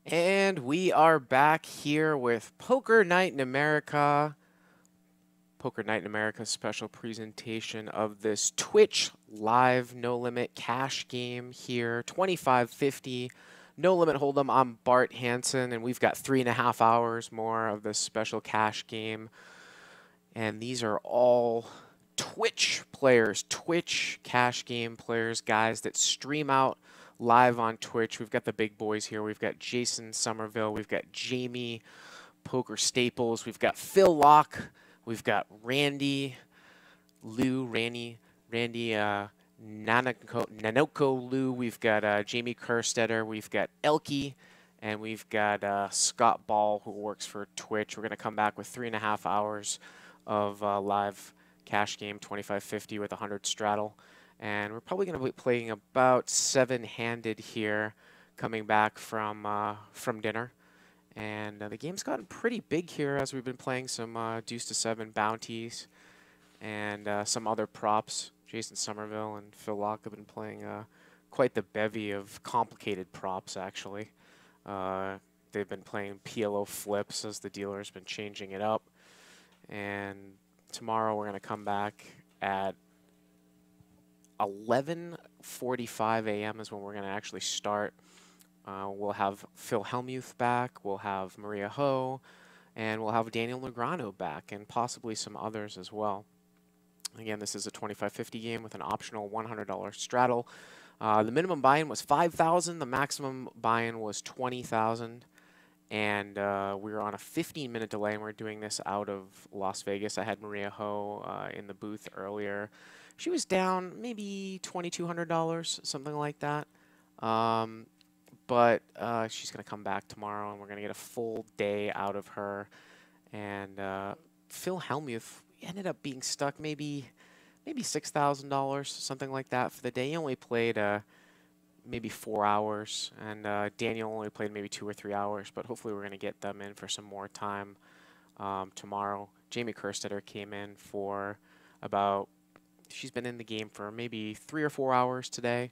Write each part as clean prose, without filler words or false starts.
And we are back here with Poker Night in America. Poker Night in America special presentation of this Twitch live no limit cash game here. 2550 no limit hold'em. I'm Bart Hansen, and we've got 3.5 hours more of this special cash game. And these are all Twitch players, Twitch cash game players, guys that stream out live on Twitch. We've got the big boys here. We've got Jason Somerville. We've got Jamie Poker Staples. We've got Phil Locke. We've got Randy Lou, Randy Nanoko Lou. We've got Jamie Kerstetter. We've got Elke. And we've got Scott Ball, who works for Twitch. We're going to come back with 3.5 hours of live cash game, 2550 with 100 straddle. And we're probably going to be playing about 7-handed here, coming back from dinner. And the game's gotten pretty big here as we've been playing some deuce to 7 bounties and some other props. Jason Somerville and Phil Locke have been playing quite the bevy of complicated props, actually. They've been playing PLO flips as the dealer's been changing it up. And tomorrow we're going to come back at 11:45 a.m. is when we're going to actually start. We'll have Phil Hellmuth back, we'll have Maria Ho, and we'll have Daniel Negreanu back, and possibly some others as well. Again, this is a 2550 game with an optional $100 straddle. The minimum buy-in was $5,000, the maximum buy-in was $20,000, and we were on a 15-minute delay, and we're doing this out of Las Vegas. I had Maria Ho in the booth earlier. She was down maybe $2,200, something like that. But she's going to come back tomorrow, and we're going to get a full day out of her. And Phil Hellmuth ended up being stuck maybe $6,000, something like that for the day. He only played maybe 4 hours, and Daniel only played maybe 2 or 3 hours. But hopefully we're going to get them in for some more time tomorrow. Jamie Kerstetter came in for she's been in the game for maybe 3 or 4 hours today.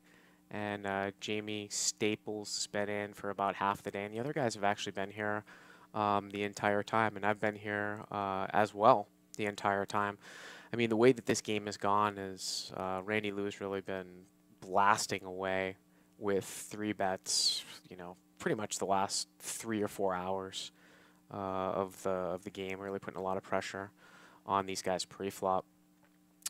And Jamie Staples has been in for about half the day. And the other guys have actually been here the entire time. And I've been here as well the entire time. I mean, the way that this game has gone is Randy Lou's really been blasting away with 3 bets, pretty much the last 3 or 4 hours of the game, really putting a lot of pressure on these guys pre-flop.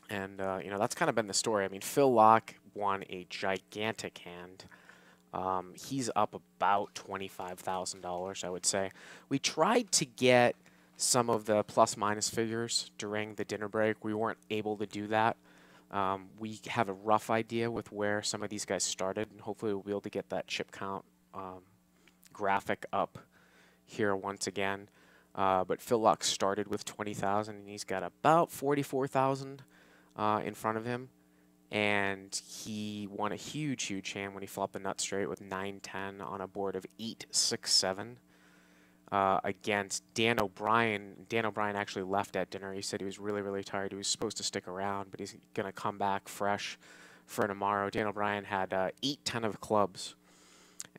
And, that's kind of been the story. I mean, Phil Locke won a gigantic hand. He's up about $25,000, I would say. We tried to get some of the plus-minus figures during the dinner break. We weren't able to do that. We have a rough idea with where some of these guys started, and hopefully we'll be able to get that chip count graphic up here once again. But Phil Locke started with 20,000, and he's got about 44,000 in front of him, and he won a huge hand when he flopped the nut straight with 9-10 on a board of 8-6-7 against Dan O'Brien. Dan O'Brien actually left at dinner. He said he was really tired. He was supposed to stick around, but he's going to come back fresh for tomorrow. Dan O'Brien had 8-10 of clubs,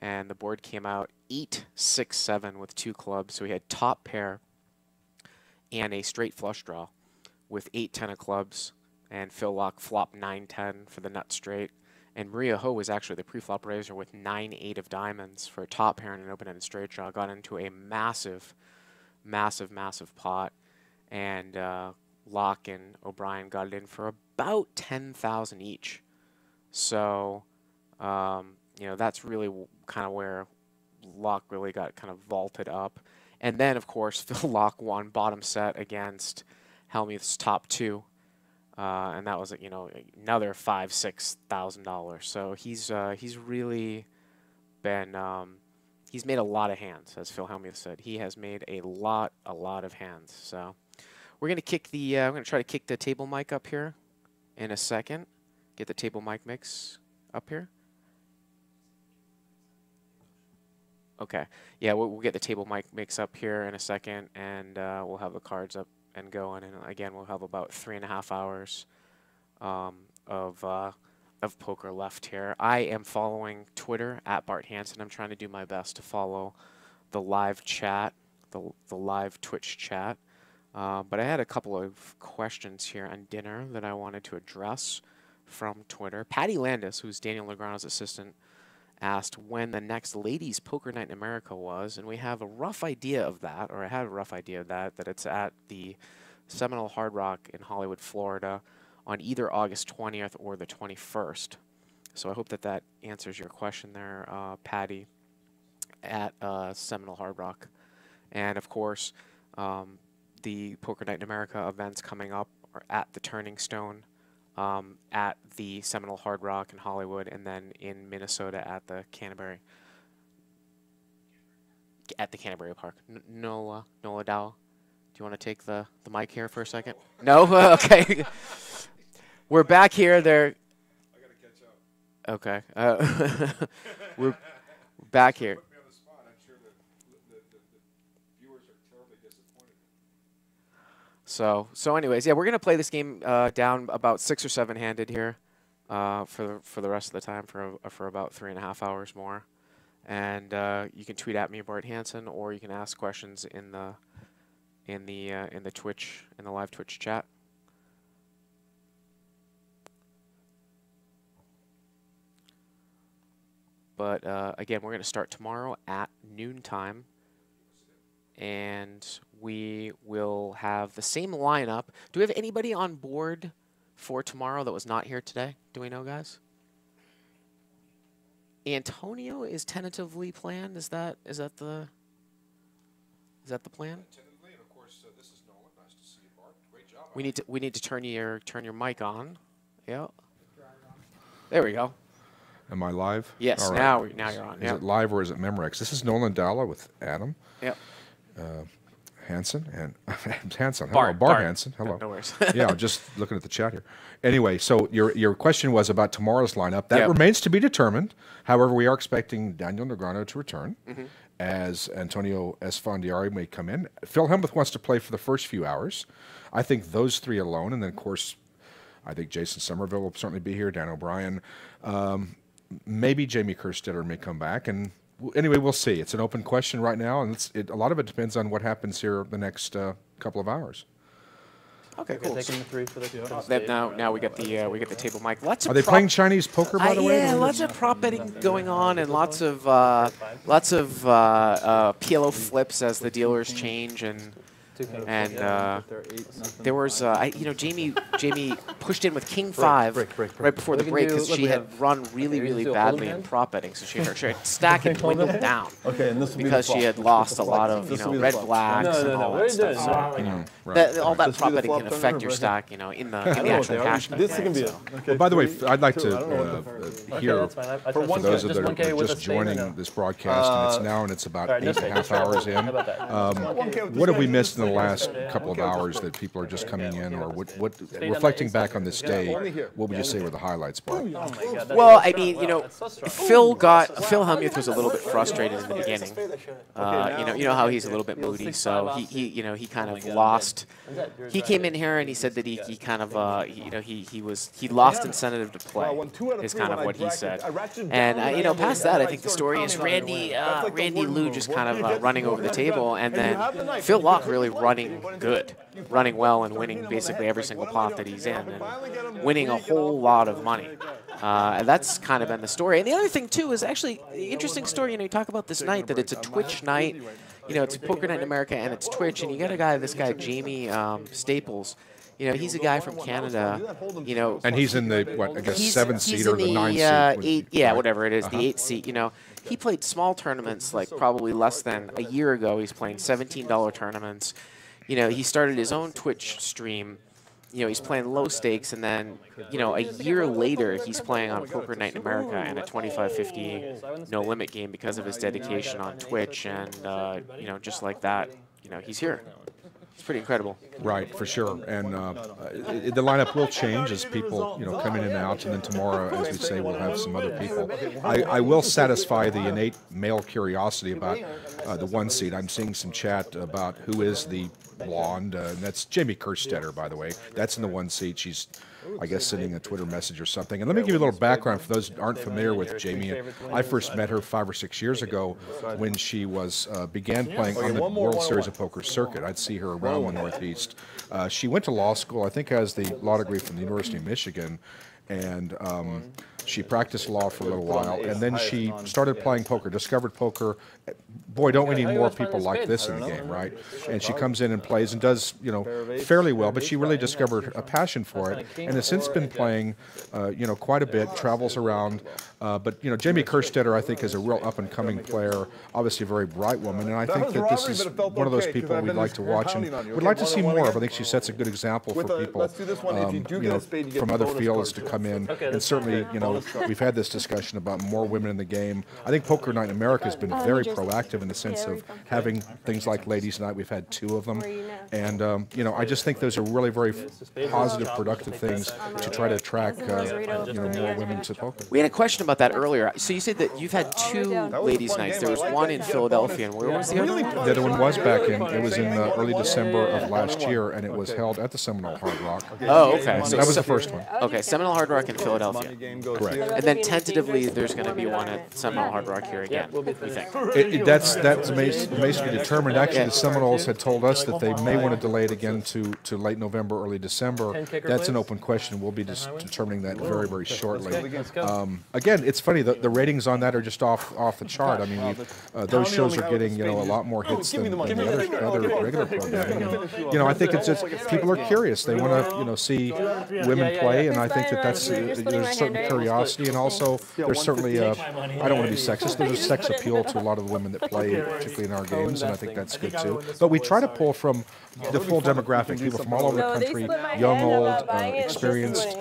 and the board came out 8-6-7 with 2 clubs, so he had top pair and a straight flush draw with 8-10 of clubs. And Phil Locke flopped 9-10 for the nut straight. And Maria Ho was actually the pre-flop raiser with 9-8 of diamonds for a top pair and an open-ended straight draw. Got into a massive pot. And Locke and O'Brien got it in for about 10,000 each. So, that's really kind of where Locke really got kind of vaulted up. And then, of course, Phil Locke won bottom set against Hellmuth's top 2. And that was, another $5,000-6,000. So he's really been he's made a lot of hands, as Phil Hellmuth said. He has made a lot of hands. So we're gonna try to kick the table mic up here in a second. Get the table mic mix up here. Okay. Yeah, we'll get the table mic mix up here in a second, and we'll have the cards up and going. And again, we'll have about 3.5 hours of of poker left here. I am following Twitter at Bart Hansen. I'm trying to do my best to follow the live chat, the live Twitch chat. But I had a couple of questions here on dinner that I wanted to address from Twitter. Patty Landis, who's Daniel Negreanu's assistant, asked when the next Ladies Poker Night in America was, and we have a rough idea of that, or I had a rough idea of that it's at the Seminole Hard Rock in Hollywood, Florida, on either August 20th or the 21st. So I hope that that answers your question there, Patty, at Seminole Hard Rock. And of course, the Poker Night in America events coming up are at the Turning Stone, at the Seminole Hard Rock in Hollywood, and then in Minnesota at the Canterbury Park. Nola Dow, do you want to take the mic here for a second? No? Okay. We're back here. There. I got to catch up. Okay. We're back here. So anyways, yeah, we're gonna play this game down about 6 or 7 handed here for the rest of the time for about 3.5 hours more, and you can tweet at me, Bart Hansen, or you can ask questions in the live Twitch chat. But again, we're gonna start tomorrow at noontime. And we will have the same lineup. Do we have anybody on board for tomorrow that was not here today? Do we know, guys? Antonio is tentatively planned. Is that the plan? Tentatively, and of course, this is Nolan. Nice to see you, Bart. Great job. We need to turn your mic on. Yeah. There we go. Am I live? Yes. All right. Now you're on. Is it live or is it Memorex? This is Nolan Dalla with Adam. Yep. Hansen and Hansen. Hello, Bart Hansen. Hello. No worries. Yeah, just looking at the chat here. Anyway, so your question was about tomorrow's lineup. That remains to be determined. However, we are expecting Daniel Negreanu to return, as Antonio Esfandiari may come in. Phil Hellmuth wants to play for the first few hours. I think those three alone, and then of course, I think Jason Somerville will certainly be here. Dan O'Brien, maybe Jamie Kerstetter may come back, and anyway, we'll see. It's an open question right now, and a lot of it depends on what happens here the next couple of hours. Okay, cool. Taking the 3 for the now we get the table mic. Are they playing Chinese poker, by the way? Yeah, lots of prop betting going on, and lots of PLO flips as the dealers change, and there was Jamie pushed in with King 5 right before the break because she had run really badly in prop betting, so her stack had dwindled down because she had lost a lot of red blacks and all that stuff. All that prop betting can affect your stack, in the actual cash game. Well, by the way, I'd like to hear for those that are just joining this broadcast, and it's about 8.5 hours in. What have we missed in the last couple of hours that people are just coming in, or what reflecting back on this day, what would you say were the highlights, Bart? Well, I mean, Phil Hellmuth was a little bit frustrated in the beginning. You know how he's a little bit moody, so he kind of lost. He came in here and he said that he kind of he lost incentive to play, is kind of what he said. And past that, I think the story is Randy Liu just kind of running over the table, and then Phil Locke really running well and winning basically every single pot that he's in, and winning a whole lot of money. And that's kind of been the story. And the other thing too is actually the interesting story. You talk about this night, that it's a Twitch night. It's a Poker Night in America and it's Twitch, and you got this guy Jamie Staples. He's a guy from Canada. And he's in the 7th seat or the 9th seat. Whatever it is, the 8th seat. He played small tournaments like probably less than a year ago. He's playing $17 tournaments. He started his own Twitch stream. He's playing low stakes, and then, a year later, he's playing on Poker Night in America in a 25-50 no limit game because of his dedication on Twitch, and just like that, he's here. It's pretty incredible. Right, for sure. And the lineup will change as people, come in and out. And then tomorrow, as we say, we'll have some other people. I will satisfy the innate male curiosity about the 1 seed. I'm seeing some chat about who is the blonde. And that's Jamie Kerstetter, by the way. That's in the 1 seat. She's I guess, sending a Twitter message or something. And let me give you a little background for those who aren't familiar with Jamie. I first met her 5 or 6 years ago when she was began playing on the World Series of Poker circuit. I'd see her around the Northeast. She went to law school, I think has the law degree from the University of Michigan, and she practiced law for a little while, and then she started playing poker, discovered poker. Boy, don't we need more people like this in the game, right? And she comes in and plays and does, you know, fairly well, but she really discovered a passion for it, and has since been playing, you know, quite a bit, travels around. But, you know, Jamie Kerstetter, I think, is a real up-and-coming player, obviously a very bright woman, and I think that this is one of those people we'd like to watch and would like to see more of. I think she sets a good example for people, you know, from other fields to come in, and certainly, you know, we've had this discussion about more women in the game. I think Poker Night in America has been very proactive in the sense of having things like Ladies Night. We've had 2 of them, and you know, I just think those are really very positive, productive things to try to attract you know, more women to poker. We had a question about that earlier. So you said that you've had 2 Ladies Nights. There was one in Philadelphia, and where was the other one? The other one was back in, it was in early December of last year, and it was held at the Seminole Hard Rock. Oh, okay. So that was the first one. Okay, Seminole Hard Rock in Philadelphia. Correct. And then tentatively, there's going to be one at Seminole Hard Rock here again, we think. That's basically determined. Actually, the Seminoles had told us that they may want to delay it again to late November, early December. That's an open question. We'll be determining that very, very shortly. Again, it's funny, the ratings on that are just off the chart. I mean, those shows are getting, you know, a lot more hits than the other regular programming. And, you know, I think it's just people are curious. They want to, you know, see women play, and I think that's there's a certain curiosity, and also there's certainly I don't want to be sexist. There's a sex appeal to a lot of the women that play, particularly in our games, and I think that's good too. But we try to pull from the full demographic, people from all over the country, young, old, experienced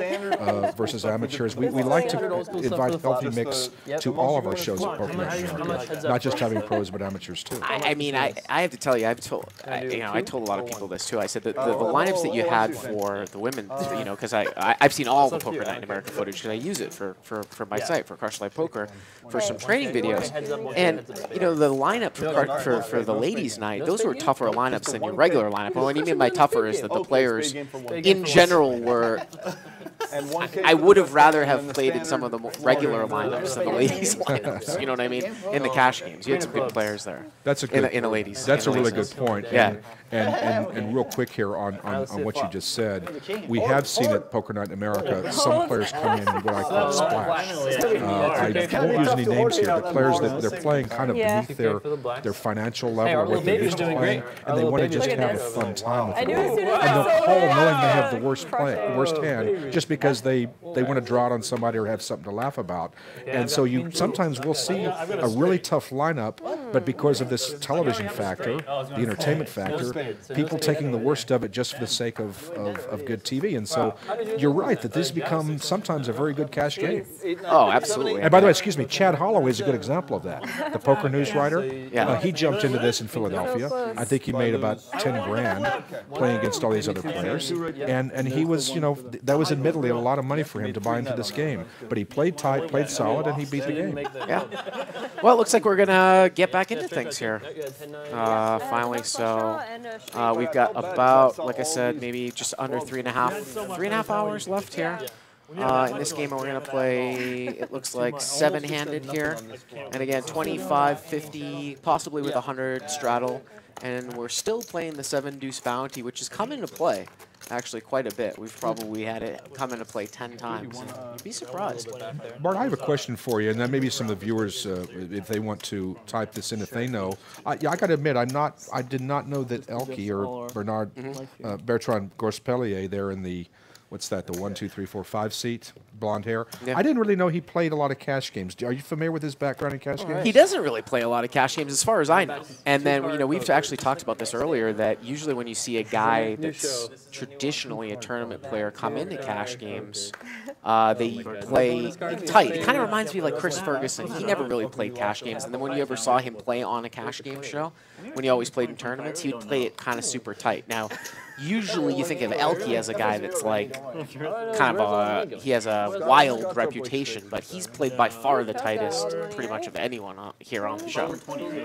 versus amateurs. We like to invite a healthy mix to all of our shows at Poker Night in America, not just having pros but amateurs too. I mean, I have to tell you, you know, I told a lot of people this too. I said that the lineups that you had for the women, you know, because I've seen all the Poker Night in America footage because I use it for my site, for Crush Live Poker, for some training videos. And, you know, the lineup for the ladies' night, those were tougher lineups than your regular lineup. Well, what I mean by tougher is that the players in general were... I would have rather have played in some of the regular lineups than the ladies' lineups. You know what I mean? In the cash games, you had some good players there. That's a good. In the ladies. That's a really good point. Yeah. And real quick here on what you just said, we have seen at Poker Night in America some players come in what I call splash. I won't use any names here, but players that they're playing kind of beneath their financial level or what they're used to playing, and they want to just have a fun time with it. And they'll call knowing they have the worst hand just because they want to draw it on somebody or have something to laugh about. And so you sometimes will see a really tough lineup, but because of this television factor, the entertainment factor, people taking the worst of it just for the sake of good TV. And so you're right that this becomes sometimes a very good cash game. Oh, absolutely. And by the way, excuse me, Chad Holloway is a good example of that. The Poker News writer. He jumped into this in Philadelphia. I think he made about 10 grand playing against all these other players. And he was, you know, that was admittedly a lot of money for him to buy into this game. But he played tight, played solid, and he beat the game. Yeah. Well, it looks like we're going to get back into things here. Finally, so we've got about, like I said, maybe just under 3.5 hours left here. In this game, and we're going to play, it looks like 7-handed here. And again, 25, 50, possibly with 100 straddle. And we're still playing the 7-deuce bounty, which has come into play actually quite a bit. We've probably had it come into play 10 times. You'd be surprised. Bart, I have a question for you, and then maybe some of the viewers, if they want to type this in, if they know. I got to admit, I did not know that Elke or Bernard Bertrand Gorspellier there in the, what's that, the 1, 2, 3, 4, 5 seat, blonde hair. Yeah. I didn't really know he played a lot of cash games. Are you familiar with his background in cash games? He doesn't really play a lot of cash games as far as I know. And then, you know, we've actually talked about this earlier, that usually when you see a guy that's traditionally a tournament player come into cash games, they play tight. It kind of reminds me of like Chris Ferguson. He never really played cash games. And then when you ever saw him play on a cash game show, when he always played in tournaments, he would play it kind of super tight. Now, usually you think of Elke as a guy that's like kind of he has a wild reputation, but he's played by far the tightest pretty much of anyone here on the show.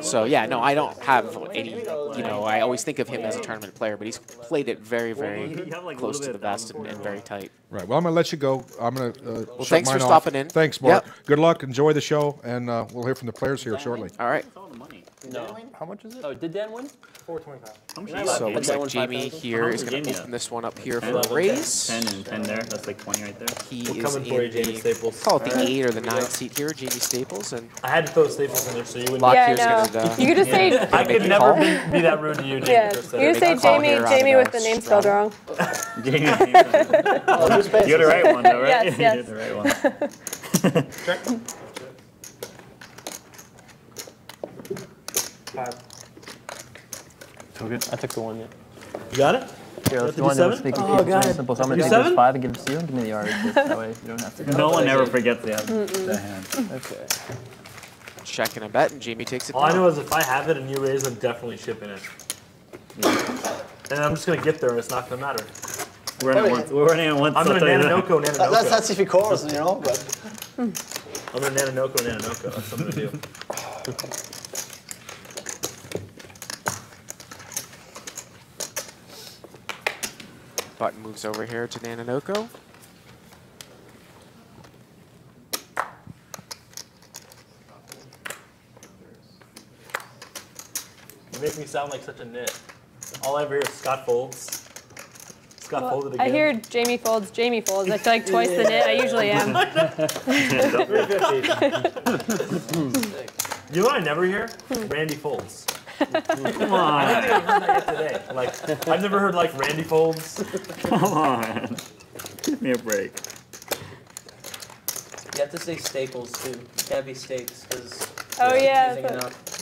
So yeah, no, I don't have any, I always think of him as a tournament player, but he's played it very, very close to the vest and very tight. Right. Well, I'm going to let you go. I'm going to well, thanks for stopping in. Thanks, Mark. Yep. Good luck. Enjoy the show, and we'll hear from the players here shortly. All right. No. How much is it? Oh, did Dan win? $4.25. So it looks like Jamie here is going to open this one up here for the raise. 10 and 10 there. That's like 20 right there. He is in call it the 8 or the 9 seat here, Jamie Staples. And I had to throw Staples in there so you wouldn't. Yeah, no. You could just say. I could never be that rude to you, Jamie. Yeah. You could say Jamie with the name spelled wrong. Jamie. You got the right one, though, right? Yes, yes. You got the right one. I took the one, yeah. You got it? Here, let's do seven? Oh, God. Simple. So I'm going to take this 5 and give it to you and give me the yardage. That way you don't have to go. No one ever forgets the hand. Okay. Checking a bet, and Jamie takes it All I know is if I have it and you raise, I'm definitely shipping it. And I'm just going to get there and it's not going to matter. We're running at once. I'm going to Nanonoko. That's if he calls, but. I'm going to Nanonoko. That's what I'm going to do. Button moves over here to Nanonoko. You make me sound like such a nit. All I ever hear is Scott folds. Scott folded again. I hear Jamie folds. I feel like twice the nit I usually am. 350. You know what I never hear? Randy folds. Come on. I think I heard that yet today. Like, I've never heard like Randy folds. Come on. Give me a break. You have to say Staples too. You can't be Steaks because. Oh yeah. You can't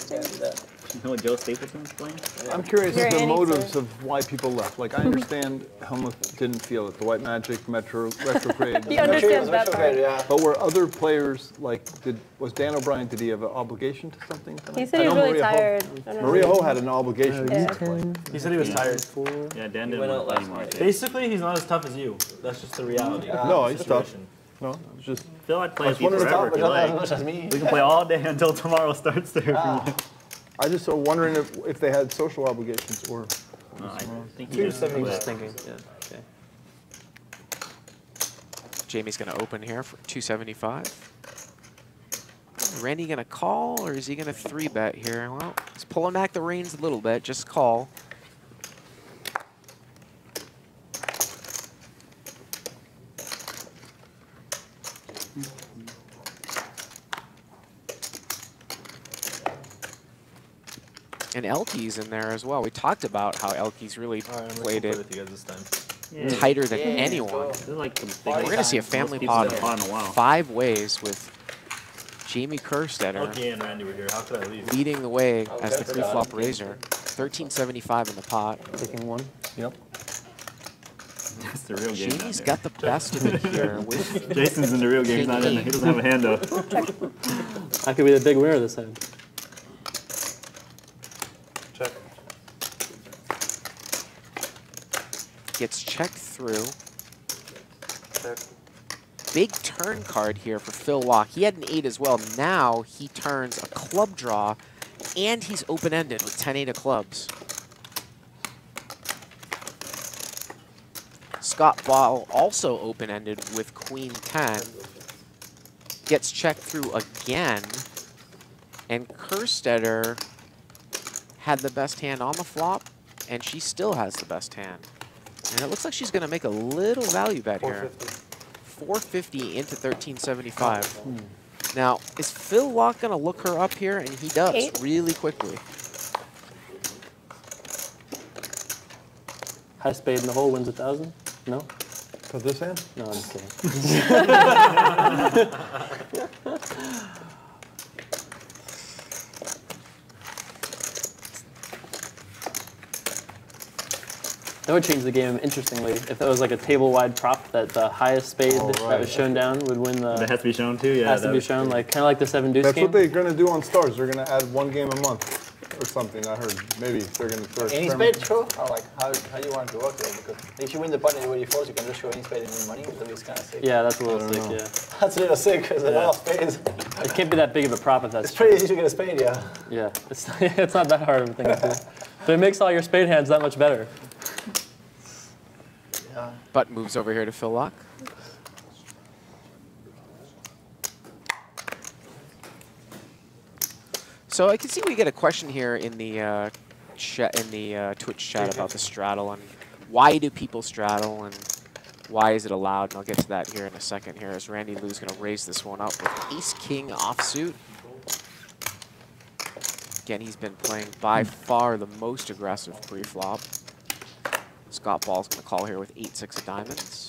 do that. You know what Joe Stapleton's playing? I'm curious You're as to the Annie, motives sir. of why people left. Like, I understand Helmuth didn't feel it, the White Magic, Metro, retrograde. He understands that part. Yeah. But were other players, like, was Dan O'Brien, did he have an obligation to something tonight? He said I he was know really Maria Ho- tired. I don't know. Maria Ho had an obligation. Yeah. He said he was tired. Yeah, Dan He didn't went want out to play last anymore. night. Basically, he's not as tough as you. That's just the reality. No, he's tough. Situation. No, it's just, Phil, I'd play with you one of the forever if you Not as like. much as me. We can play all day until tomorrow starts there. I just was wondering if they had social obligations or. No, I think he Two did. seventy. Just thinking. Yeah. Okay. Jamie's going to open here for 275. Randy going to call, or is he going to 3-bet here? Well, he's pulling back the reins a little bit. Just call. And Elke's in there as well. We talked about how Elke's really played it with you guys this time. Yeah. tighter than anyone. This is like the We're biggest going to see a family most people pot have fought in a while. 5 ways with Jamie Kerstetter Elke and Randy were here. How could I leave? leading the way as the pre-flop raiser. 1375 in the pot. Taking one. Yep. That's the real game. Jamie's got the best of it here with Jason's in the real game. He's not in there. He doesn't have a hand up. I could be the big winner this time. Check. gets checked through. Check. Big turn card here for Phil Walk. He had an 8 as well. Now he turns a club draw, and he's open-ended with 10-8 of clubs. Scott Ball also open-ended with Queen 10. Gets checked through again, and Kerstetter had the best hand on the flop, and she still has the best hand. And it looks like she's going to make a little value bet here. 450 into 1375. Now, is Phil Walk going to look her up here? And he does 8? really quickly. High spade in the hole wins 1,000? No? For this hand? No, I'm just kidding. That would change the game interestingly. If that was like a table-wide prop that the highest spade that was shown down would win the... That has to be shown too, yeah. has to be shown, like kind of like the 7 deuce That's game. what they're going to do on Stars. They're going to add one game a month. or something. I heard maybe they're going to throw Any spade throw? Or like, how do you want to work there? Because if you win the button anybody folds, you can just show any spade and win money. So it's kind of sick. Yeah, that's a little sick, yeah. That's a little sick because a lot of spades. It can't be that big of a prop if that's It's pretty easy to get a spade, yeah. Yeah, it's not that hard of a thing to do. But it makes all your spade hands that much better. Yeah. Button moves over here to Phil Lock. So I can see we get a question here in the Twitch chat about the straddle and why do people straddle and why is it allowed? And I'll get to that here in a second. Here as Randy Lou's going to raise this one up with Ace King offsuit. Again, he's been playing by far the most aggressive pre-flop. Scott Ball's going to call here with 8-6 of diamonds.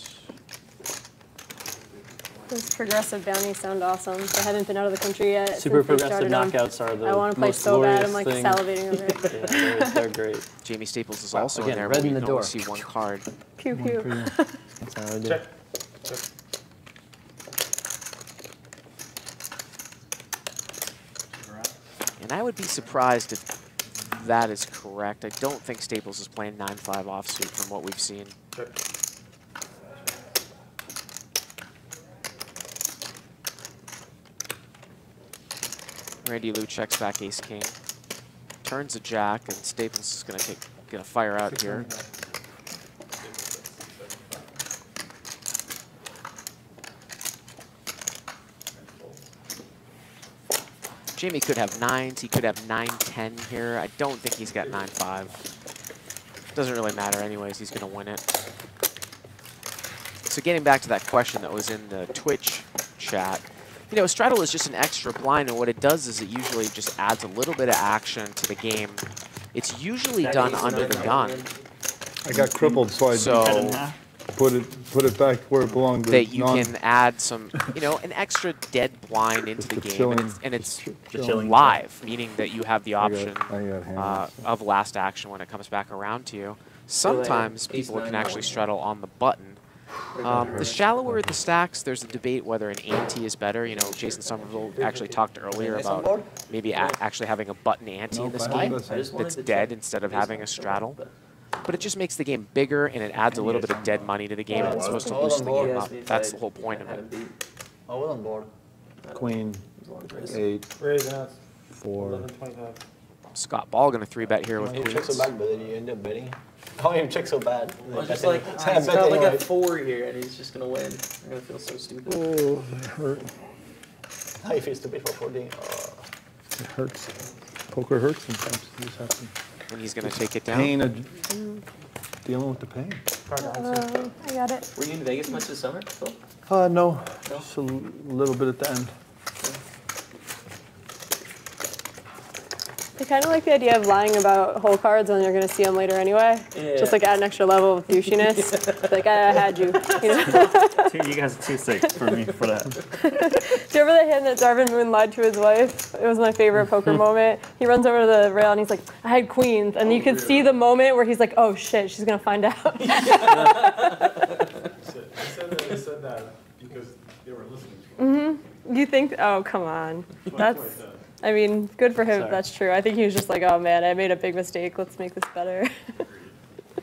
Those progressive bounties sound awesome. I haven't been out of the country yet. Super since they progressive started them. knockouts are the I want to play most so bad. I'm glorious like thing. salivating over it. Yeah, they're great. Jamie Staples is also in again, there, red but we in the can door. only see one card. Pew pew. That's how I do. Check. And I would be surprised if that is correct. I don't think Staples is playing 9-5 offsuit from what we've seen. Check. Randy Lou checks back Ace King, turns a jack, and Staples is gonna fire out here. Jamie could have 9s, he could have 9-10 here. I don't think he's got 9-5. Doesn't really matter anyways, he's gonna win it. So getting back to that question that was in the Twitch chat, you know, straddle is just an extra blind, and what it does is it usually just adds a little bit of action to the game. It's usually done under the gun. I got crippled, so I put it back where it belonged. That you can add some, you know, an extra dead blind into the game, and it's live, meaning that you have the option of last action when it comes back around to you. Sometimes people can actually straddle on the button. The shallower the stacks, there's a debate whether an ante is better. You know, Jason Somerville actually talked earlier about maybe actually having a button ante in this game that's dead instead of having a straddle. But it just makes the game bigger, and it adds a little bit of dead money to the game, and it's supposed to boost the game up. That's the whole point of it. I was on board. Queen, 8, 4. Scott Ball going to 3-bet here with You check queens. so bad, but then you end up betting. I don't even check so bad. I was just like, he's got like a 4 here, and he's just gonna win. I'm gonna feel so stupid. Oh, that hurt. How you feel stupid for folding? It hurts. Poker hurts sometimes. You just have to. And he's going to take it down. Pain, dealing with the pain. I got it. Were you in Vegas much this summer, Phil? No, just a little bit at the end. I kind of like the idea of lying about hole cards when you're going to see them later anyway. Yeah. Just like add an extra level of douchiness. Like, I had you. You know? You guys are too sick for me for that. Do you remember the hand that Darvin Moon lied to his wife? It was my favorite poker moment. He runs over to the rail and he's like, I had queens. And you can see the moment where he's like, oh shit, she's going to find out. They said that because they were listening to him. You think, oh, come on. That's, I mean, good for him if that's true. I think he was just like, oh man, I made a big mistake. Let's make this better.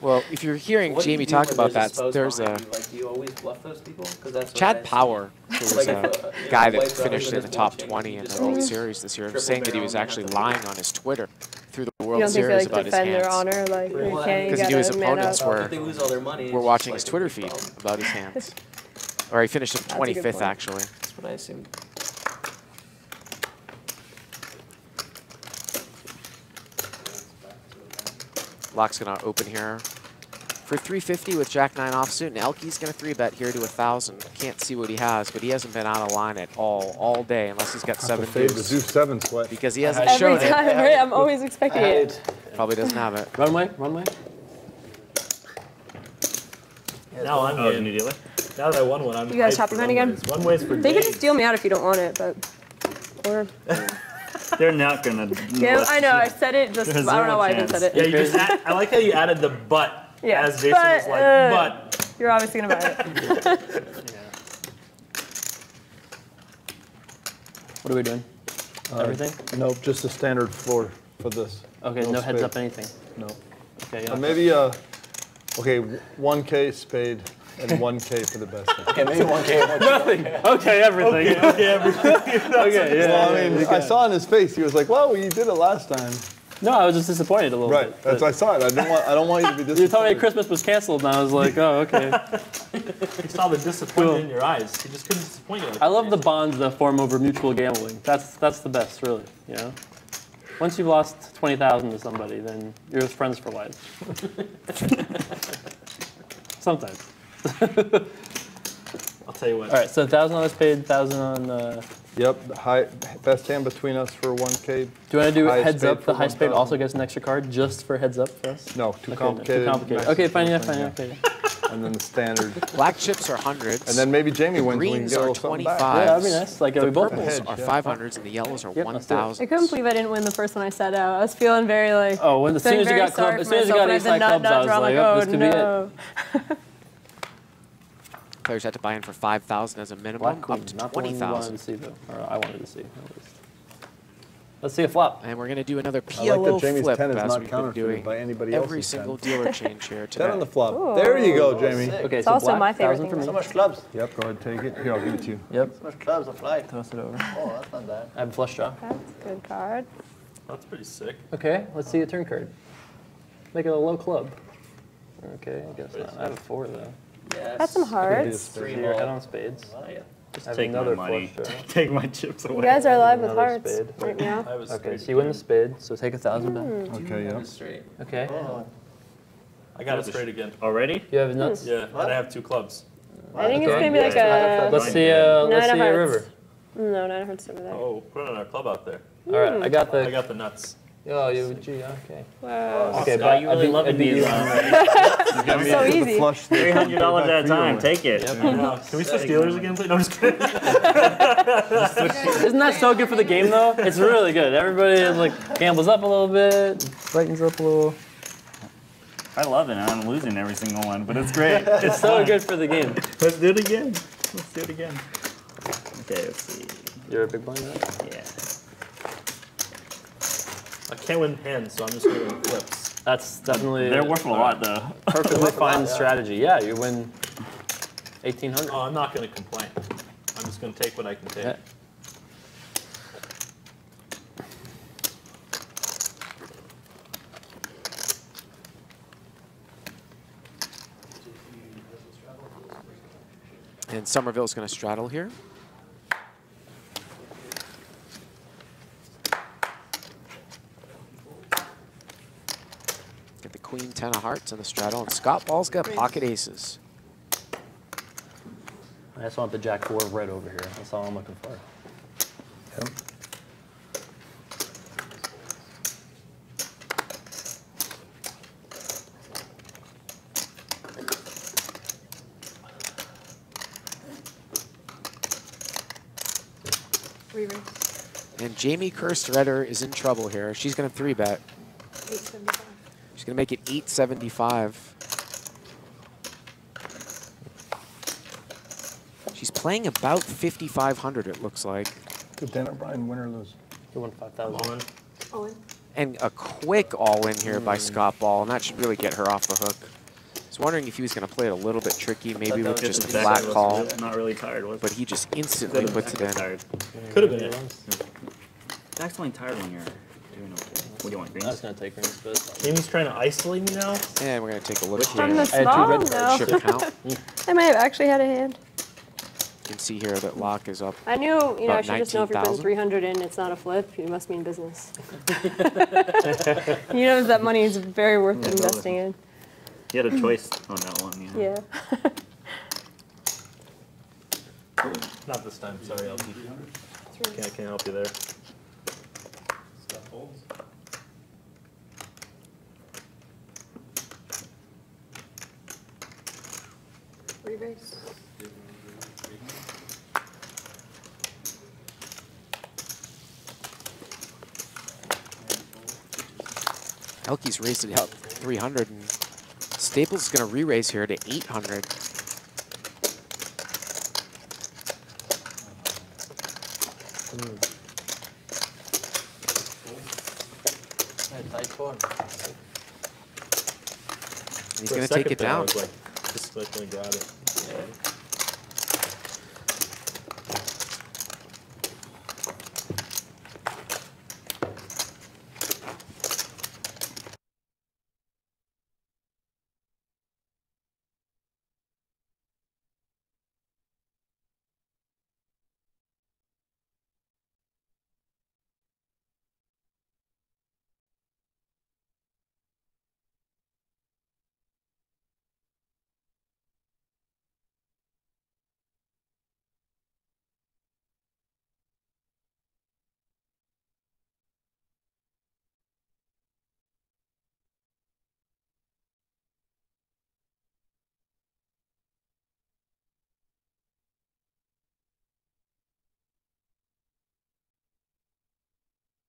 Well, if you're hearing What do you Jamie do talk when about that, spouse there's a behind you? Like, do you always bluff those people? 'Cause that's what Chad I Power, who was Like a if, you guy know, that white brother finished in the that's top watching, 20 you in the just World always Series this year, triple saying that he barrel was on actually everything. lying on his Twitter through the You World don't think they Series like about his defend their hands. honor? Like, you Well, can't, you Because he knew his gotta man opponents up. were If they lose all their money, were it's watching just his like a Twitter big feed problem. about his hands. Or he finished in That's a good 25th, point. actually. That's what I assumed. Lock's going to open here for 350 with Jack-9 offsuit, and Elke's going to 3-bet here to 1,000. Can't see what he has, but he hasn't been out of line at all day, unless he's got 7 Fave the deuce. deuce 7 sweat. Because he hasn't Every shown time, it. right? I'm always expecting it. Probably doesn't have it. Runway. Now I'm Oh, the in. new dealer? Now that I won one, I'm You guys hyped chop for your money again? runways. Runways for They could days. just steal me out if you don't want it, but. Or. They're not gonna. Yeah, I know. I said it just. I There's don't know zero why I even chance. said Yeah, it. you just I like how you added the but Yeah. as Jason But, was like, but. You're obviously gonna buy it. What are we doing? Everything? Nope, just a standard floor for this. Okay, no heads spade. up anything. No. Okay, yeah. Maybe, okay, 1K spade and 1K for the best hand. Okay, maybe 1K. Nothing. Okay, everything. Okay, everything. Okay, yeah. Well, I mean, I saw in his face, he was like, well, you did it last time. No, I was just disappointed a little Right, bit. that's what I saw it. I don't want you to be disappointed. You told me Christmas was canceled, and I was like, oh, okay. You saw the disappointment in your eyes. You just couldn't disappoint you. I love the bonds that form over mutual gambling. That's the best, really. You know, once you've lost 20,000 to somebody, then you're just friends for life. Sometimes. I'll tell you what. All right, so $1,000 on spade, 1,000 on. Yep, best hand between us for 1K. Do you want to do Highest heads spade up? for The high spade 1,000. also gets an extra card just for heads up for us? No, too Okay, complicated. Too complicated. Nice. Okay, fine, yeah, fine, yeah, okay. And then the standard. Black chips are hundreds. And then maybe Jamie wins. We can Greens get a are little something 25s. back. Yeah, that'd be nice. Like, The we both purples hedge, are yeah. 500s and the yellows are Yep, let's do it. 1,000s. I couldn't believe I didn't win the first one I set out. I was feeling very like. Oh, when as soon as you got club, as soon as you got ace high clubs, I was like, oh, this could be it. Players had to buy in for 5,000 as a minimum, Black up queen, to not the one you wanted 20,000. to see though, or I wanted to see at least. Let's see a flop. And we're going to do another I like PLO that Jamie's flip 10 is as not we've been counterfeited doing by anybody every else's 10. single dealer change here 10 on today. the flop. There you go, Jamie. Okay, It's so also black, my favorite 1,000 for thing. me. So much clubs. Yep, go ahead, take it. Here, I'll give it to you. Yep, So much clubs applied. toss it over. Oh, that's not bad. I have a flush draw. That's a good card. That's pretty sick. Okay, let's see a turn card. Make it a low club. Okay, I guess not. I have a 4 though. Yes. That's some hearts. So your head on spades. Just I have take my another money. flush draw. Take my chips away. You guys are live with Another hearts spade. right now. I was Okay, so you win the spade, so take 1,000 back. Okay, yep. Straight. Okay, I got it straight again. Already? you have nuts? Yeah, and I have 2 clubs. I think it's Okay. gonna be like a. Let's see Nine a of hearts. river. No, 9 of hearts over there. Oh, put another club out there. All right, I got I the. got the nuts. Oh, you G. Okay. Wow. Okay, Scott, you really I loving beat these. you. So easy. Flush the $300 at a time. Take Take it. Can we switch dealers again, please? No, I'm just kidding. Isn't that so good for the game though? It's really good. Everybody like gambles up a little bit, brightens up a little. I love it. I'm losing every single one, but it's great. It's so good for the game. Let's do it again. Let's do it again. Okay, let's see. You're a big blind now? Yeah. I can't win hands, so I'm just going to win flips. That's definitely They're worth a lot, though. perfectly fine strategy. Yeah, you win 1,800. Oh, I'm not going to complain. I'm just going to take what I can take. Yeah. And Somerville's going to straddle here. Get the queen 10 of hearts in the straddle, and Scott Ball's got pocket aces. I just want the Jack 4 of red over here. That's all I'm looking for. Yep. And Jamie Kerstetter is in trouble here. She's going to 3-bet. She's going to make it 875. She's playing about 5,500, it looks like. Good Dan O'Brien, win or lose. You won 5,000. And a quick all-in here by Scott Ball, and that should really get her off the hook. I was wondering if he was going to play it a little bit tricky, maybe with just a flat call, Not really tired, was but he just instantly puts it in. Tired. Could have been it. Jack's only tired when you're doing okay. What do you want, I was greens? going to take greens, but Jamie's trying to isolate me now. And we're going to take a look From here. the I had 2 small? red No. Chip count. You I might have actually had a hand. can see here that lock is up. I knew, you know, I About should just know if you're putting 19,000? 300 in, it's not a flip. You must mean business. You know that money is very worth investing in. You had a choice on that one, yeah. Yeah. Not this time. Sorry, LT. Can't help you there. Stuff holds. Elke's raised it out 300, and Staples is going to re-raise here to 800. Tight four. He's For a going to take second it there, I down. was like, just like gonna grab it.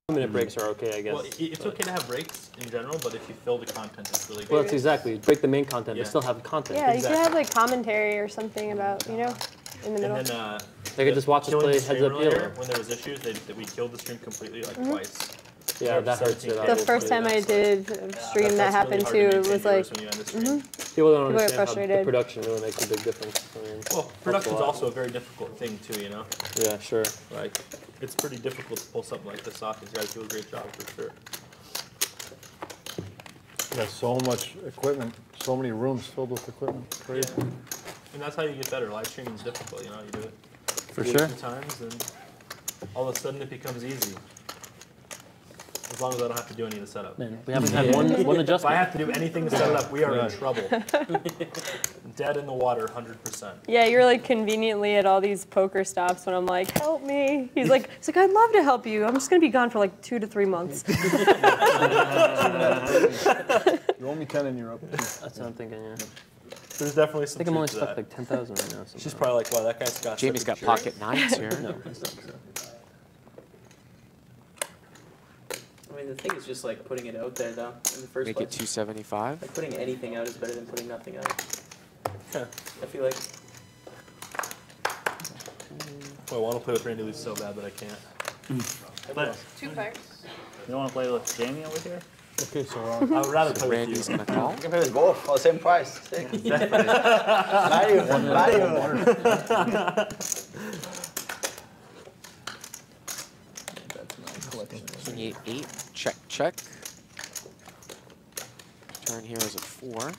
Minute breaks are okay, I guess. Well, it's okay to have breaks in general, but if you fill the content, it's really good. Well, that's exactly. Break the main content, Yeah. but still have content. Yeah, you could have like commentary or something about, you know, in the middle. And then They could just watch us killing play the heads stream up earlier, dealer. when there was issues, we killed the stream completely like twice. Yeah, that hurts it. The first time I did a stream that happened too, it was like, when you end the stream. People don't People get understand how the frustrated. production really makes a big difference. I mean, Well, production's also a very difficult thing too, you know? Yeah, sure. Like, it's pretty difficult to pull something like this off. You guys do a great job for sure. Got so much equipment, so many rooms filled with equipment. Crazy. Yeah. And that's how you get better. Live streaming is difficult, you know? You do it For two sure. times, and all of a sudden it becomes easy. As long as I don't have to do any of the setup. Man, we haven't had one If I adjustment. have to do anything to set it up, we are in trouble. Dead in the water, 100%. yeah, you're like conveniently at all these poker stops when I'm like, help me. He's like, I'd love to help you. I'm just gonna be gone for like 2 to 3 months. You owe me 10 and you're up. That's what I'm thinking, yeah. There's definitely I some think I'm only truth to stuck that. like 10,000 right now. She's probably like, wow, that guy's got Jamie's such a got jerk. pocket nines here. No, it's not. I mean, the thing is just like putting it out there, though, in the first Make place. it 275. Like putting anything out is better than putting nothing out. Yeah. I feel like. Boy, I want to play with Randy Lee so bad, but I can't. But 2 pairs. you want to play with Jamie over here? Okay, so I would rather play Randy's with you. going to call. You can play with both for the same price. Sick. Value. King 8, check, check. Turn here is a 4.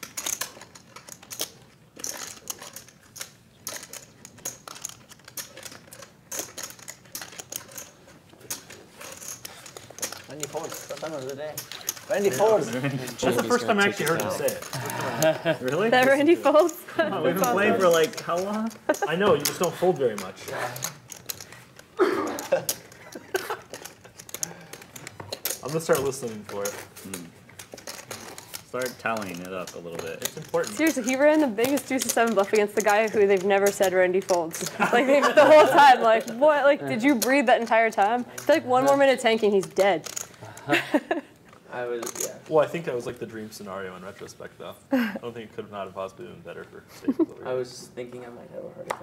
Randy Folds, first time of the day. Randy Folds. That's the first time I actually heard him say it. Really? That Randy Folds. Oh, we've been playing for like how long? I know, you just don't fold very much. I'm going to start listening for it. Start tallying it up a little bit. It's important. Seriously, he ran the biggest deuce of 7 bluff against the guy who they've never said Randy folds. Like the whole time, like what? Like did you breathe that entire time? I feel like 1 more minute tanking, he's dead. I was, yeah. Well, I think that was like the dream scenario in retrospect, though. I don't think it could have not have possibly been better for Staples over I here. was thinking I might have a heart attack.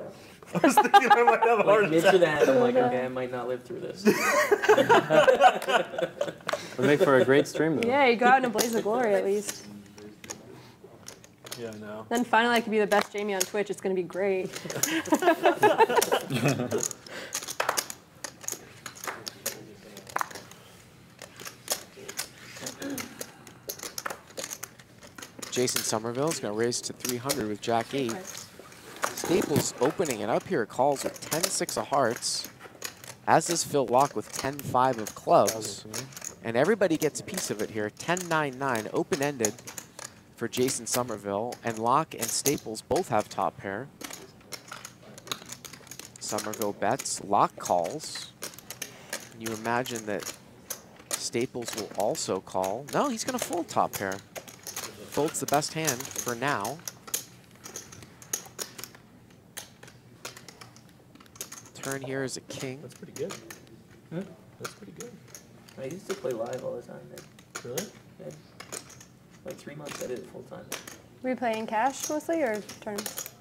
I was thinking I might have a heart Like mid attack. to the hand, I'm like, okay, I might not live through this. Would make for a great stream though. Yeah, you go out in a blaze of glory at least. Yeah, I know. Then finally I could be the best Jamie on Twitch. It's gonna be great. Jason Somerville is going to raise to 300 with Jack 8. Staples opening it up here. Calls with 10-6 of hearts. As does Phil Locke with 10-5 of clubs. And everybody gets a piece of it here. 10-9-9, open-ended for Jason Somerville. And Locke and Staples both have top pair. Somerville bets. Locke calls. Can you imagine that Staples will also call? No, he's going to fold top pair. Folds the best hand for now. Turn here is a king. That's pretty good. Hmm? That's pretty good. I used to play live all the time, man. Really? Yeah. Like 3 months I did it full time. Were you playing cash mostly or tournaments?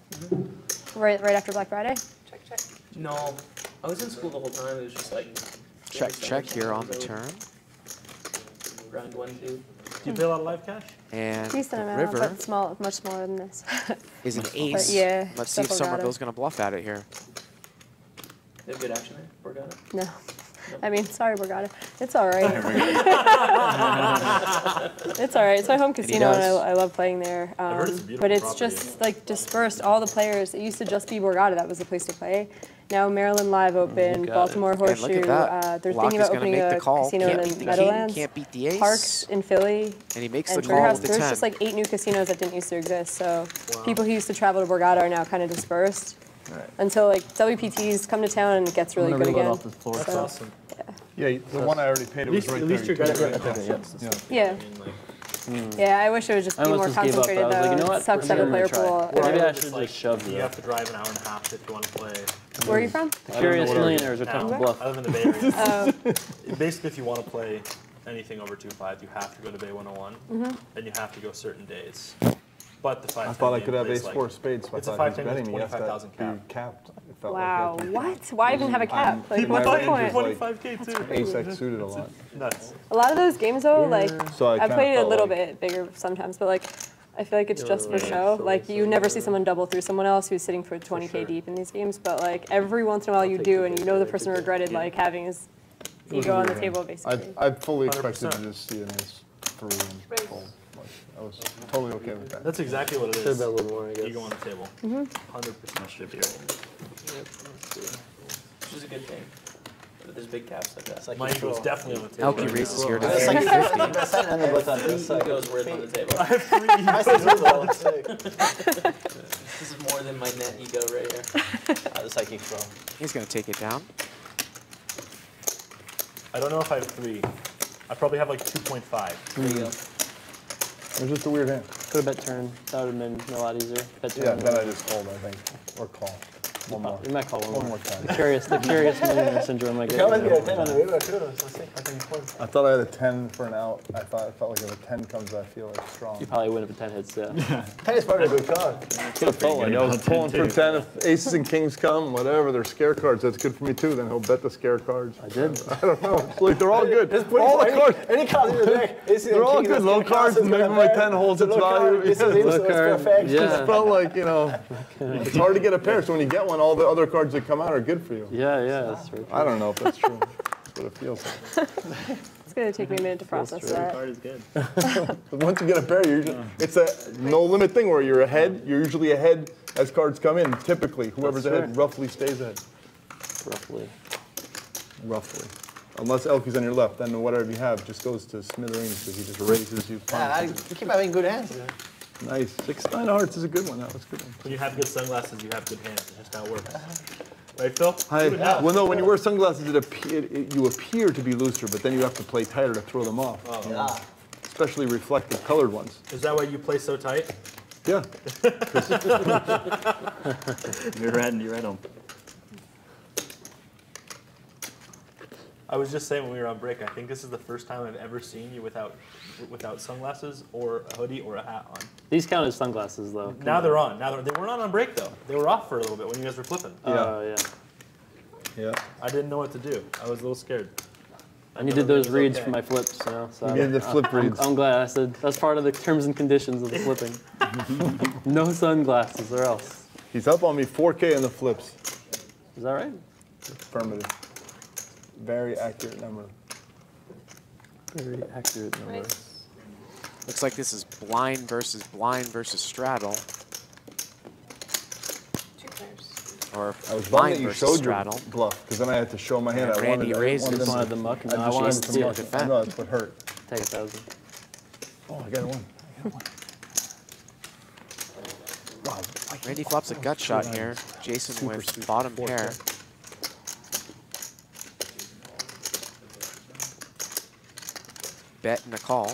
Right after Black Friday? Check, check. No, I was in school the whole time. It was just like Check, check here on the turn. round 1, 2. Do you play a lot of live cash? And Decent the amount, river but small, much smaller than this. is an ace. yeah, Let's see if stuff Borgata. Somerville's going to bluff at it here. They have good action there, Borgata. No. I mean, sorry, Borgata. It's all right. It's all right. It's my home casino, and I love playing there. heard it's a beautiful But it's property. just like dispersed. All the players. It used to just be Borgata. That was the place to play. Now Maryland Live open, got it. Baltimore And look Horseshoe. at that. They're Locke thinking is about gonna opening make the a call. casino Can't in beat the king, Meadowlands. can't beat the ace. Parks in Philly. And he makes And the Sugar call House. with the There's 10. just like 8 new casinos that didn't used to exist. So people who used to travel to Borgata are now kind of dispersed. Until like WPTs come to town and it gets really good again. Off this floor. That's So- awesome. Yeah, the one I already paid, it was right At least there. you're You good took at it, it. right? Yeah. Yeah, I wish it would just I be almost more just gave up, concentrated but I was like, though. you know It what? sucks to have a We're player gonna pool. try. Maybe I It's should like, just shove you it. have to drive an hour and a half if you want to play. Where are you from? Curious what are millionaires are tough to Now, bluff. I live in the Bay Area. Oh, Basically, if you want to play anything over 2-5, you have to go to Bay 101, and you have to go certain days. But the 5-10 I thought I game could have plays ace-4 like, spades, so I it's a thought he was 5-10 betting me. with Yes, that 25,000 cap. be capped. It felt wow. like What? Why even have a cap? Like, People what's the range point? is like 25K too. ace-x suited a lot. Nuts. A lot of those games though, like So I I kinda played it a felt little like- bit bigger sometimes, but like I feel like it's just for show. Like you never see someone double through someone else who's sitting for 20K deep in these games, but like every once in a while you do, and you know the person regretted like having his ego on the table basically. I fully expected 100%. to just see an ace-3 and fold. Like, I was totally okay with that. That's exactly what it Should have is. been a little more, I guess. Ego on the table. 100% should be. Which is a good thing. But there's big caps like that. Like My ego is definitely on the table. Elkie right raises now. here to It's like 350. the sign on the button. It's like Ego's worth on the table. I have 3 I see two though. It's like This is more than my net ego right here. the psychic throw. He's going to take it down. I don't know if I have 3. I probably have like 2.5. There you go. It was just a weird hand. Could have bet turn. That would have been a lot easier. Bet turn. Yeah, then I just called, I think, or call. One more. We might call One more time. The curious millionaire syndrome. I You get. can always get a 10 on the river too. So see, I think it's I thought I had a 10 for an out. I felt like if a 10 comes, I feel like strong. You probably win if a 10 hits. Yeah. 10 is probably a good card. Could have felt like I was pulling for 10. If aces and kings come, whatever, they're scare cards. That's good for me too. Then he'll bet the scare cards. I did. I don't know. It's like they're all good. Just put All the cards. any card in the deck. They're all good. Low cards. and Maybe my 10 holds its value. This is Yeah. him, so it's card. perfect. Yeah. It felt like, you know, it's hard to get a pair. So when you get one, all the other cards that come out are good for you. Yeah, that's right. I don't know if that's true. That's what it feels like. It's gonna take me a minute to process that. Card is good. But once you get a pair, you're usually, it's a no limit thing where you're ahead. You're usually ahead as cards come in. Typically, whoever's That's ahead roughly stays ahead. Roughly. Roughly. Unless Elkie's on your left, then whatever you have just goes to smithereens because he just raises you. You keep having good hands. Nice. 6-9 hearts is a good one. That was a good one. When you have good sunglasses, you have good hands. It's just how it works. Right, Phil? Well, no, when you wear sunglasses, you appear to be looser, but then you have to play tighter to throw them off. Yeah. Especially reflective colored ones. Is that why you play so tight? Yeah. You're right on. I was just saying when we were on break, I think this is the first time I've ever seen you without sunglasses or a hoodie or a hat on. These count as sunglasses, though. Now they're on. They weren't on break, though. They were off for a little bit when you guys were flipping. Yeah. Yeah. I didn't know what to do. I was a little scared. I needed those reads for my flips, you know. So You needed the flip reads. I'm glad I said that's part of the terms and conditions of the flipping. No sunglasses or else. He's up on me 4K in the flips. Is that right? Affirmative. Very accurate number. Very accurate number. Looks like this is blind versus straddle. Or I was bummed blind that you versus showed your straddle. bluff, because then I had to show my hand. And I Randy wanted, raises. I Just wanted wanted the muck, and I I just wanted wanted to to see muck. it. defend. I know, that's what hurt. Take 1,000. Oh, I got one. Wow. Randy flops a gut shot here. Jason with bottom pair. Bet and a call.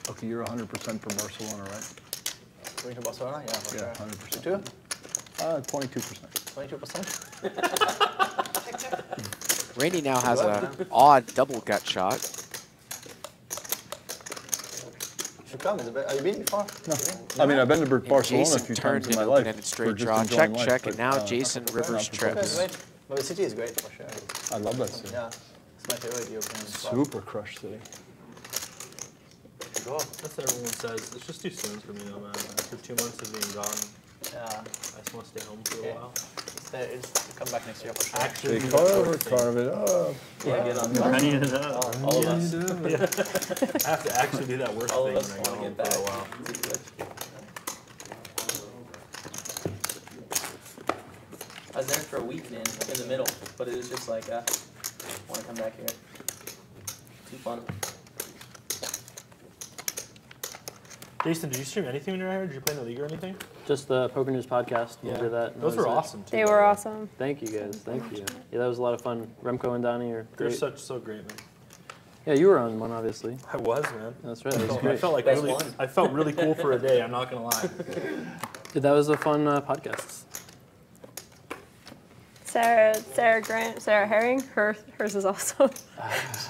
Okay, you're 100% for Barcelona, right? Going to Barcelona? Yeah. For Yeah, sure. 100%. You too? 22%. 22%? Randy now has an odd double gut shot. Should come. Have you been before? No. I mean, I've been to And Barcelona a Jason few turned times in an my life. open-ended for straight just draw. enjoying Check, life, check, but, and now Jason Rivers not for trips. Right. But the city is great for sure. I love that city. Yeah, it's my favorite European spot. Super crush city. Go. That's what everyone says. It's just too soon for me though, man. After 2 months of being gone, Yeah, I just want to stay home for Okay. a while. it's come back next year for sure. Actually, They do that work thing. carve it up. Yeah, get on Running it up. all of us. I have to actually do that work All thing of us when I go want to home get for back. a while. I was there for a week in the middle, but it was just like, I want to come back here. Too fun. Jason, did you stream anything when you were here? Did you play in the league or anything? Just the Poker News podcast. Yeah. We did that. and Those that were was it. awesome too. They by were the way. awesome. Thank you guys. Thank you. Yeah, that was a lot of fun. Remco and Donnie are They're great. so great, man. Yeah, you were on one, obviously. I was, man. That's right. That was I great. felt like Best really, one. I felt really cool for a day. I'm not gonna lie. That was a fun podcast. Sarah Grant, Sarah Herring, hers is awesome.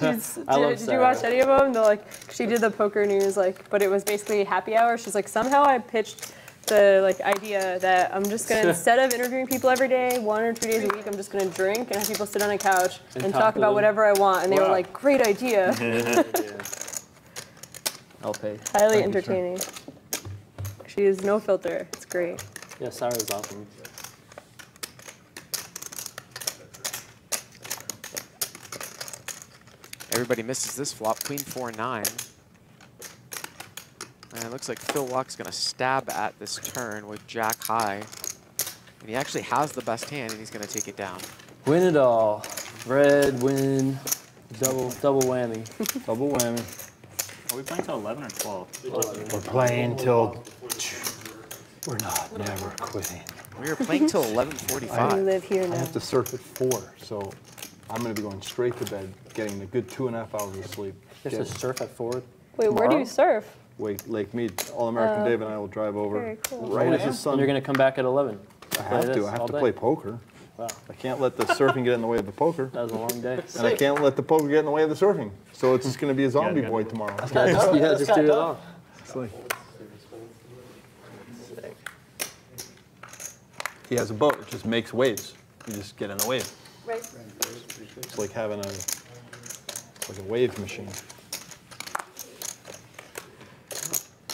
I love Did you Sarah. watch any of them? They're like, she did the Poker News, like, but it was basically happy hour. She's like, somehow I pitched the like idea that I'm just gonna, instead of interviewing people every day, 1 or 2 days a week, I'm just gonna drink and have people sit on a couch and talk to about them. whatever I want. And they were Wow. like, great idea, I'll pay. highly entertaining. She has no filter. It's great. Yeah, Sarah's awesome. Everybody misses this flop. Queen 4-9. And it looks like Phil Luck's going to stab at this turn with Jack high. And he actually has the best hand, and he's going to take it down. Win it all. Red win. Double whammy. Double whammy. Are we playing till 11 or 12? We're playing till. We're not never quitting. We are playing till We 11:45. live here I now. have to surf at 4, so I'm going to be going straight to bed, getting a good 2.5 hours of sleep. Just to surf at 4. Wait, where do you surf? Wait, Lake Mead. All-American Dave and I will drive over Very cool. right as the And sun. you're gonna come back at 11. I have to. I have to play poker. Wow, I can't let the surfing get in the way of the poker. that was a long day. And I can't let the poker get in the way of the surfing. So it's just going to be a zombie boy tomorrow. Yeah, just do it all. It's like, he has a boat. It just makes waves. You just get in the wave. Right. It's like having it's like a wave machine.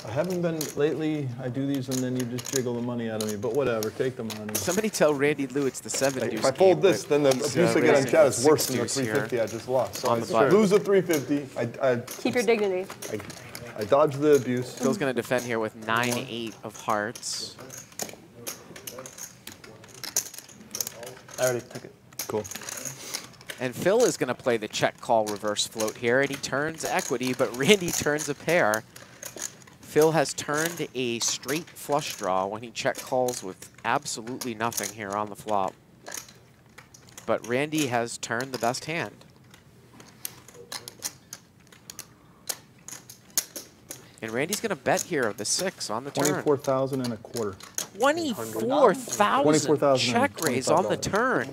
I haven't been lately. I do these and then you just jiggle the money out of me. But whatever, take the money. Somebody tell Randy Lou it's the 7 Like, deuce if I fold game, this, but then the he's, abuse I get on raising chat the is worse than the 6 deuce here 350 I just lost. So on I the button. lose the 350. Keep your dignity. I dodge the abuse. Phil's going to defend here with 9-8 of hearts. I already took it. Cool. And Phil is going to play the check call reverse float here, and he turns equity, but Randy turns a pair. Phil has turned a straight flush draw when he check calls with absolutely nothing here on the flop. But Randy has turned the best hand. And Randy's going to bet here the 6 on the turn. 24,000 and a quarter. 24,000 24,000 check raise on the $25. turn.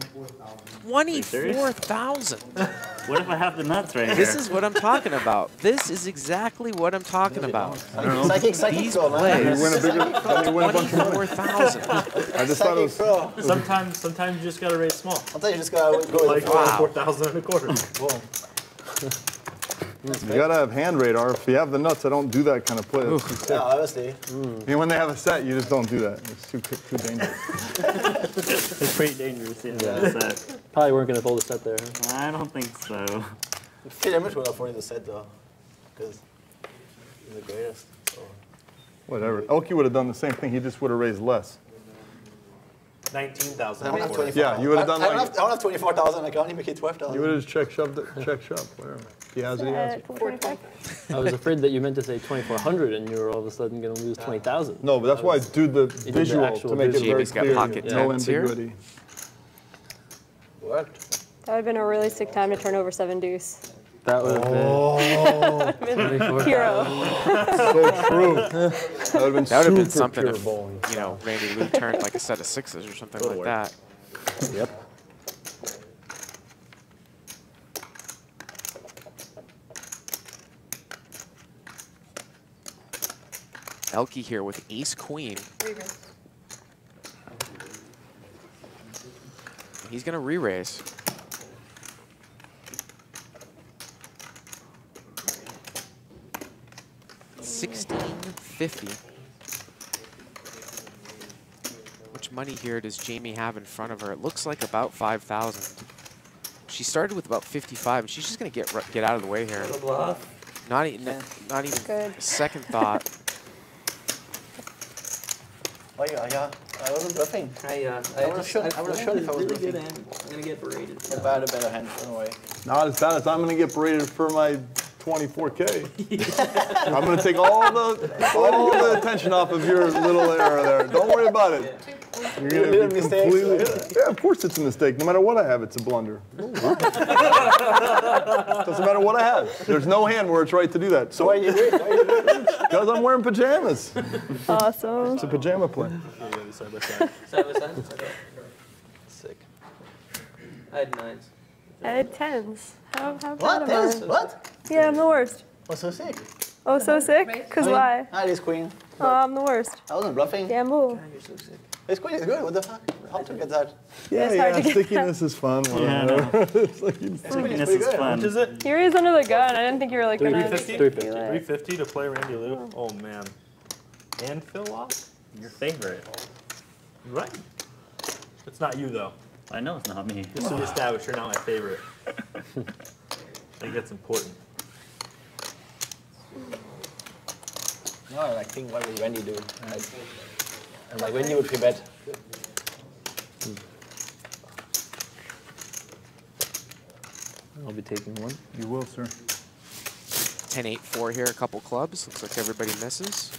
24,000. What if I have the nuts right here? This is what I'm talking about. This is exactly what I'm talking about. Psychic These throw, man. plays, You win a bigger, you win a bunch of money. 24,000. I just thought it was. Throw. Sometimes you just gotta raise small. I'll tell you, just gotta go with Like the flow. 4,000 and a quarter. Boom. You gotta have hand radar. If you have the nuts, I don't do that kind of play. That's too sick. Yeah, obviously. When they have a set, you just don't do that. It's too dangerous. It's pretty dangerous, yeah. That's it. Probably weren't gonna fold a set there. Huh? I don't think so. Pretty much would have folded the set though, because he's the greatest. So. Whatever. Elke would have done the same thing. He just would have raised less. 19,000. I don't have 24. Yeah, you would have done I don't like. have, I don't have 24,000. I can only make it 12,000. You would have just check shoved it, check shove, whatever. He has it, he has it. 425. I was afraid that you meant to say 2,400 and you were all of a sudden gonna lose 20,000. No, but that's why I do the the visual actual to make it visual. very Jamie's got clear. pocket No tens here. ambiguity. Worked. That would have been a really sick time to turn over 7 deuce. That would have Hero. So true. That would have been That would have been super something pure if, bowling. you know, Randy Lou turned like a set of 6s or something like that. Yep. Elke here with ace queen. He's going to re-raise. $16.50. Which money here does Jamie have in front of her? It looks like about 5,000. She started with about 55, and she's just going to get out of the way here. Not even a second thought. Oh yeah, I wasn't bluffing. I would have shown if I was really bluffing. good hand. I'm gonna get berated. If I had a better hand, in a way. Not as bad as I'm going to get berated for my 24K. I'm going to take all the attention off of your little error there. Don't worry about it. You're going to be completely. Yeah, of course it's a mistake. No matter what I have, it's a blunder. Doesn't matter what I have. There's no hand where it's right to do that. So Why are you doing it? because I'm wearing pajamas. Awesome. It's a pajama play. Side by side. Side by side? Okay. Sick. I had 9s. I had 10s. How bad What? am Tens? I? What? Yeah, I'm the worst. What's so sick? Oh, so sick? Because why? Ah, this queen. Oh, I'm the worst. I wasn't bluffing. Gamble. You're so sick. This queen is good. What the fuck? How to get that? Yeah, It's hard to get stickiness is fun. Yeah, no. It's like you Stickiness is fun. Which is it? Here he is under the gun. I didn't think you were like gonna. 350? be like- 350 to play Randy Lou? Oh, man. And Phil Lock? Your favorite. Right. It's not you, though. I know it's not me. Just to be established, you're not my favorite. I think that's important. No, I like think what would Wendy do? And like Wendy would be bad. I'll be taking one. You will, sir. 10-8-4 here, a couple clubs. Looks like everybody misses.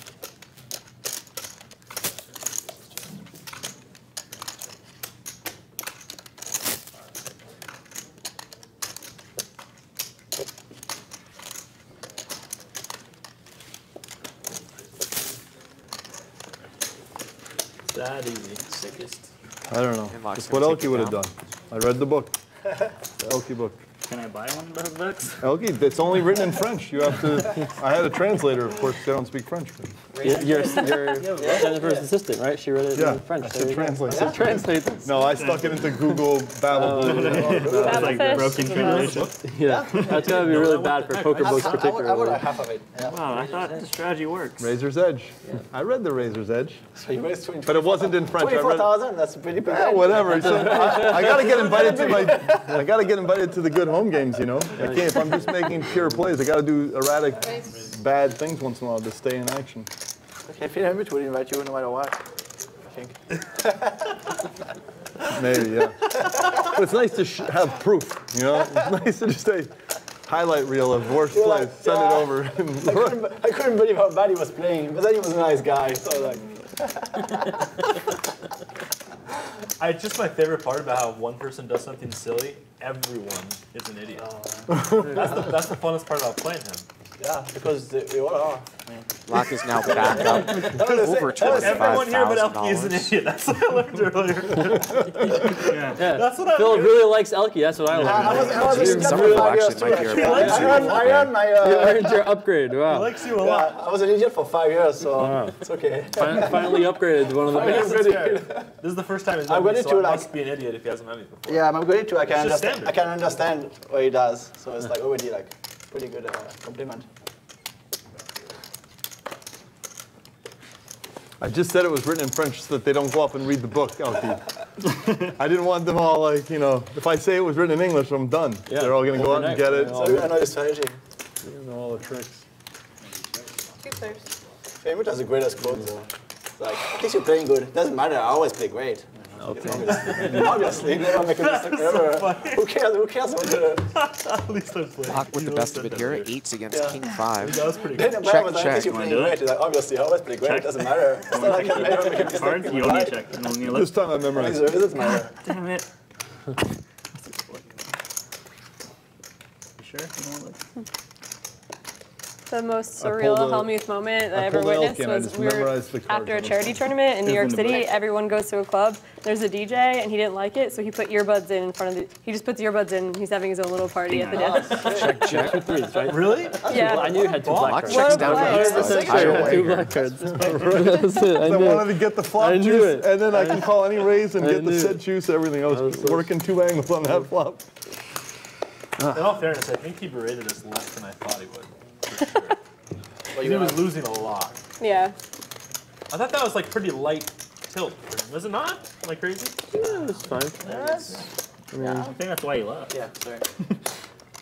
It's that easy. Sickest. I don't know. And Locke's That's what gonna take Elke it would have down. done. I read the book. The Elke book. Can I buy one of those books? Elke, it's only written in French. You have to. I had a translator, of course. They don't speak French. But You're Jennifer's assistant, right? She read it yeah, in French. I There said you go. translate. Translate this. No, I stuck it into Google Babel. It's like Battlefish. broken translation. Yeah, that's gonna be really bad for poker books I would particularly. have half of it. Yeah. Wow, I thought the strategy works. Razor's Edge. I read the Razor's Edge, So you raised 20. but it wasn't in French. I read. 24,000. That's pretty bad. Yeah, whatever. So I gotta get invited to I gotta get invited to the good home games, you know. I can't. If I'm just making pure plays, I gotta do erratic, bad things once in a while to stay in action. Okay, Phil Hellmuth would invite you no matter what. I think. Maybe, yeah. But it's nice to have proof, you know. It's nice to just say highlight reel of worst plays, send it over. I couldn't believe how bad he was playing, but then he was a nice guy. So like. It's just my favorite part about how one person does something silly, everyone is an idiot. That's the funnest part about playing him. Yeah, because we all are. Locke is now back up over Everyone here but Elke is an $25,000. idiot. That's what I learned earlier. Yeah. That's what I Phil learned. really likes Elke. That's what I learned. I was in Some Japan people for 5 years actually might be too. our I earned my. You earned your upgrade. He Wow. likes you a Yeah, lot. I was an idiot for 5 years, so it's okay. Finally upgraded to one of the Yes, best. it's fair. This is the first time he's I'm met me, ready so to, I like- must be an idiot if he hasn't met me before. Yeah, I'm good too. I can It's just understand. I standard. can understand what he does, so it's like already like pretty good compliment. I just said it was written in French so that they don't go up and read the book, Elke. I didn't want them all like, you know, if I say it was written in English, I'm done. Yeah, They're all gonna go out and get it. So I know the strategy. You know all the tricks. Hellmuth has the greatest quote though. It's like, at least you're playing good. It doesn't matter. I always play great. Obviously, never make a mistake ever. Who cares? Who cares about the? At least I'm playing. Locke with You the know best of what it that here. is. 8s against Yeah. King 5. That was pretty Then good. the Check, was like, at least check. you're Wanna playing do it? great. He's like, obviously, I always play great. It doesn't matter. It's not like I never make a mistake. Cards? You only check. You only look. This time I memorized. It doesn't matter. Damn it. You sure? You don't look. So The most I surreal pulled a- Hellmuth moment that I I ever pulled an witnessed elk in, I was just we were memorized the cards after a on the charity front. tournament in New York in the City. book. Everyone goes to a club. There's a DJ, and he didn't like it, so he put earbuds in front of the. He just puts earbuds in. He's having his own little party at the dance. Check. 2 threes, right? Really? Yeah. I knew you had 2 black Black cards. checks What a down play. to That's the sick. entire I had way 2 here. black cards. That's it. I I knew wanted it. to get the flop I knew juice, it. and then I can call any raise and I get the knew set it. juice, everything. I was so- working 2 angles on that flop. In all fairness, I think he berated us less than I thought he would. For sure. 'Cause he was losing a lot. Yeah. I thought that was like pretty light tilt for him. Was it not? Am I crazy? Yeah, it's fine. I think that's why he left. Yeah, sorry.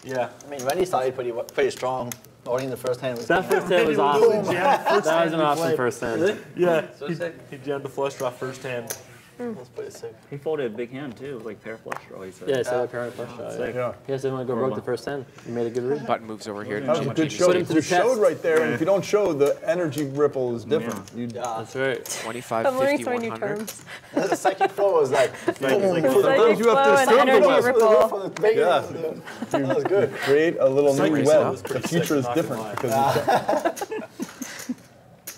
Yeah. I mean, Randy started pretty strong. Only in the first hand. That first hand was awesome. That was an awesome first hand. Yeah. So He, sick. he jammed the flush draw first hand. That's pretty sick. He folded a big hand too, like pair flush draw. He said. Yeah, I said that parent flush shot. Sick. Yeah. He just didn't want to go broke the first hand. You made a good read. Button moves over here. That was a Jimmy good G's show. Put him You to the showed test. right there, and if you don't show, the energy ripple is different. You, That's right. 25, I'm learning 50, so many new 100. terms. The psychic flow was like, Sometimes Psychic you have flow to and circle energy us. ripple. Yeah. That was good. create a little new Psychic web. flow was The pretty future sick, is not gonna different lie. because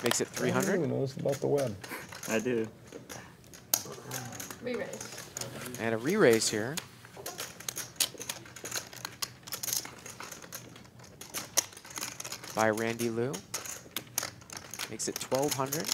Makes it I don't 300. even know about the web. I do. And a re-raise here. By Randy Liu. Makes it 1,200.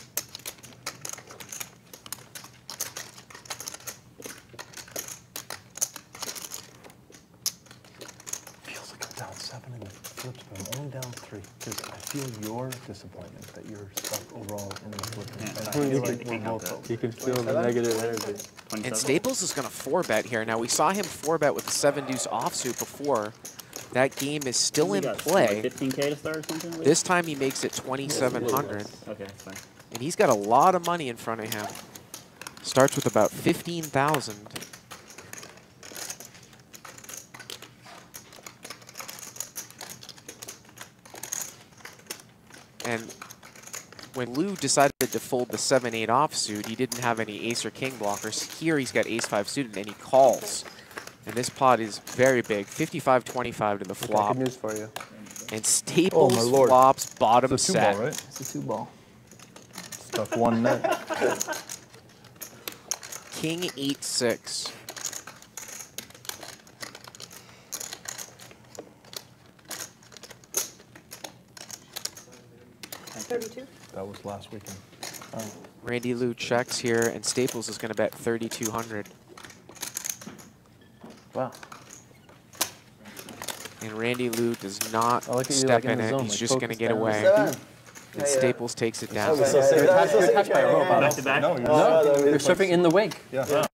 Feels like I'm down 7 in the flips, but I'm only down 3. Because I feel your disappointment that you're stuck overall in the flips. And I feel like we're both. You can feel the negative energy. And 27. Staples is going to 4-bet here. Now, we saw him 4-bet with the 7-deuce offsuit before. That game is still We in got, play. Like 15K to start or something? Like This time he makes it 2,700. Okay, that's fine. And he's got a lot of money in front of him. Starts with about 15,000. And when Lou decided to fold the 7-8 offsuit, he didn't have any ace or king blockers. Here he's got ace-5 suited, and he calls. And this pot is very big, 55-25 to the Got flop. good news for you. And Staples Oh, my Lord. flops bottom It's a 2 set. ball, right? It's a 2-ball. Stuck 1 net. King 8-6. That was last weekend. Randy Lou checks here, and Staples is going to bet 3,200. Wow. And Randy Lou does not I look at you step like in in the it. zone, He's like just going to focused get down. away. Seven. And Staples takes it down. So sick. You're That's so touched sick. by a rope. Back to back? No, you're No, no, you're surfing in the wake. Yeah.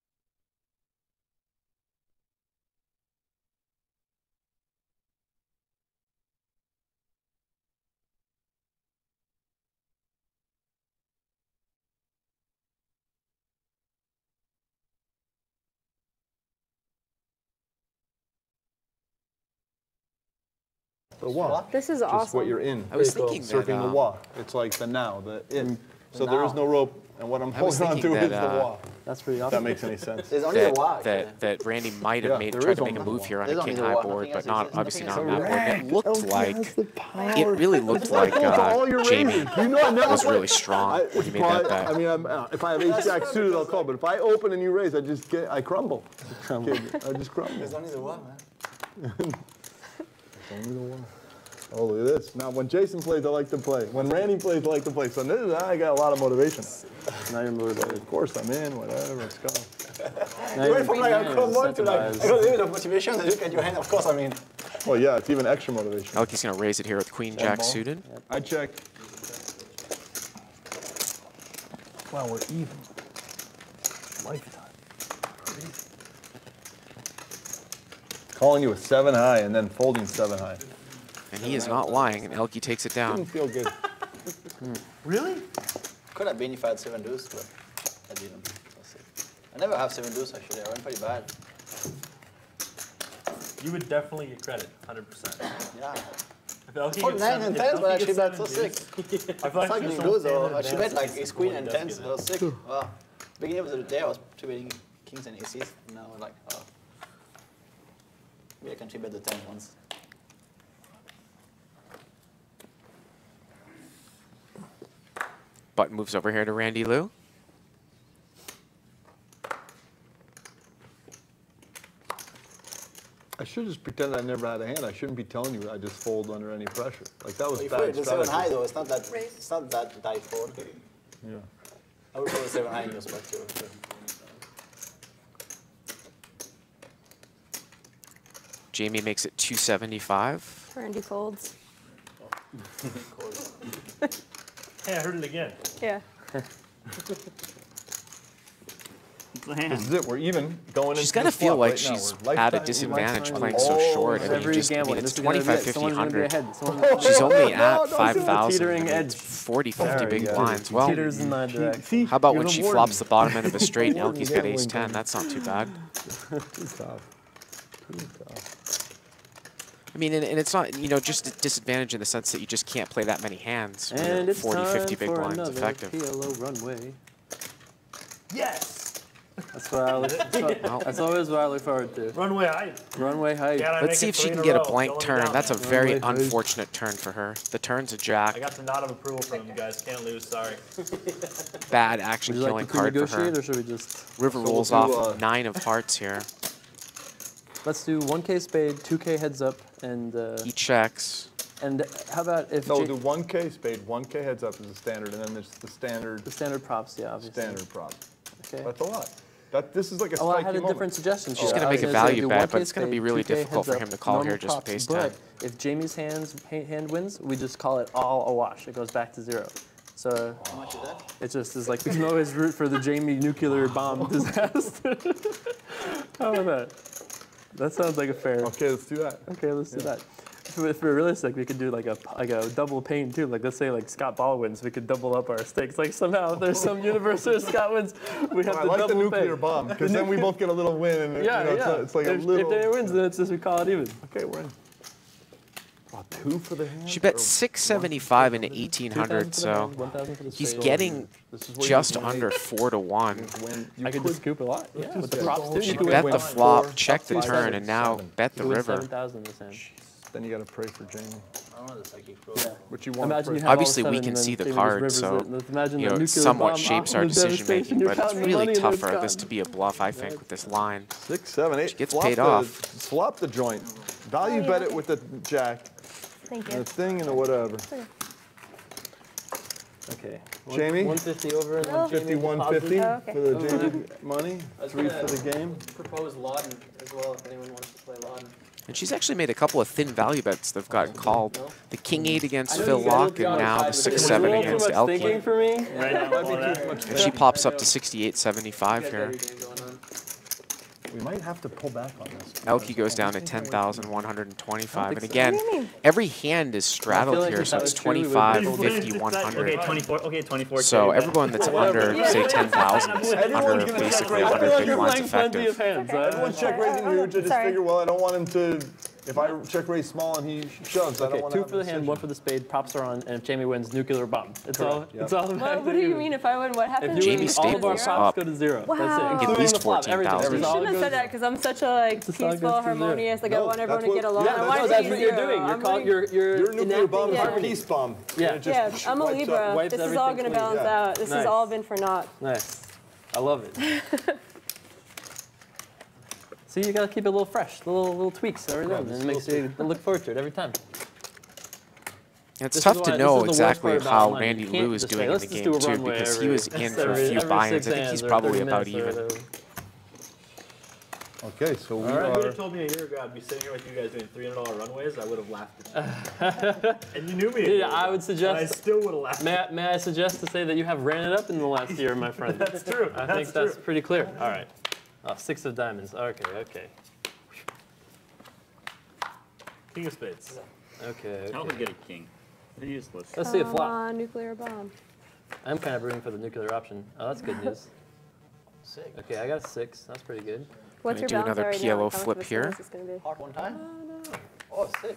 The wah. This is Just awesome. what you're in. I was thinking that, surfing the wah. It's like the now, the in. So there is now. no rope, and what I'm I was holding on to thinking is that, the wah. That's pretty If awesome. that makes any sense. There's only a wah. that Randy might have Yeah, there tried is to make a only move one. here on There's a only king the high one. board, Nothing but else not exists. obviously not Nothing on that board. else It looked like it really looked like all your Jamie raises. You know I never was play. really strong when he made that bet. I mean, if I have ace jack suited, I'll call. But if I open and you raise, I crumble. Kid, I just crumble. There's only the wah, man. Only the one. Oh, look at this. Now, when Jason plays, I like to play. When Randy plays, I like to play. So this is, I got a lot of motivation. Now you're motivated. Of course, I'm in. Whatever. Let's go. Now You you're went from like a being cold one to like, I incentivized. got a little bit of motivation and look at your hand, of course, I mean. Well, yeah, it's even extra motivation. Elke's going to raise it here with Queen Jack ball. suited. I check. Wow, we're even. Lifetime. Calling you a 7 high and then folding 7 high. And he is not lying, and Elke takes it down. Didn't feel good. Really? Could have been if I had 7 deuce, but I didn't. That's it. I never have 7 deuce actually, I went pretty bad. You would definitely get credit, 100%. Yeah. If Elke For gets 9 seven- and if 10, Elke but actually gets that's so seven sick. deuce, I feel It's like not there's been some good fan though. advance She bet like that ace queen really and does 10s, get that was sick. Wow. Beginning of the day I was 2-betting kings and aces, now I'm like, oh. Maybe I can 3-bet the 10 once. Button moves over here to Randy Liu. I should just pretend I never had a hand. I shouldn't be telling you I just fold under any pressure. Like that was If bad the 7 high strategy. though, it's not that tight fold. Yeah. I would fold 7 high in your spot too. Jamie makes it 275. Randy folds. Hey, I heard it again. Yeah. This is it. We're even going into She's got to the feel flop like right now. she's We're at a lifetime- disadvantage lifetime- playing so short. I mean, Whatever you you just, I mean, gambling, it's this is gonna be 25, it. 50, Someone's gonna be 100. ahead. Someone's She's only no, at don't do it. 5,000. Teetering I mean, edge. it's 40, 50 There big you go. blinds. Well, Teeters in my direction. See, how about you're when the she warden. flops the bottom end of a straight and Warden Elke's got gambling ace 10? game. That's not too bad. Too tough. Too tough. I mean, and it's not, you know, just a disadvantage in the sense that you just can't play that many hands when And you're it's 40, 50 time big for blinds another effective. PLO runway. Yes! That's what I look. That's always what I look forward to. Runway height. Runway height. Yeah, I Let's make see it if she 3 can in get a row, blank going turn. down. That's a very Runway height. unfortunate turn for her. The turn's a jack. I got the nod of approval from him, guys. Can't lose. Sorry. Bad Would action you like killing to card for her. pre-negotiate, or should we just? River we'll rolls do, off 9 of hearts here. Let's do 1K spade, 2K heads up, and He checks. and how about if No, J- the 1K spade, 1K heads up is the standard, and then there's the standard the standard props? Yeah, obviously. standard prop. Okay. That's a lot. This is like a Oh, I spiky had a moment. different suggestion. She's for gonna you. make I a was gonna say value do bet, 1K but it's gonna be spade, really 2K difficult for heads him to up, call normal here just props, base but 10. if Jamie's hand wins, we just call it all a wash. It goes back to 0. So it just is like we can always root for the Jamie nuclear bomb disaster. How about that? That sounds like a fair. Okay, let's do that. Okay, let's do that. If we're realistic, we could do like a double pain too. Like let's say like Scott Ball wins, we could double up our stakes. Like somehow if there's some universe where Scott wins, we have I to like the double nuclear pay. bomb, because then we both get a little win, and Yeah, you know, yeah. it's like a if little. Danny wins, then it's just we call it even. Okay, we're in. Wow, 2 for the hand. She bet or 675 into 2,000 1800, for the so hand, 1,000 for the he's straight. getting This is where just you under 4 to 1. win. You I could just scoop a lot. Yeah, with the props too. She You could bet win the 4, flop, check the 5, turn, 7, and now 7. bet You the win river. 7,000 this hand. Then you got to pray for Jamie. I don't know the psychic pro. Yeah. But you want Imagine to you pray. have Obviously, all we 7 can and see the Jamie just card, rivers so it. Imagine you the know, it nuclear somewhat bomb shapes off our and the decision making, devastation. You're but it's counting the really money and tough it's for this gone. to be a bluff, I think, with this line. 6, 7, 8. She gets Flop paid the, off. Flop the joint. Value bet it with the jack, Thank and you. the thing, and the whatever. Okay. Jamie? 150 over and Oh. 50, Jamie 150 Oh, okay. for the Jamie money. I was 3 gonna for the game. propose Loudon as well if anyone wants to play Loudon. And she's actually made a couple of thin value bets that have gotten called. The King 8 against know Phil you guys Lock, look and now the outside, but 6, it's a 7 little too against much thinking Elke. for me. Right now, all that. And she pops up to 68.75 here. We might have to pull back on this. Elke goes down to 10,125. And so. again, What do you mean? every hand is straddled like here, if so that it's was true, we would 25, be- 50, Okay, 100. 24. Okay, 24. So everyone that's under, say, 10,000 is Everyone's under gonna basically check 100 raise. big You're blinds playing plenty of effective. hands. Everyone's check raising huge. I just Sorry. figure, well, I don't want him to. If I check raise small and he shoves, I Okay, don't want to 2 have for the hand, 1 for the spade. Props are on, and if Jamie wins, nuclear bomb. It's all. Yep. It's all the What do you mean if I win? What happens? If you Jamie win, all of our staples props up. go to 0. Wow. That's it. Get at Including least the flop, everything. 14,000. You Everything all shouldn't have goes- said that because I'm such a like Just all peaceful, goes to zero. harmonious. Like I No, want everyone that's to get what- along. yeah, I that's want No, it that's to what be you're zero. doing. You're I'm called. like- You're Your nuclear enacting bomb is a harmony. peace bomb. Yeah. It just Yeah, I'm a wipes out. Libra. Wipes This is everything all gonna clean. balance Yeah. out. This Nice. has all been for naught. Nice. I love it. See, you gotta keep it a little fresh, little tweaks every now and then. It makes you look forward to it every time. It's This tough is to why- know this is the worst exactly part about how online. Randy You can't Liu is just say, doing in "Let's the just game do a too, runway because he every- was in for a every few 6 buy-ins. I think hands he's or probably 30 about minutes or even. whatever. Okay, so we If you would are. have told me a year ago I'd be sitting here with you guys doing $300 runways, I would have laughed at you. And you knew me. a year Yeah, I ago, would suggest- and I still would have laughed. May I suggest to say that you have ran it up in the last year, my friend? That's true. I think that's pretty clear. All right. 6 of diamonds. Okay. King of spades. Okay. How would we get a king? They're useless. Let's see a Come flop. on, nuclear bomb. I'm kind of rooting for the nuclear option. Oh, that's good news. Okay, I got a 6. That's pretty good. What's Gonna your do balance another right now? PLO How much flip of a here. bonus is gonna be? Hard one time? Oh no, Oh, sick.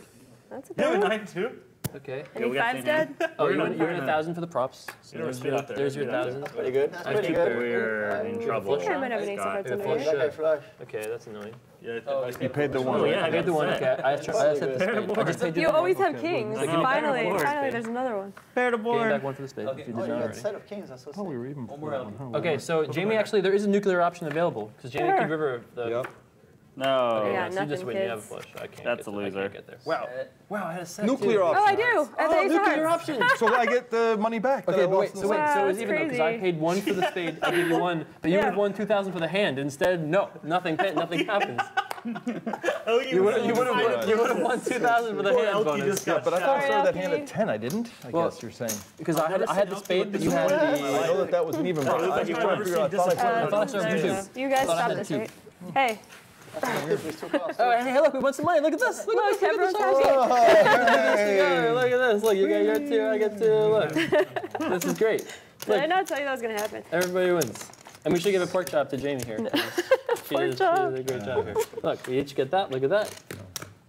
that's a You have a good one. 9 too? Okay. Any fives, Dad? Oh, you win 1,000 for the props. You know, speed up there. There's your 1,000. Pretty good. That's pretty good. We're in trouble. I might have an ace of hearts under here. Okay, flush. Okay, that's annoying. Yeah, You paid the one. Oh, yeah, I paid the one. Okay, I set the spade. I just paid You the always one. have kings. I know. Finally, Pair of finally, boards. there's another one. Pair to Gain board. back one for the spade Okay. if you Oh, did you not got a already. set of kings. That's so Oh, we sick. were even. One more for that round. one, huh? Okay, so Jamie, actually, there is a nuclear option available because Jamie Sure. could river the. Yep. No. Yeah, so you just nothing, win. You have a kids. flush. I can't. That's get a there. I loser. can't get there. Wow. Set. Wow, I had a set. Nuclear too. option. Oh, I do. At the ace of nuclear hearts. option. So I get the money back. that Okay, I but wait, lost in so the wait, Wow, so it was that's even though because I crazy. paid one for the spade, I gave you one, but you would have won 2,000 for the hand. Instead, no, nothing happens. You would have won 2,000 for the Poor hand Elkie bonus. just got But I thought I Sorry, started that hand Elkie. at 10. I didn't. I Well, guess you're saying. Because I had the spade, but you had I the. know that was an even. I've I was never trying to figure out. I thought I I thought I started. started There with you two. go. You guys Thought I stop had this, two. right? Hey, Oh, hey, look, we won some money. Look at this. Look look, at everyone's this. happy. Look at this. Look, you get two, I get two. Look. This is great. Did I Look, not tell you that was going to happen? everybody wins. And we should give a pork chop to Jamie here. She did a great job here. Look, we each get that. Look at that.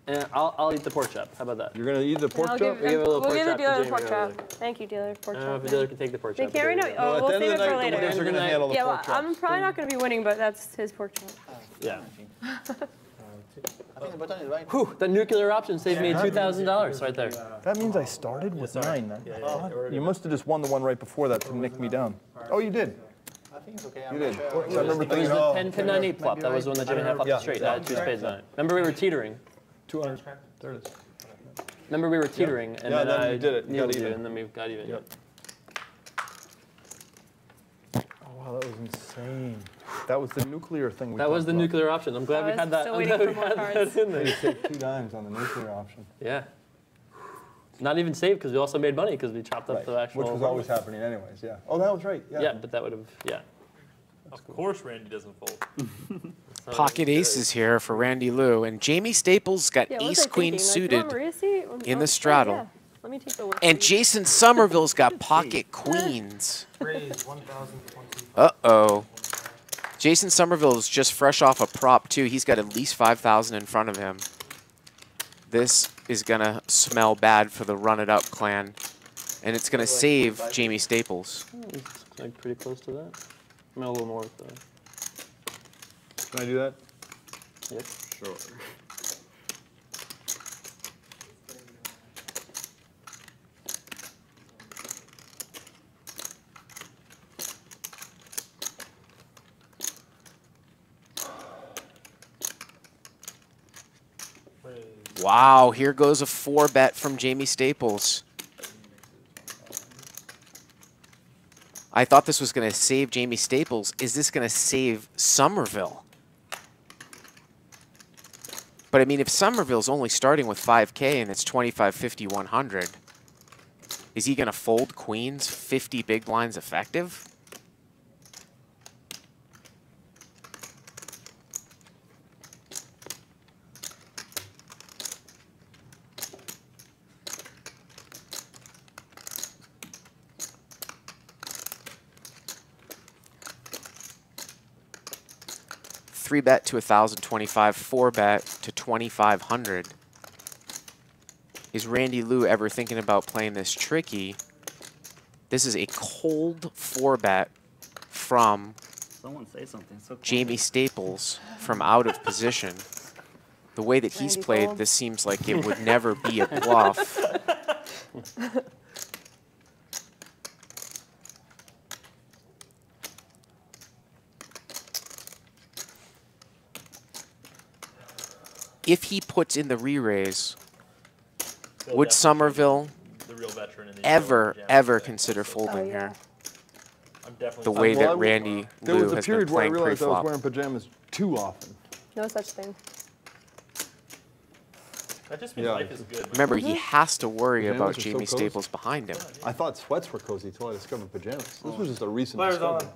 And I'll eat the pork chop. How about that? You're gonna eat the pork I'll chop. give, We give a little we'll pork give the chop to dealer the Jamie pork over chop. there. Thank you, dealer. Pork I don't know if chop. the dealer can take the pork They chop. can't right now. No, Oh, at we'll the end save of it the for night, the later. winners are gonna Tonight. handle the Yeah, well, pork chop. I'm probably not going to be winning, but that's his pork chop. Yeah. I think the button is right. Whew, that nuclear option saved me $2,000 right there. That means I started with 9. You must have just won the one right before that to nick me down. Oh, you did. I think it's okay. You I'm did. not sure. So I remember It was thinking, the oh, 10, 9, 8 flop. That was when the Jimmy had flop Yeah. straight. That had two spades on it. Remember we were teetering. 200. There it is. Remember we were teetering, and Yeah, then then I you did it. You got needled you, even. and then we got even. Yep. Oh, wow, that was insane. That was the nuclear thing we That was talked the about. nuclear option. I'm glad I we was had that. still I'm waiting glad we for more had cards. that in there. You saved 2 dimes on the nuclear option. Yeah. Not even saved because we also made money because we chopped up Right. the actual. Which was always happening anyways, yeah. Oh, that was right, yeah. Yeah, but that would have. Yeah. Of course, Randy doesn't fold. Pocket aces here for Randy Lou, and Jamie Staples got Yeah, what was ace I queen thinking? Like, do you want suited, Maria seat? in the Oh, straddle. yeah. Let me take the work. and Jason Somerville's got pocket queens. Uh-oh. Jason Somerville is just fresh off a prop too. He's got at least 5,000 in front of him. This is gonna smell bad for the Run It Up clan, and it's gonna save Jamie Staples. It's like pretty close to that. I mean, a little more with the. Can I do that? Yep. Sure. Wow, here goes a 4-bet from Jamie Staples. I thought this was going to save Jamie Staples. Is this going to save Somerville? But I mean, if Somerville's only starting with 5K and it's 25, 50, 100, is he going to fold queens 50 big blinds effective? Three bet to 1,025, 4-bet to 2,500. Is Randy Lou ever thinking about playing this tricky? This is a cold 4-bet from Someone say something. So Jamie Staples from out of position. The way that he's Randy played, fold. this seems like it would never be a bluff. If he puts in the re-raise, Phil would definitely Somerville the real veteran in the ever, jam ever today. consider folding Oh, yeah. here? I'm definitely The way Well, that Randy There Lou was a has been period where I playing realized I was pre-flop. wearing pajamas too often. No such thing. That just means Yeah. life is good. man. Remember, he has to worry Pajamas about are so Jamie cozy. Staples behind him. I thought sweats were cozy until I discovered pajamas. This was just a recent Flyers discovery. on.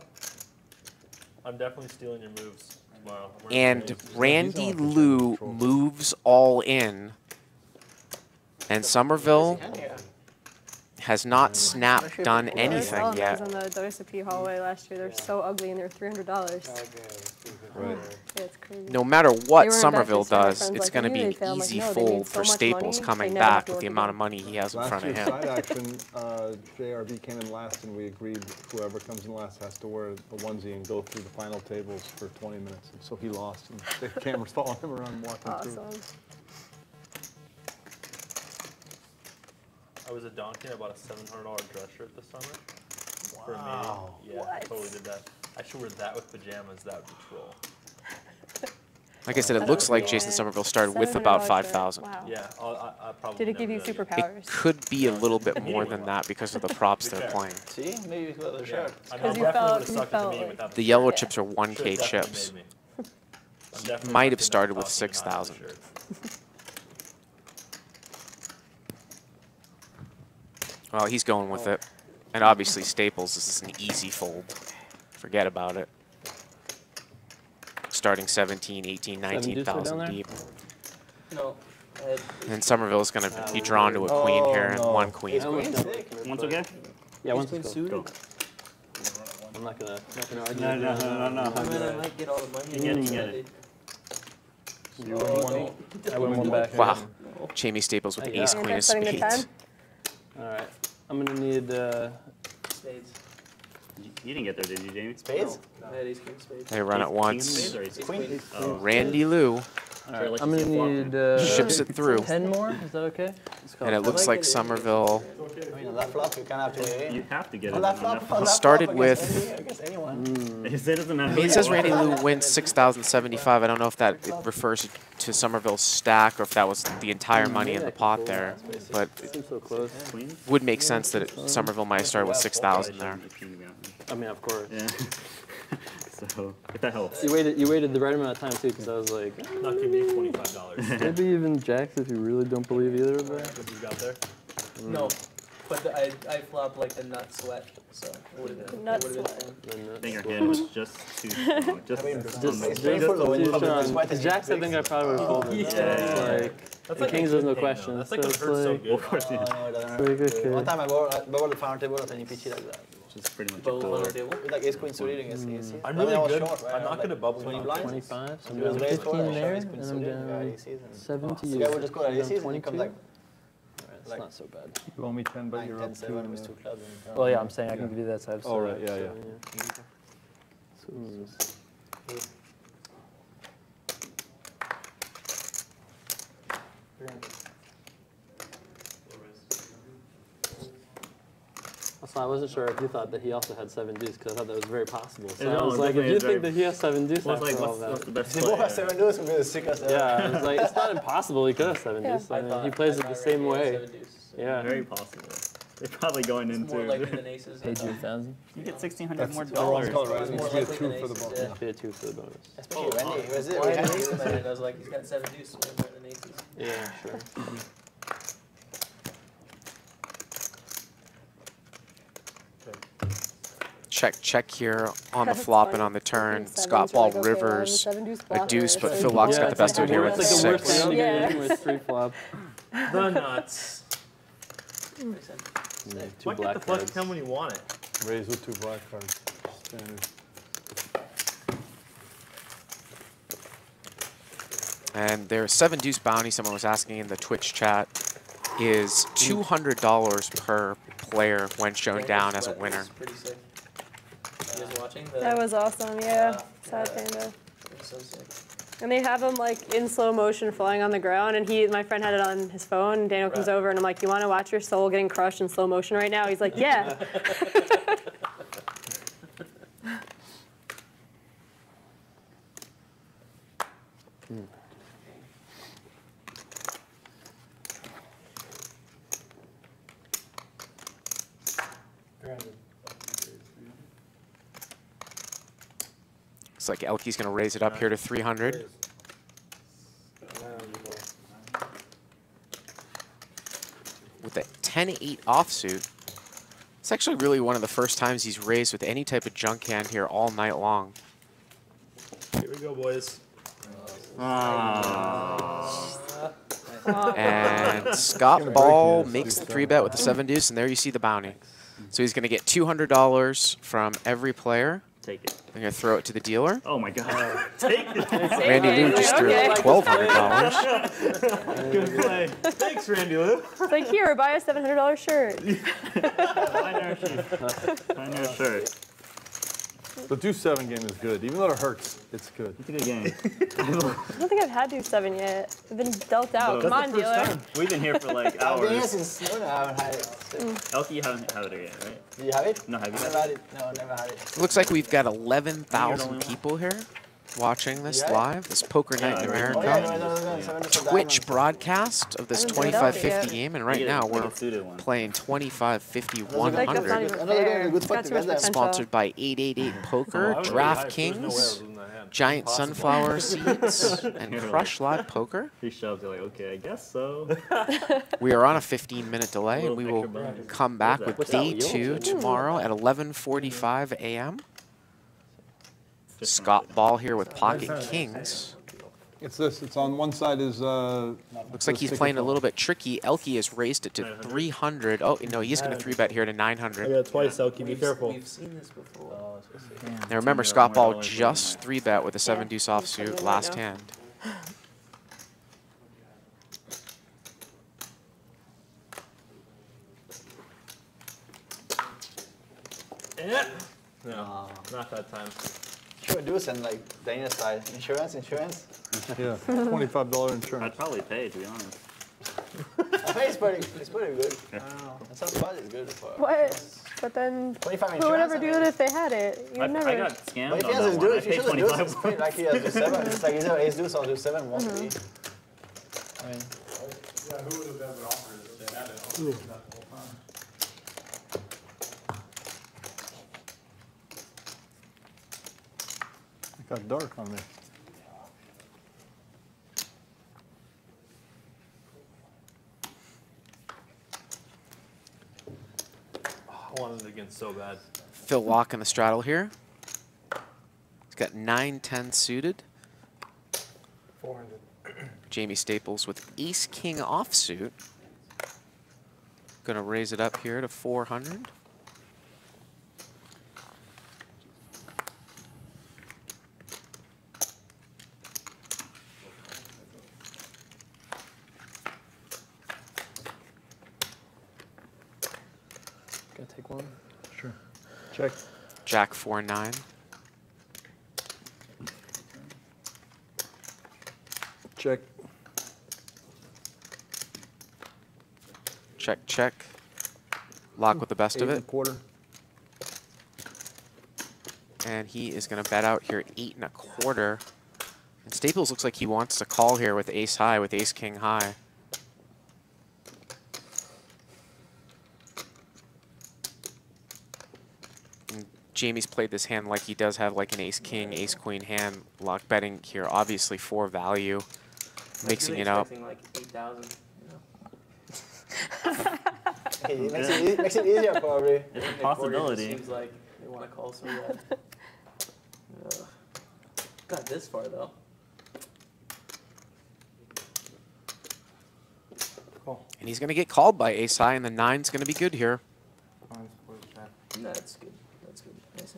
I'm definitely stealing your moves tomorrow. I'm wearing And pajamas. Randy Lou moves all in. And Somerville, has not snapped, done They were anything selling yet. those on the WSOP hallway last year. They're so ugly and they're $300. Right. Yeah, it's crazy. No matter They what were in Somerville Bethesda, my does, friend's it's like, going to "I be knew an they'd fail." I'm like, easy "No, they made fold so for much Staples money, coming they never have back to with the work amount again." of money he has in Last front of year's him. side action, JRB came in last, and we agreed whoever comes in last has to wear the onesie and go through the final tables for 20 minutes. And so he lost, and the camera's following him around walking through. Awesome. I was a donkey and I bought a $700 dress shirt this summer. For a meeting. Yeah, I totally did that. I should wear that with pajamas. That would be troll. Like I said, it looks like Jason Somerville started with about 5,000. Wow. Yeah, I probably. Did it give you never do that again. superpowers? It could be a little bit more than that because of the props they're fair. playing. See, maybe you got the Yeah. shirt. I mean, I 'Cause you definitely felt- would've you sucked at the felt meeting like- without The yellow Yeah. chips are 1K Shirt definitely chips. made me. I'm definitely Might have rocking started that with costume, not the 6,000. shirt. Well, he's going with it. And obviously Staples, this is an easy fold. Forget about it. Starting 17, 18, 19,000 there? deep. No. And Somerville's going to be drawn to a queen here and one queen. One's okay? Yeah, once Queen it's suited. go. I'm not gonna argue. No. I mean, I might get all the money. You get it. You win one. I win one back. Wow. Jamie Staples with Yeah. ace And queen they're of setting the spades. time? All right. I'm gonna need. Spades. You didn't get there, did you, Jamie? Spades? I had ace queen spades. They run it King of once. spades or ace of Queen. spades? Oh. Randy Lou All right. like I'm you gonna see a flop need. ships it through. 10 more. Is that okay? And it looks like Somerville I mean, on that flop, you can't have to. You have to get it On that flop, on that started flop with- against anyone. It doesn't matter. I mean, it says Randy Lou wins 6,075. I don't know if that it refers to Somerville's stack or if that was the entire money in the pot there. But it Seems so close. Queen? would make sense that Somerville might have started with 6,000 there. I mean, of course. Yeah. So, if that helps. You waited the right amount of time too, because I was like, Not giving you $25. maybe even jacks if you really don't believe either of them. What you got there? No, but I flopped like the nut sweat, so it would have been. Nut it would've been sweat. fun. I think your hand was just too strong. Just, I mean, just, it's Just painful though when you too come in strong. this Jacks, I think I probably would have folded. Yeah. Like, the kings, there's no question. That's So like it it's hurts so like, good. of course, yeah. No, it doesn't Like, hurt. okay. One time I borrowed the fountain table and you pitch it like that. Which is pretty much a Both on door. the table. With like ace queen suited against ace. I'm I mean, really I was good. short, right? I'm not good at bubbling 20 on blinds. 25, so I'm It was down raised for 15 it, there, ace queen and I'm suited, yeah, down aces and- 7 to The you. guy would just go at aces and 22. comes like It's like not so bad. You owe me 10, but 9, you're 10, up 2. 7 with 2 clubs. and- Well, yeah, I'm saying I can give you that type. Oh, right, yeah, yeah. So I wasn't sure if you thought that he also had 7 deuce, because I thought that was very possible. So Yeah, I was no, like, if definitely you is think very- that he has 7 deuce Well, it's after like, all what's that. the best They both have player? 7 deuce would be the sickest ever. Yeah, I was like, it's not impossible. He could have 7 deuce. I mean, he plays it the same way. Yeah. Very possible. They're probably going It's more into. likely than aces. Paid you 1,000. You get 1,600 more Everyone's dollars. got it, right? It's It more needs to be a likely 2 than for the aces, bonus. yeah. Pay a 2 for the bonus. Especially Randy. Was it? Well, I Randy? had aces, and I was like, he's got 7 deuce, way more than aces. Yeah, sure. Check here on the That's flop and funny. on the turn. Sevens, Scott you're Ball like, okay, well, I'm a Rivers 7 deuce a blocker, deuce, but so Phil you Locke's can got the best have of here with more. It's like the worst six. hand to Yeah. get in with 3 flop. The nuts. Two Why can't black the flush cards. come when you want it? Raise with 2 black cards. Standard. And their 7 deuce bounty, someone was asking in the Twitch chat, is $200 per player when shown down as a Sweat winner. was pretty sick. You guys watching? That was awesome, yeah. Sad panda. It was so sick. And they have him like in slow motion flying on the ground, and my friend had it on his phone, and Daniel comes over and I'm like, you want to watch your soul getting crushed in slow motion right now? He's like, yeah. Looks like Elke's going to raise it up here to 300. With the 10-8 offsuit. It's actually really one of the first times he's raised with any type of junk hand here all night long. Here we go, boys. Ah. And Scott Ball makes the 3-bet with the 7 deuce, and there you see the bounty. So he's going to get $200 from every player. Take it. I'm going to throw it to the dealer. Oh my God. Take it. Randy Lou just threw $1,200. Good play. Thanks, Randy Lou. It's like, here, buy a $700 shirt. Find your shirt. The 2-7 game is good. Even though it hurts, it's good. It's a good game. I don't think I've had 2-7 yet. I've been dealt out. Come on, dealer. We've been here for like I've been here hours. since noon. I haven't had it. Elkie, you haven't had it yet, right? Do you have it? No, have you Never had it. No, never had it. Looks like we've got 11,000 people here watching this live, this Poker Night in Oh, America yeah, Twitch broadcast of this I haven't done that 2550 yet. game, and right now we're playing 2550 Like, that's not 100. even Another fair. game, a good It's got fight too much together. potential. Sponsored by 888 Poker, DraftKings, Giant Sunflower Seeds, and Crush Live Poker. He shoves it like, okay, I guess so. We are on a 15-minute delay, and we will come back with day 2 tomorrow at 11:45 a.m. Scott Ball here with Pocket Kings. It's this. It's on one side is. Looks like he's playing a little bit tricky. Elkie has raised it to 300. Oh, no, he's going to 3-bet here to 900. I got it twice, Elkie. Be careful. We've seen this before. Now remember, Scott Ball just 3-bet with a 7 deuce offsuit last hand. Yeah. No, not that time. Sure, deuce and like Daniel's side. Insurance. Yeah, $25 insurance. I'd probably pay, to be honest. I think it's pretty good. I don't know. That sounds quite is good for. What? But then 25 who would ever insurance, do it if they had it? You I never. got scammed But if on he has that his one. I deuce, if he paid has a deuce, 25 it's pretty like he has the 7. It's like either ace deuce or deuce 7 won't be. I mean, It got dark on me. I wanted it again so bad. Phil Locke in the straddle here. He's got 9-10 suited. 400. Jamie Staples with ace-king offsuit. Gonna raise it up here to 400. Gotta take one. Sure. Check. Jack 4-9. Check. Check, check. Lock with the best of 8 it. and a quarter. And he is going to bet out here 8 1/4. And Staples looks like he wants to call here with ace high, with ace king high. And Jamie's played this hand like he does have like an ace king, ace queen hand. Lock betting here, obviously for value, mixing it up. Like 8,000. It makes it easier probably. It's a possibility. Seems like they want to call so bad. Got this far though. And he's going to get called by ace high, and the 9's going to be good here. That's good. That's good. Nice.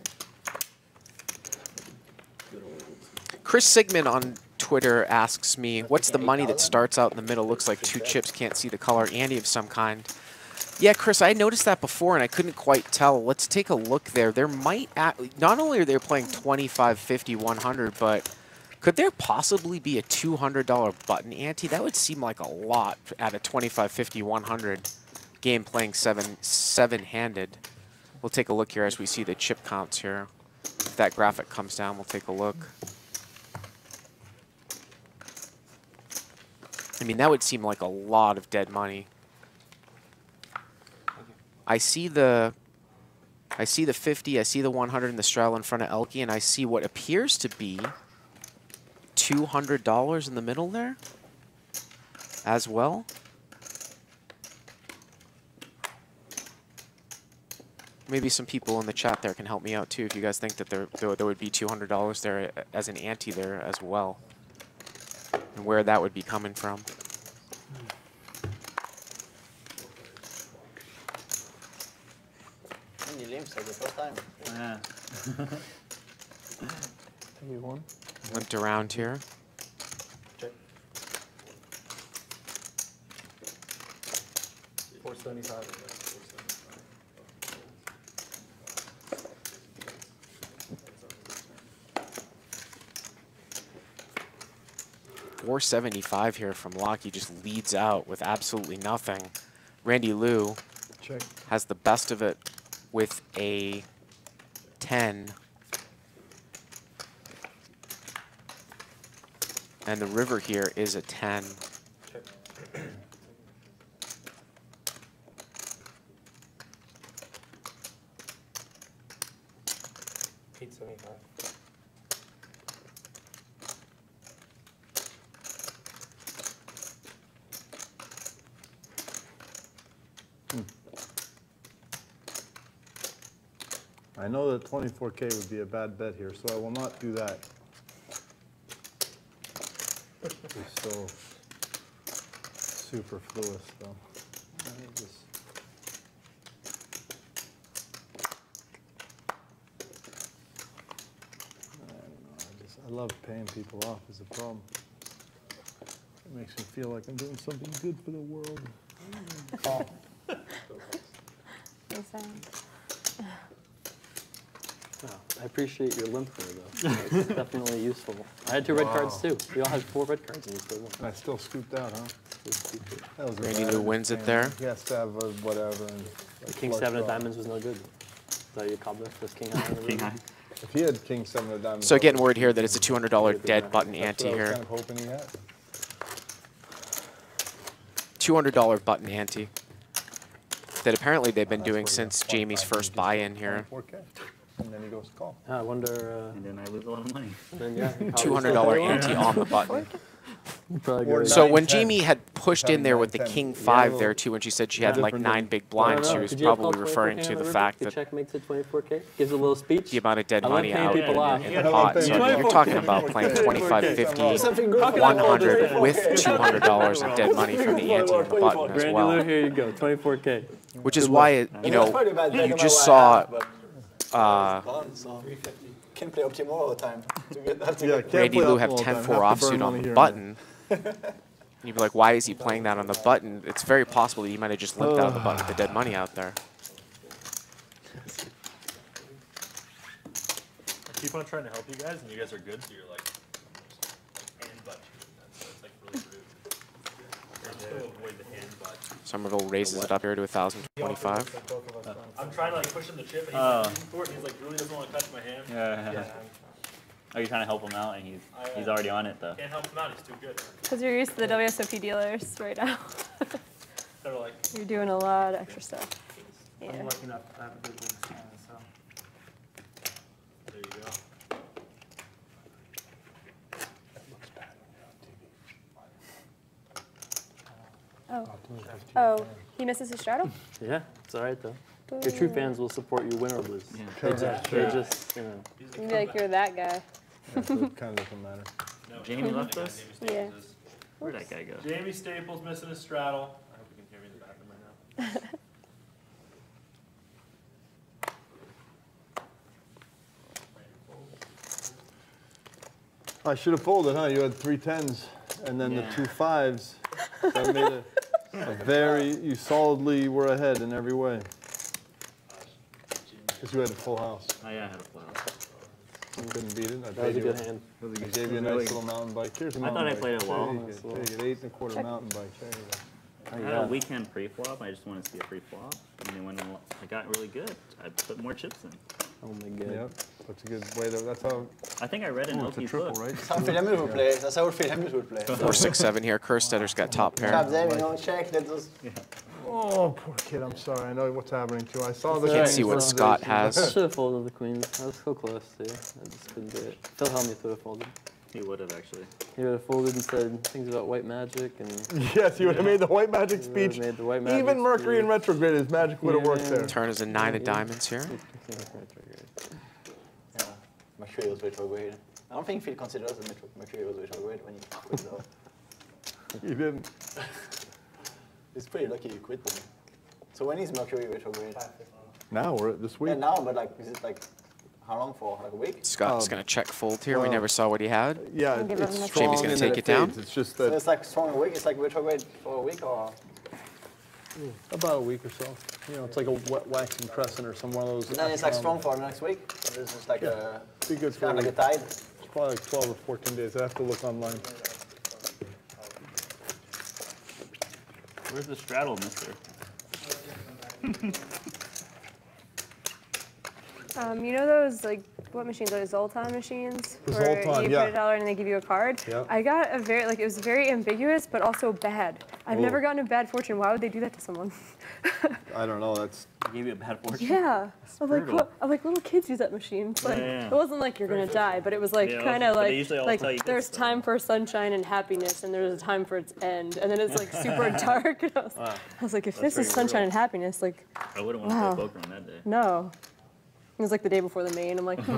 Good old. Chris Sigmund on Twitter asks me, what's the money that starts out in the middle? Looks like 2 chips, can't see the color. Ante of some kind. Yeah, Chris, I noticed that before, and I couldn't quite tell. Let's take a look there. There might, not only are they playing 25, 50, 100, but could there possibly be a $200 button ante? That would seem like a lot at a 25, 50, 100 game playing seven-handed. We'll take a look here as we see the chip counts here. If that graphic comes down, we'll take a look. I mean, that would seem like a lot of dead money. I see the 50, I see the 100 in the straddle in front of Elkie, and I see what appears to be $200 in the middle there as well. Maybe some people in the chat there can help me out too if you guys think that there would be $200 there as an ante there as well, and where that would be coming from. games for the first time. Yeah. You won. Limped around here. Check. 475. 475 here from Locke. He just leads out with absolutely nothing. Randy Liu Check. has the best of it with a 10. And the river here is a 10. Check. 875. I know that 24K would be a bad bet here, so I will not do that. It's so superfluous, though. I love paying people off is the problem. It makes me feel like I'm doing something good for the world. Wow, I appreciate your limp there, though. It's definitely useful. I had 2 red cards, too. We all had 4 red cards, and you still won. And I still scooped out, huh? That was a Randy bad Liu wins it there. He has to have a whatever. And King 7 of diamonds was no good. So you called this King High? King High. If he had King 7 of diamonds. So getting word here that it's a $200 dead button ante I was here. kind of hoping he had. $200 button ante that apparently they've been doing since Jamie's first buy-in here. 4K. And then he goes to call. I wonder. And then I lose a lot of money. Then, yeah, $200 ante on the button. Probably So nine, when 10. Jamie had pushed in there with the 10. King 5 there too, when she said she had like 9 big blinds, she was probably referring to the fact that check makes it 24K. Gives a little speech. the amount of dead I love money paying out people off. in the pot. So you're talking about playing 25, 50, 100 with $200 of dead money from the ante on the button as Randy Liu, well. here you go, 24K. Which is why, you know, you just saw Can play Optimo all the time. To get that Yeah, can't Randy play Liu up have all the time. 10-4 Have to burn offsuit on money the here and button. You'd be like, why is he playing that on the button? It's very possible that he might have just limped out of the button with the dead money out there. I keep on trying to help you guys, and you guys are good, so you're like hand butt. So it's like really rude. You're just gonna avoid the hand butt. Somerville raises it up here to 1,025. I'm trying to like push him the chip, and he's like, leaning for it, and he's like really doesn't want to touch my hand. Yeah. Oh, you're trying to help him out, and he's already on it though. Can't help him out. He's too good. Because you're used to the WSOP dealers right now. They're like, You're doing a lot of extra stuff. Yeah. I'm lucky enough to have a good business plan, so. There you go. Oh. Oh, he misses his straddle? Yeah, it's all right though. Your true fans will support you win or lose. Yeah. They just, you know. You'd be like, you're that guy. Yeah, so it kind of doesn't matter. No, Jamie left us? Yeah. Where'd that guy go? Jamie Staples missing his straddle. I hope you can hear me in the bathroom right now. I should have folded, huh? You had 3 10s and then the 2 5s. That made a very, you solidly were ahead in every way. Because you had a full house. Oh yeah, I had a full house. You couldn't beat it. That was a good hand. I gave you a nice little mountain bike. Here's a I mountain thought I bike. played it well. There you go. 8 1/4 mountain bike. There you go. I had a weekend pre-flop. I just wanted to see a pre-flop. And then when I got really good, I put more chips in. Oh my god. Yep. That's a good way to, that's how. I think I read in It's a Oki's triple, book. right? That's how Phil Hemmings would play. That's how Phil Hemmings would play. 4-6-7 here. Kerstetter's got top pair. Tap them, you know, check. That was. Oh, poor kid. I'm sorry. I know what's happening too. I saw the. Can't Alright, see what so- Scott I has. should have folded the queens. I was so close to. I just couldn't do it. Phil Hellmuth would have folded. He would have actually. He would have folded and said things about white magic and. Yes, you would have made the white magic He would have speech. made the white magic Even Mercury in speech. retrograde, his magic would have worked there. Turn is a 9 of diamonds here. Yeah, Mercury was retrograde. I don't think Phil considers that Mercury was retrograde when he quit though. He didn't. He's pretty lucky he quit though. So when is Mercury retrograde? Now we're at this week. Yeah, now, but like, is it like how long for? Like a week? Scott's going to check fold here. We never saw what he had. Yeah, Give it it's a next strong. Jamie's gonna and take then it down. fades. It's just So that it's like strong a week. It's like retrograde for a week, or About a week or so. You know, it's like a waxing crescent or some one of those. and then it's like strong for the next week. So this is like a be good for kind a of week. like a tide. It's probably like 12 or 14 days. I have to look online. Where's the straddle, mister? You know those, like, what machines are those? Zoltan machines? The Where Zoltan, you yeah. put $1 and they give you a card? Yeah. I got a very, like, it was very ambiguous, but also bad. I've never gotten a bad fortune. Why would they do that to someone? I don't know. That's I gave you a bad fortune. Yeah. I'm like, brutal. what? I'm like, little kids use that machine. It's like, Yeah. It wasn't like you're going to die, but it was like Yeah, kind but of they like, usually all tell you good there's stuff. time for sunshine and happiness, and there's a time for its end. And then it's like super dark. And I was like, if this is pretty sunshine brutal. and happiness, like, I wouldn't want Wow. to play poker on that day. no. It was like the day before the main. I'm like, Yeah,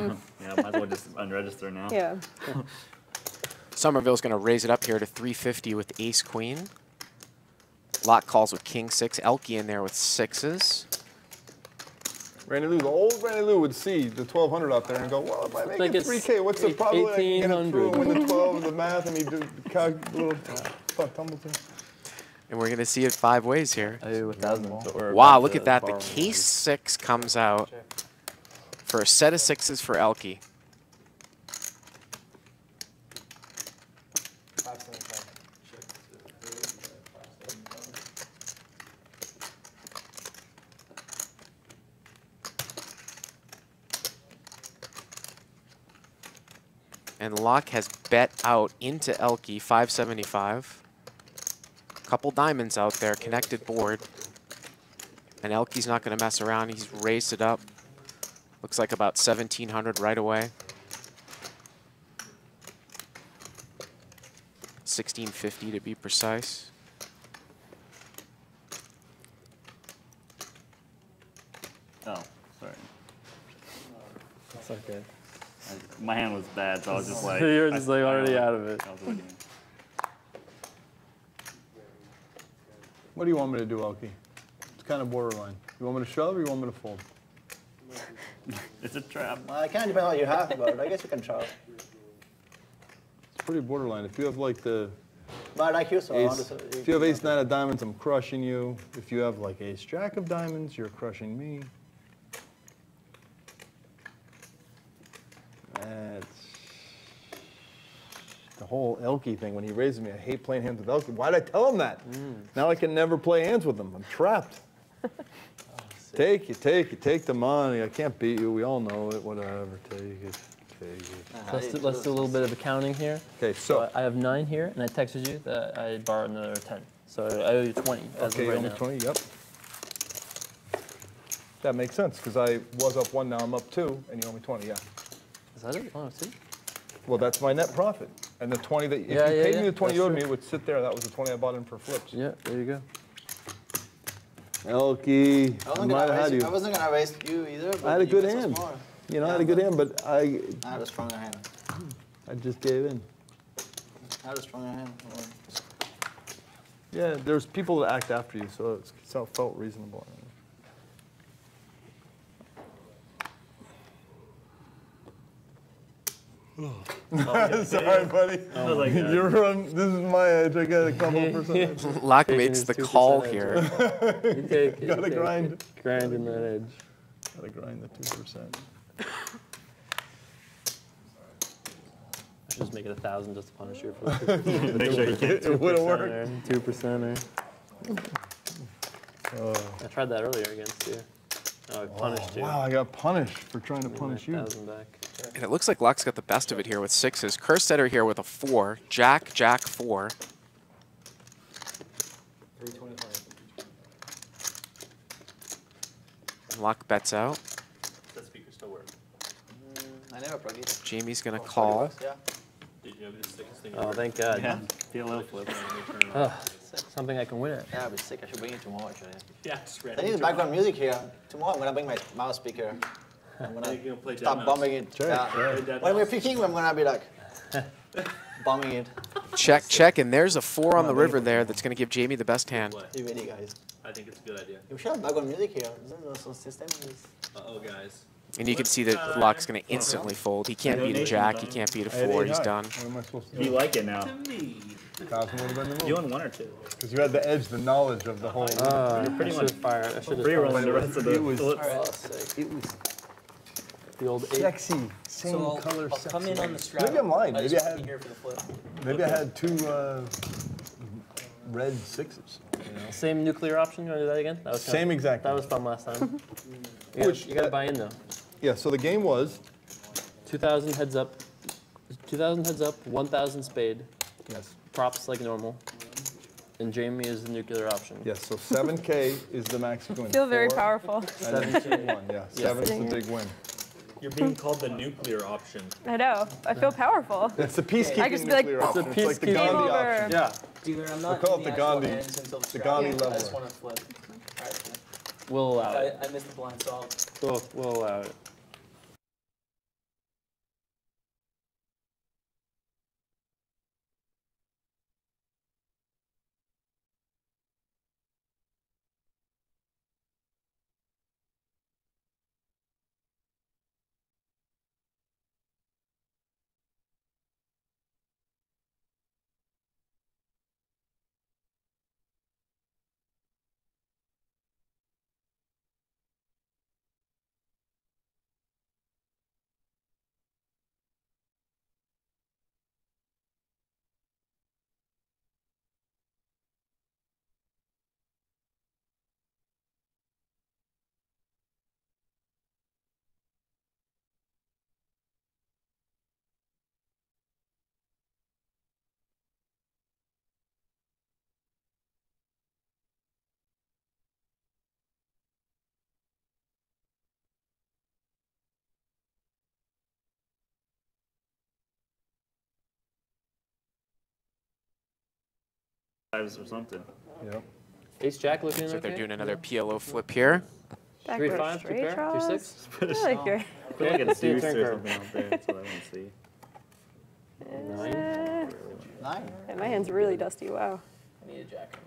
might as well just unregister now. yeah. Somerville's going to raise it up here to 350 with ace queen. Lot calls with king 6. Elke in there with 6s. Randy Lou. The old Randy Lou would see the 1200 out there and go, well, if I make think it it's 3K, what's the probability I can get it through and 1800. win the 12 and the math? And he do little Tumbleton. And we're going to see it 5 ways here. I do 1,000. or Wow, about look to at that. The borrow case 6 comes out for a set of 6s for Elke. And Locke has bet out into Elke, 575. Couple diamonds out there, connected board. And Elke's not going to mess around. He's raised it up. Looks like about 1,700 right away. 1,650 to be precise. Oh, sorry. That's okay. My hand was bad, so I was just like. You were just like already out of it. I was waiting. What do you want me to do, Elke? It's kind of borderline. You want me to shove or you want me to fold? It's a trap. Well, it kind of depends on what you have, but I guess you can try. It's pretty borderline. If you have like the But I like you, so I want ace, to. if you have ace 9 of diamonds, I'm crushing you. If you have like ace jack of diamonds, you're crushing me. That's the whole Elke thing. When he raises me, I hate playing hands with Elke. Why'd I tell him that? Now I can never play hands with him. I'm trapped. Take the money. I can't beat you. We all know it. Whatever. Take it. Let's do a little bit of accounting here. Okay, So so I have 9 here, and I texted you that I borrowed another 10. So I owe you 20 as okay, of right only now. 20. Yep. That makes sense because I was up 1, now I'm up 2, and you owe me 20. Yeah. Is that it? Oh, see? Well, that's my net profit. And the 20 that, if Yeah, you yeah, paid yeah, me the 20 that's you owed true. me, it would sit there. That was the 20 I bought in for flips. Yeah, there you go. Elke, I I might have had you. I wasn't gonna raise you either. But I had a you good were so hand. small. You know, I Yeah, had a good but- hand, but I had a stronger hand. I just gave in. I had a stronger hand. Yeah, there's people that act after you, so it felt reasonable. Sorry, buddy. I was like, You're on. This is my edge. I got a couple percent. Locke Taking makes his the 2% call edge. here. You take it. Gotta you take grind. it. Grind in that edge. Gotta grind the 2%. I should just make it 1,000 just to punish you for the make sure you get It would have worked. 2%. I tried that earlier against you. Oh, I punished you. Wow, I got punished for trying to Give me punish that you. 1,000 back. And it looks like Locke's got the best of it here with 6s. Kerstetter here with a 4. Jack, Jack, 4. Locke bets out. That speaker still work? I never plug it. Jamie's going to $40, call. Yeah. Did you have the sickest thing? Oh, thank God. yeah, PLO flip. Something I can win at. Yeah, I'll be sick. I should bring it tomorrow, actually. Yeah, just I need the background music here. Tomorrow I'm gonna bring my mouse speaker. I'm gonna You're gonna play stop Dead bumping it. Play Yeah. Dead When we're Mouse. picking, I'm gonna be like, bombing it. Check, check, and there's a 4 on the river there that's going to give Jamie the best hand. You ready, guys? I think it's a good idea. You should have background music here. This is also system. Uh-oh, guys. And you can see that Locke's going to instantly fold. He can't beat a jack. He can't beat a 4. He's done. What am I supposed to You do? like it now. 1,000 would have been the You move. won 1 or 2. Because you had the edge, the knowledge of the whole. You're pretty much I should have re-rolling the rest of the It was- flips. It was the old 8. Sexy, same So color, I'll sexy. come in on the strap. Maybe I'm lying. I Maybe just I won't be had, here for the flip. maybe I had 2 red 6s. You know? Same nuclear option. You want to do that again? That was Same kinda, exact. That was fun last time. You got to buy in though. Yeah. So the game was. 2,000 heads up. 2,000 heads up. 1,000 spade. Yes. Props like normal. And Jamie is the nuclear option. Yes. So 7K is the max you can win. Feel very 4, powerful. And then 2, 1. Yeah. 7 is the big win. You're being called the nuclear option. I know. I feel powerful. It's the peacekeeping I just be like, nuclear it's option. a It's like the peacekeeping- Gandhi Game over. option. Yeah. Dealer, I'm not call in it the actual Gandhi- hands until the the strap. Gandhi I level. just want to flip. Alright, We'll allow it. I missed the blind, so I'll We'll allow it. Fives or something. Yep. Ace Jack looking So okay? they're doing another PLO flip here. Three Backdoor five, two straight pair, two draws. six. I like your. I feel like a See a deuce turn or card. something out there. That's what I want to see. 9. Yeah, my hand's really dusty. Wow. I need a jack.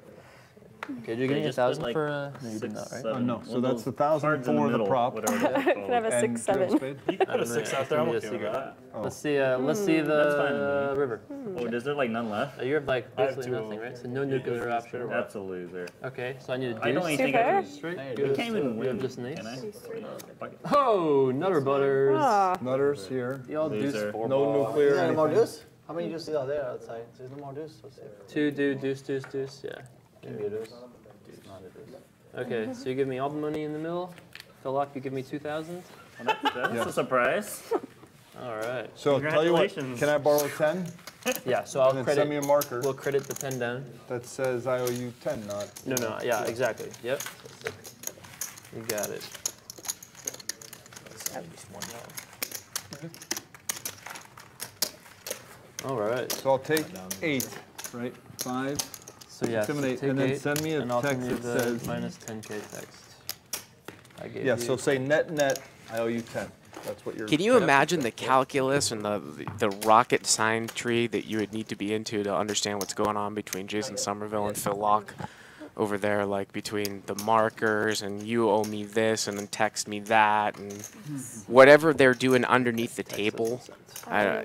Okay, did you get They a just put, 1,000 like, for? No, you did 6, not, right? 7. no, so Well, that's those the 1,000 cards in the for the middle, prop. whatever I that's can called. have a And 6-7. spade? You can put a don't 6 know. out there. I'm Give me a okay with secret. that. Let's see. Let's see That's fine the with river. Oh, is there like none left? You have like I have basically 2 nothing, right? So no nuclear option. That's a loser. Okay, so I need a deuce. I don't even Two think I pair? can. Straight. I Deuce. can't even You win. have just an ace. Can I? Fuck it. Oh, nutter butters. Ah, Nutters here. Y'all deuce Loser. 4 No ball. nuclear. Is there any more anything. deuce? How many deuces are there outside? There's no more deuce. Let's see. 2 deuce, deuce. Yeah. Can be a deuce. Okay, so you give me all the money in the middle. Phil Lock, you give me 2,000. Well, that's a surprise. All right. So tell you what, Congratulations. can I borrow 10? Yeah, so I'll And then send me credit. a marker We'll credit the 10 down. that says I owe you 10, not. No, yeah, exactly. Yep. You got it. All right. So I'll take 8, right? 5. So yeah, so Intimidate, take and then 8, send me a and I'll send text you that the says- minus 10K text. I gave Yeah, you. so say net, I owe you 10. That's what you're. Can you imagine the calculus and the rocket sign tree that you would need to be into to understand what's going on between Jason Somerville and Phil Lock over there, like between the markers and you owe me this and then text me that and whatever they're doing underneath the table. I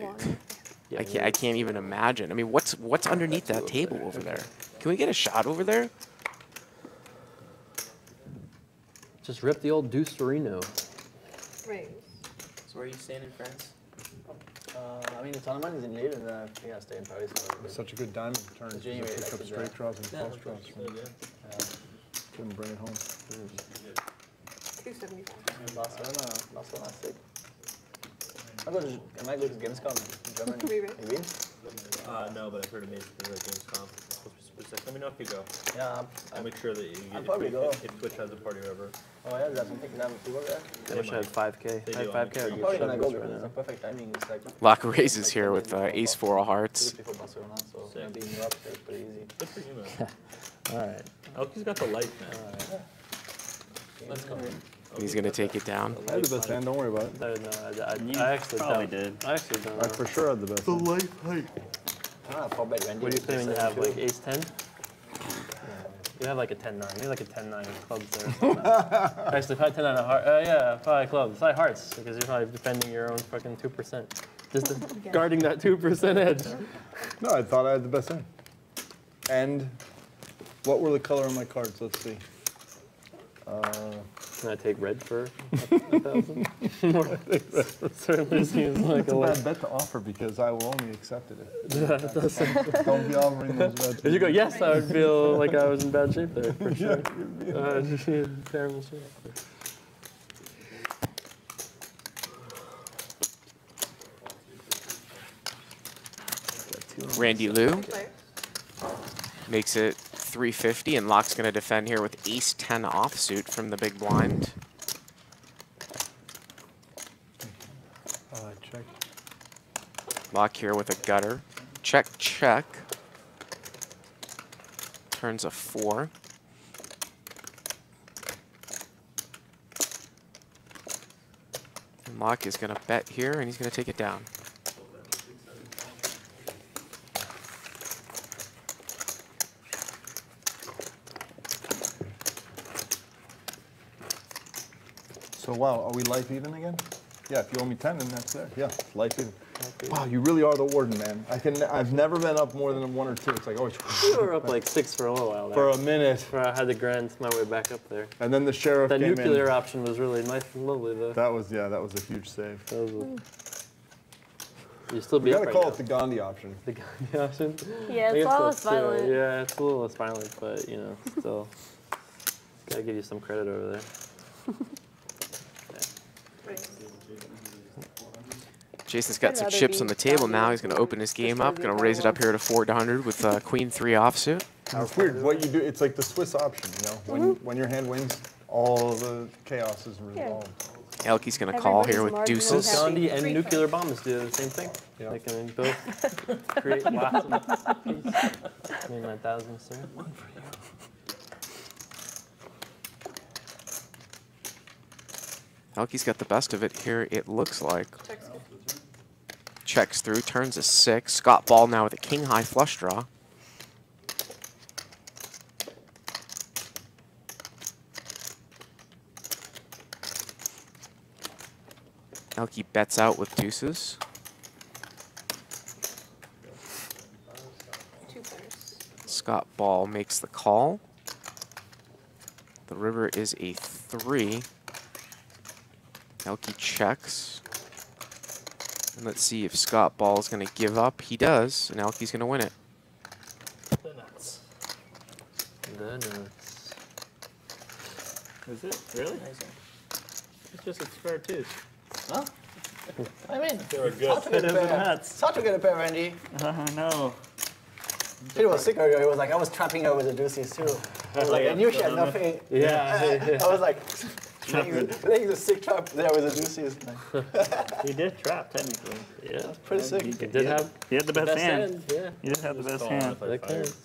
can't even imagine. I mean, what's underneath that table over there? Can we get a shot over there? Just rip the old Deuce Sereno. right. So where are you staying in France? I mean, the tournament is in Lille, and I think I stay in Paris. Such a good diamond turn. You January, pick like, up is straight that- draws and Yeah, flush draws. Couldn't bring it home. 275. Barcelona sick. I might go to Gamescom in Germany. Maybe. You win? No, but I've heard amazing things about Gamescom. It's supposed to be super sick. Let me know if you go. Yeah, I'll make sure that you I'll get probably go. if Twitch has a party or whatever. Oh yeah, there's something that people there. I wish I had 5K. They I had do, 5K. I'm I'd I'm get probably gonna shut go right because it's now. a perfect timing. It's like Lock raises here with ace 4 of hearts. before Barcelona, so Sick. maybe in Europe it's pretty easy. Good for you, man. All right. Elky's got the life, man. Let's go. He's going to take it down. I had the best hand, don't worry about it. No, You I actually probably don't. did. I actually don't I know. for sure had the best hand. I don't know, 4-bet Randy. What do you play when you have like ace 10? You have like a 10-9. You have like a 10-9 of clubs there. Actually, probably 10-9 of hearts. Yeah, probably clubs. Probably hearts, because you're probably defending your own fucking 2%. Just guarding that 2% edge. No, I thought I had the best hand. And what were the color of my cards? Let's see. Can I take red for 1,000? Certainly seems like It's a bad bet to offer because I will only accept it. Yeah, it does seem- Don't be offering those bets. If you go yes, I would feel like I was in bad shape there, for sure. Terrible shape. Randy Lou makes it 350, and Locke's going to defend here with ace-10 offsuit from the big blind. Check. Locke here with a gutter. Check, check. Turns a 4. And Locke is going to bet here, and he's going to take it down. So wow, are we life even again? Yeah, if you owe me 10, then that's there. Yeah, life even. Wow, you really are the warden, man. I've never been up more than 1 or 2. It's like always. You were up like 6 for a little while there. For a minute. I had to grind my way back up there. And then the sheriff That came nuclear in. option was really nice and lovely, though. That was a huge save. That was you still be We up gotta right call now. it the Gandhi option. The Gandhi option? Yeah, I it's guess a lot less that's, violent. yeah, it's a little less violent, but, you know, still. Gotta give you some credit over there. Jason's got I'd some rather chips be on the table down now. here. He's going to open his game Just up, for going the to raise it up one. here to 400 with Queen 3 offsuit. It's weird. What you do, it's like the Swiss option, you know? When your hand wins, all the chaos is resolved. Elke's going to call here with Everybody's deuces. marginally Gandhi and Free nuclear bombs do the same thing. Yeah. They can both create lots of peace. I mean, 9,000, sir. Elke's got the best of it here, it looks like. Checks through, turns a 6. Scott Ball now with a king-high flush draw. Elke bets out with deuces. Scott Ball makes the call. The river is a 3. Elke checks. And let's see if Scott Ball is going to give up. He does, and Elke's going to win it. The nuts. The nuts. Is it? Really? It's just it's fair too. Huh? I mean, They were it's good. hard to get a It is pair. nuts. It's hard to get a pair, Randy. No. She was sick earlier. It was like I was trapping her with the deuces too. I was like, I knew she had nothing. Yeah. I was like, laying the sick trap there with the deuces. He did trap technically. Yeah. Pretty sick. He did have He had the best hand. hand. Yeah. He did have the best Calling hand. if I That fired. counts.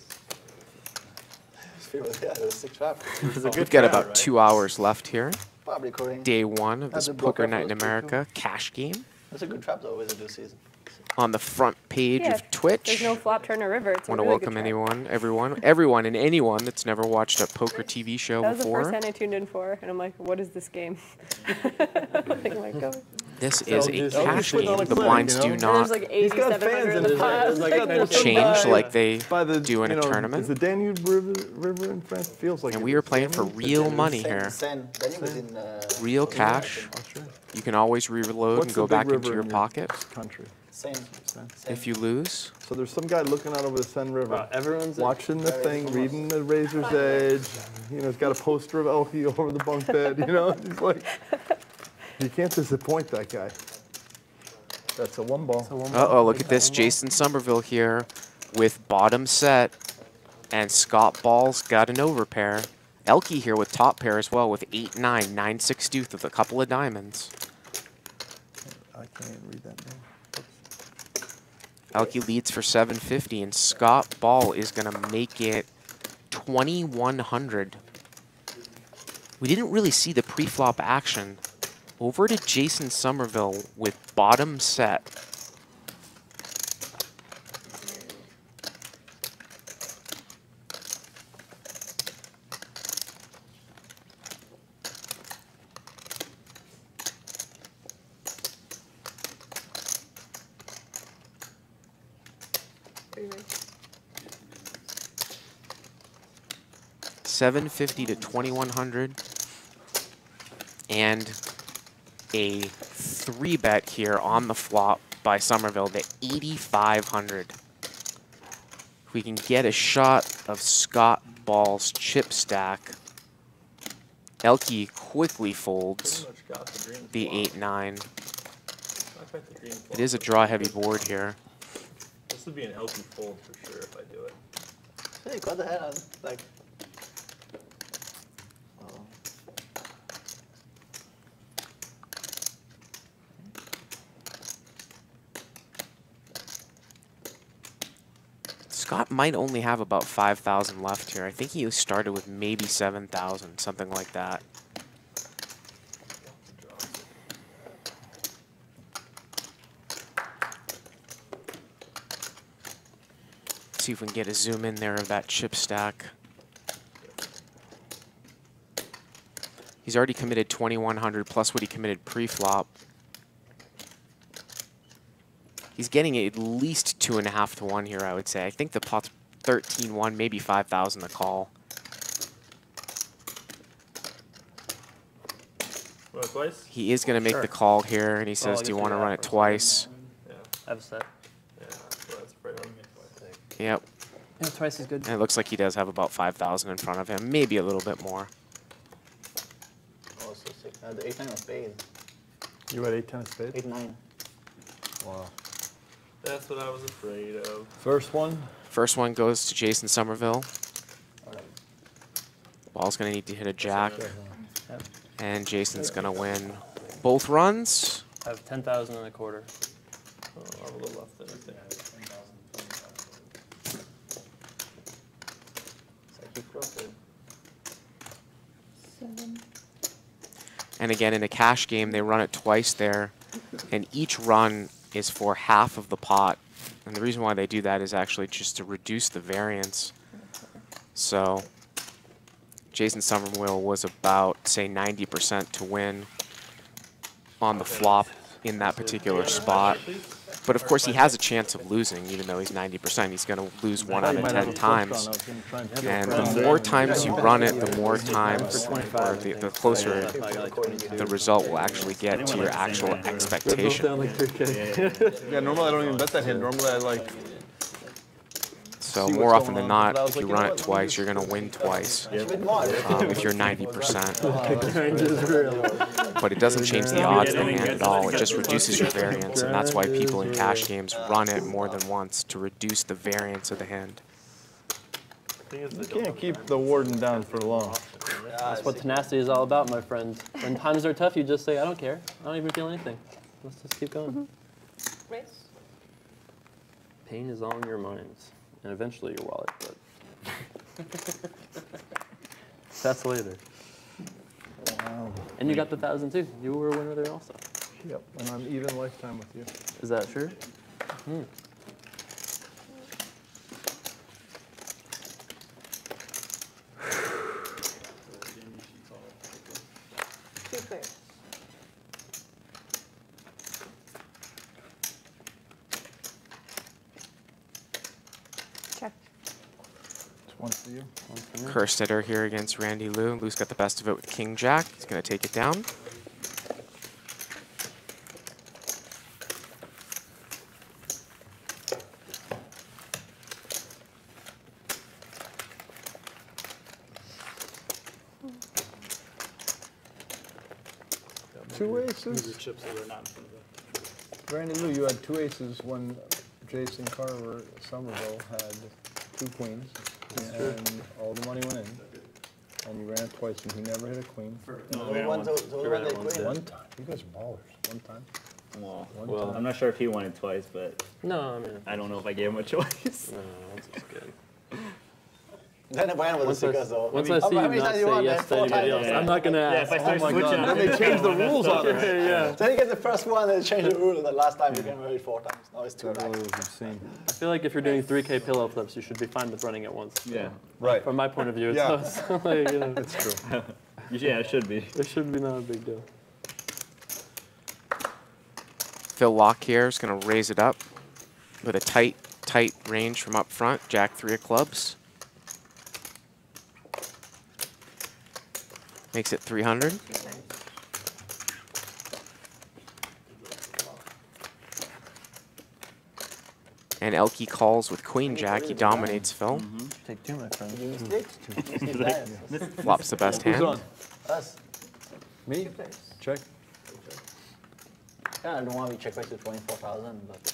Yeah, it was a sick trap. We've got about 2 hours left here. Probably recording. Day 1 of That's this a blocker Poker Night in for those two, America cash game. That's a good trap though with the deuces. On the front page Yeah, of Twitch. There's no flop turn or river. It's a Want to really good welcome trap. everyone and anyone that's never watched a poker TV show That was the before. first hand I tuned in for, and I'm like, what is this game? Like, oh my God. This is a just- cash put on game. a The clip, blinds you know? do And not there's like He's got 8,700 fans in in the his pot. eyes. Like a kind of change by- like they By the, do in a you know, tournament. Is the Danube River in France? Feels like And it. we are playing for real money Sen- here. Sen. Danny was in. Real cash. You can always reload What's and the go big back into river your in pocket country? Sen. if you lose. So there's some guy looking out over the Seine River, Wow, everyone's watching the thing, reading the Razor's Edge. You know, he's got a poster of Elke over the bunk bed. You know, he's like, you can't disappoint that guy. That's a 1 ball. Uh-oh, look at this. Jason Somerville here with bottom set. And Scott Ball's got an overpair. Elke here with top pair as well with 8-9, 9-6 deuce with a couple of diamonds. I can't read that name. Elke leads for 750, and Scott Ball is going to make it 2,100. we didn't really see the pre-flop action. Over to Jason Somerville with bottom set. $750 to $2,100. And a 3-bet here on the flop by Somerville to $8,500. If we can get a shot of Scott Ball's chip stack, Elke quickly folds the 8-9. It is a draw-heavy board here. This would be an Elke fold for sure if I do it. Hey, got the hand. Like. Scott might only have about 5,000 left here. I think he started with maybe 7,000, something like that. See if we can get a zoom in there of that chip stack. He's already committed 2,100 plus what he committed pre-flop. He's getting at least 2.5 to 1 here, I would say. I think the pot's 13-1, maybe 5,000 to call. Run it twice? He is going to make the call here, and he says, do you want to run it twice? Yeah. I have a set. Yeah, that's pretty much. Yep. Yeah, twice is good. And it looks like he does have about 5,000 in front of him, maybe a little bit more. Oh, so sick. The 8-9 of spades. You had 8-10 of spades? 8-9. Wow. That's what I was afraid of. First one? First one goes to Jason Somerville. Ball's going to need to hit a jack. Yep. And Jason's going to win both runs. I have 10,000 and a quarter. Oh, I'm a little left than I think. And again, in a cash game, they run it twice there. And each run is for half of the pot. And the reason why they do that is actually just to reduce the variance. So Jason Somerville was about, say, 90% to win on the flop in that particular spot. But of course, he has a chance of losing, even though he's 90%. He's going to lose 1 out of 10 times. And the more times you run it, the more times, or the closer the result will actually get to your actual expectation. Yeah, normally I don't even bet that hand. Normally I like. So more often than not, if you run it twice, you're going to win twice if you're 90%. But it doesn't change the odds of the hand at all. It just reduces your variance, and that's why people in cash games run it more than once, to reduce the variance of the hand. You can't keep the warden down for long. That's what tenacity is all about, my friend. When times are tough, you just say, I don't care. I don't even feel anything. Let's just keep going. Pain is all in your minds. And eventually your wallet, but that's later. Wow. And you got the 1,000 too. You were a winner there also. Yep, and I'm even lifetime with you. Is that true? Hmm. One for you. One for me. Kerstetter here against Randy Lou. Lou's got the best of it with King Jack. He's going to take it down. Two aces? Randy Lou, you had 2 aces when Jason Carver Somerville had 2 queens, and all the money went in, and you ran it twice, and he never hit a queen. One time. You guys are ballers. One time. Well, One well, time. I'm not sure if he won it twice, but No, I mean, I don't know if I gave him a choice. no, that's just good. Then the Brian was sick as well. Once I see you not say yes to anybody else, I'm not gonna ask. If I start Oh my switching, God. Then they changed the rules on us. Yeah. Then you get the first one, and they change the rule. The last time you get married 4 times. Now it's 2 That times. really was insane. I feel like if you're doing 3K pillow flips, you should be fine with running at once. Yeah. Right. From my point of view, it's Yeah. not like, you know, It's true. Yeah, it should be. it should be not a big deal. Phil Lockyer is going to raise it up with a tight range from up front. Jack 3 of clubs. Makes it 300. And Elke calls with Queen Jack. He dominates Phil. Take 2, my friend. You mistake? Flops the best Who's hand. on? Us. Me? Check. Yeah, I don't want to check back to 24,000, but.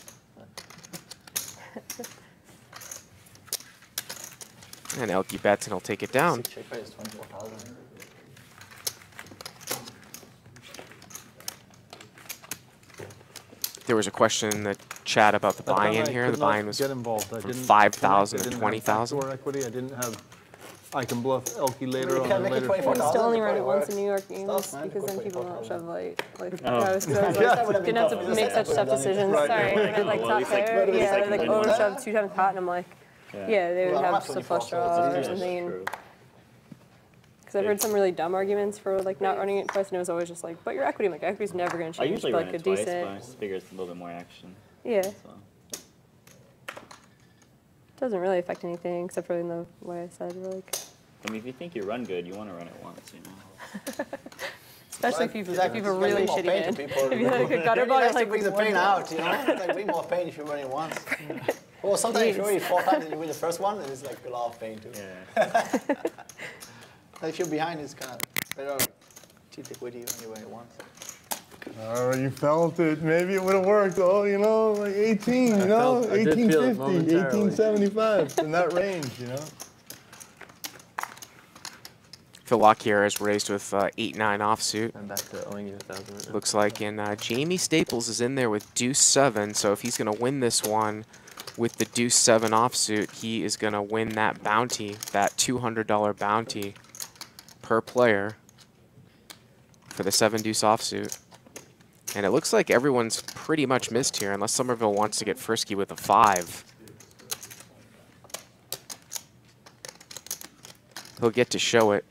And Elke bets and he'll take it down. Check back is 24,000. There was a question in the chat about the That time buy-in I here. could The not buy-in was get involved. I from didn't 5,000 connect. I to didn't have 20,000. backdoor equity. I didn't have. I can bluff Elke later You on. can and make it later. 24,000. We still only run it before once in works. New York games Stuff, man, because then quick people don't 24,000. shove light. Like, Oh. I was didn't have to make such tough decisions. Right. Sorry, when I like Well, at top least, like, pair, at least, yeah, like, they like one more. overshove 2 times pot, and I'm like, yeah, they would Well, I'm have not just a flush 24, draw so or it's something. True. Because I've heard some really dumb arguments for like not running it twice, and it was always just like, but your equity, like equity's never going to I change. usually But, run like it a twice, decent, but I just figure it's a little bit more action. yeah, So. doesn't really affect anything except for in the way I said, like, I mean, if you think you run good, you want to run it once, you know. especially if you've Exactly. if you've a It's really more shitty pain to hand. people. If you like a gutter ball, It you're has to like, bring the one pain ball. out, you know? It's like way more pain if you run it once. Well, sometimes if you run it 4 times and you win the first one, it's like a lot of pain too. Yeah. If you're behind, it's kind of better cheat equity when you run it once. Oh, you felt it. Maybe it would have worked. Oh, you know, like 18, you know, I did feel it 1850, momentarily. 1875, in that range, you know. Phil Lockyer is raised with 8-9 offsuit. I'm back to owing you 1,000 right now. Looks like, and Jamie Staples is in there with deuce 7. So if he's going to win this one with the deuce 7 offsuit, he is going to win that bounty, that $200 bounty per player for the 7 deuce offsuit. And it looks like everyone's pretty much missed here, unless Somerville wants to get frisky with a 5. He'll get to show it.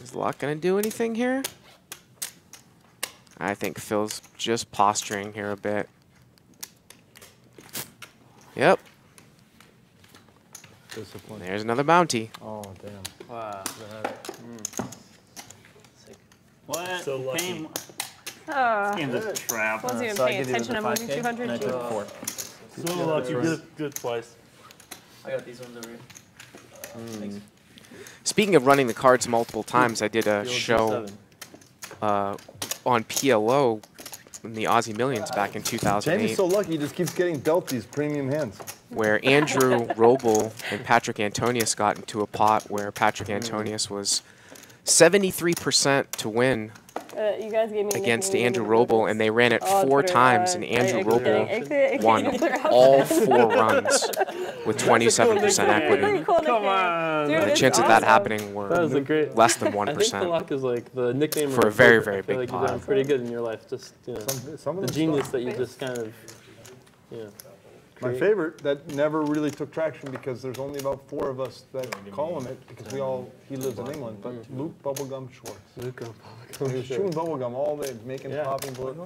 Is Locke going to do anything here? I think Phil's just posturing here a bit. Yep. Discipline. There's another bounty. Oh, damn. Wow. What? So lucky. Game, Ah, game's a trap. wasn't even So I paying did it with attention. the I'm losing 5K, 200. and I took Jeez. 4. So lucky. Good twice. I got these ones over here. Thanks. Speaking of running the cards multiple times, I did a The old show G7. on PLO in the Aussie Millions back in Jamie's 2008, so lucky, he just keeps getting dealt these premium hands. where Andrew Roble and Patrick Antonius got into a pot where Patrick Antonius was 73% to win You guys gave me a against nickname Andrew in Roble, this. and they ran it Oh, 4 Twitter, times, and Andrew Roble won all 4 runs with 27% equity. Pretty cool Come nickname. on. Dude, The it's chances of that awesome. happening That was a were great. less than I think 1%. Philok is like the nickname For of a very, poker. very I feel big like you've done pot. pretty good in your life. Just Some of the them genius suck. that you just kind of, you know. My favorite that never really took traction because there's only about 4 of us that call him it because he lives in England, but Luke Bubblegum Schwartz. He was chewing bubblegum all day, making popping bullet,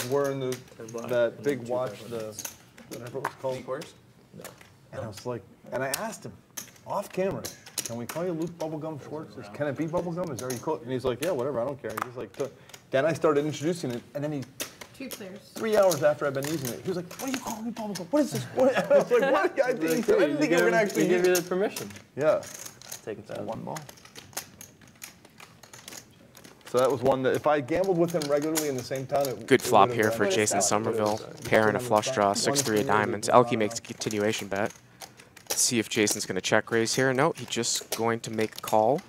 wearing that big watch, whatever it was called. And I was like, and I asked him off camera, can we call you Luke Bubblegum Schwartz? Can it be Bubblegum? Is there you call it? And he's like, yeah, whatever, I don't care. He's like, then I started introducing it, and then he. 2 players. 3 hours after I've been using it, he was like, what are you calling me bubblegum? What is this? What? I was like, what? I didn't think you were going to actually give use you it. the permission. Yeah. Take it to 1 ball. So that was one that if I gambled with him regularly in the same town, Good it flop would've here been- for Jason Somerville. Pair and a flush draw, 6-3 of diamonds. Elke makes a continuation bet. Let's see if Jason's going to check raise here. No, he's just going to make a call.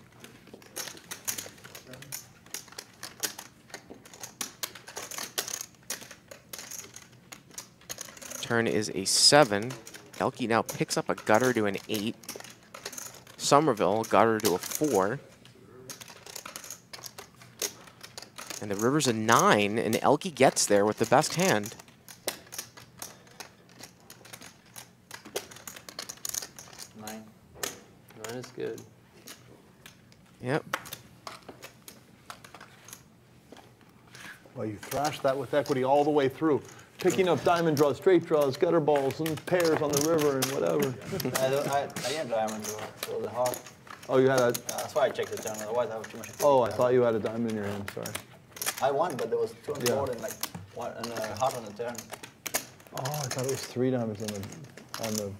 Turn is a 7. Elke now picks up a gutter to an 8. Somerville, gutter to a 4. And the river's a 9, and Elke gets there with the best hand. Nine. 9 is good. Yep. Well, you thrashed that with equity all the way through. Picking up diamond draws, straight draws, gutter balls, and pairs on the river and whatever. I didn't diamond draw, so it was hard. Oh, you had a. That's why I checked the turn, otherwise I have too much. Oh, I thought you had a diamond in your hand. Sorry. I won, but there was 2 and Yeah. 4 and like 1 and a heart on the turn. Oh, I thought it was 3 diamonds on the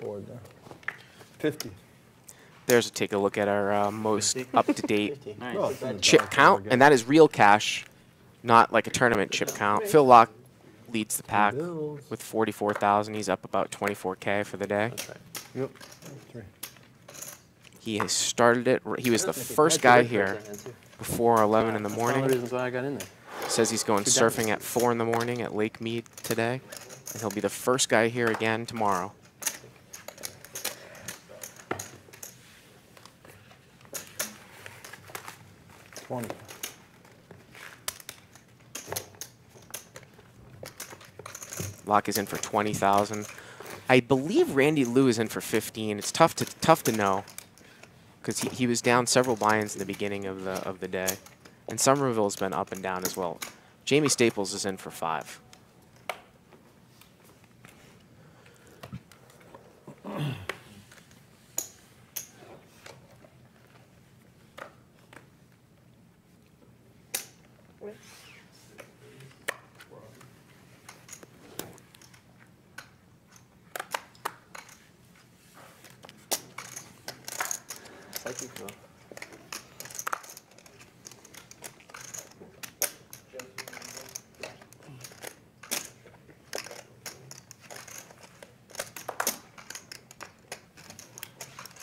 board there. 50. There's a take a look at our most up-to-date 50. Nice. Oh, chip count, and that is real cash, not like a tournament chip count. Phil Locke leads the pack with 44,000. He's up about 24K for the day. That's right. Yep. 3. He has started it. He was the first guy here before 11 in the That's one of morning. the reasons why I got in there. Says he's going 2 surfing diamonds. at 4 in the morning at Lake Mead today, and he'll be the first guy here again tomorrow. Locke is in for 20,000. I believe Randy Lou is in for 15. It's tough to know because he was down several buy-ins in the beginning of the day, and Somerville's been up and down as well. Jamie Staples is in for 5. Psychic draw.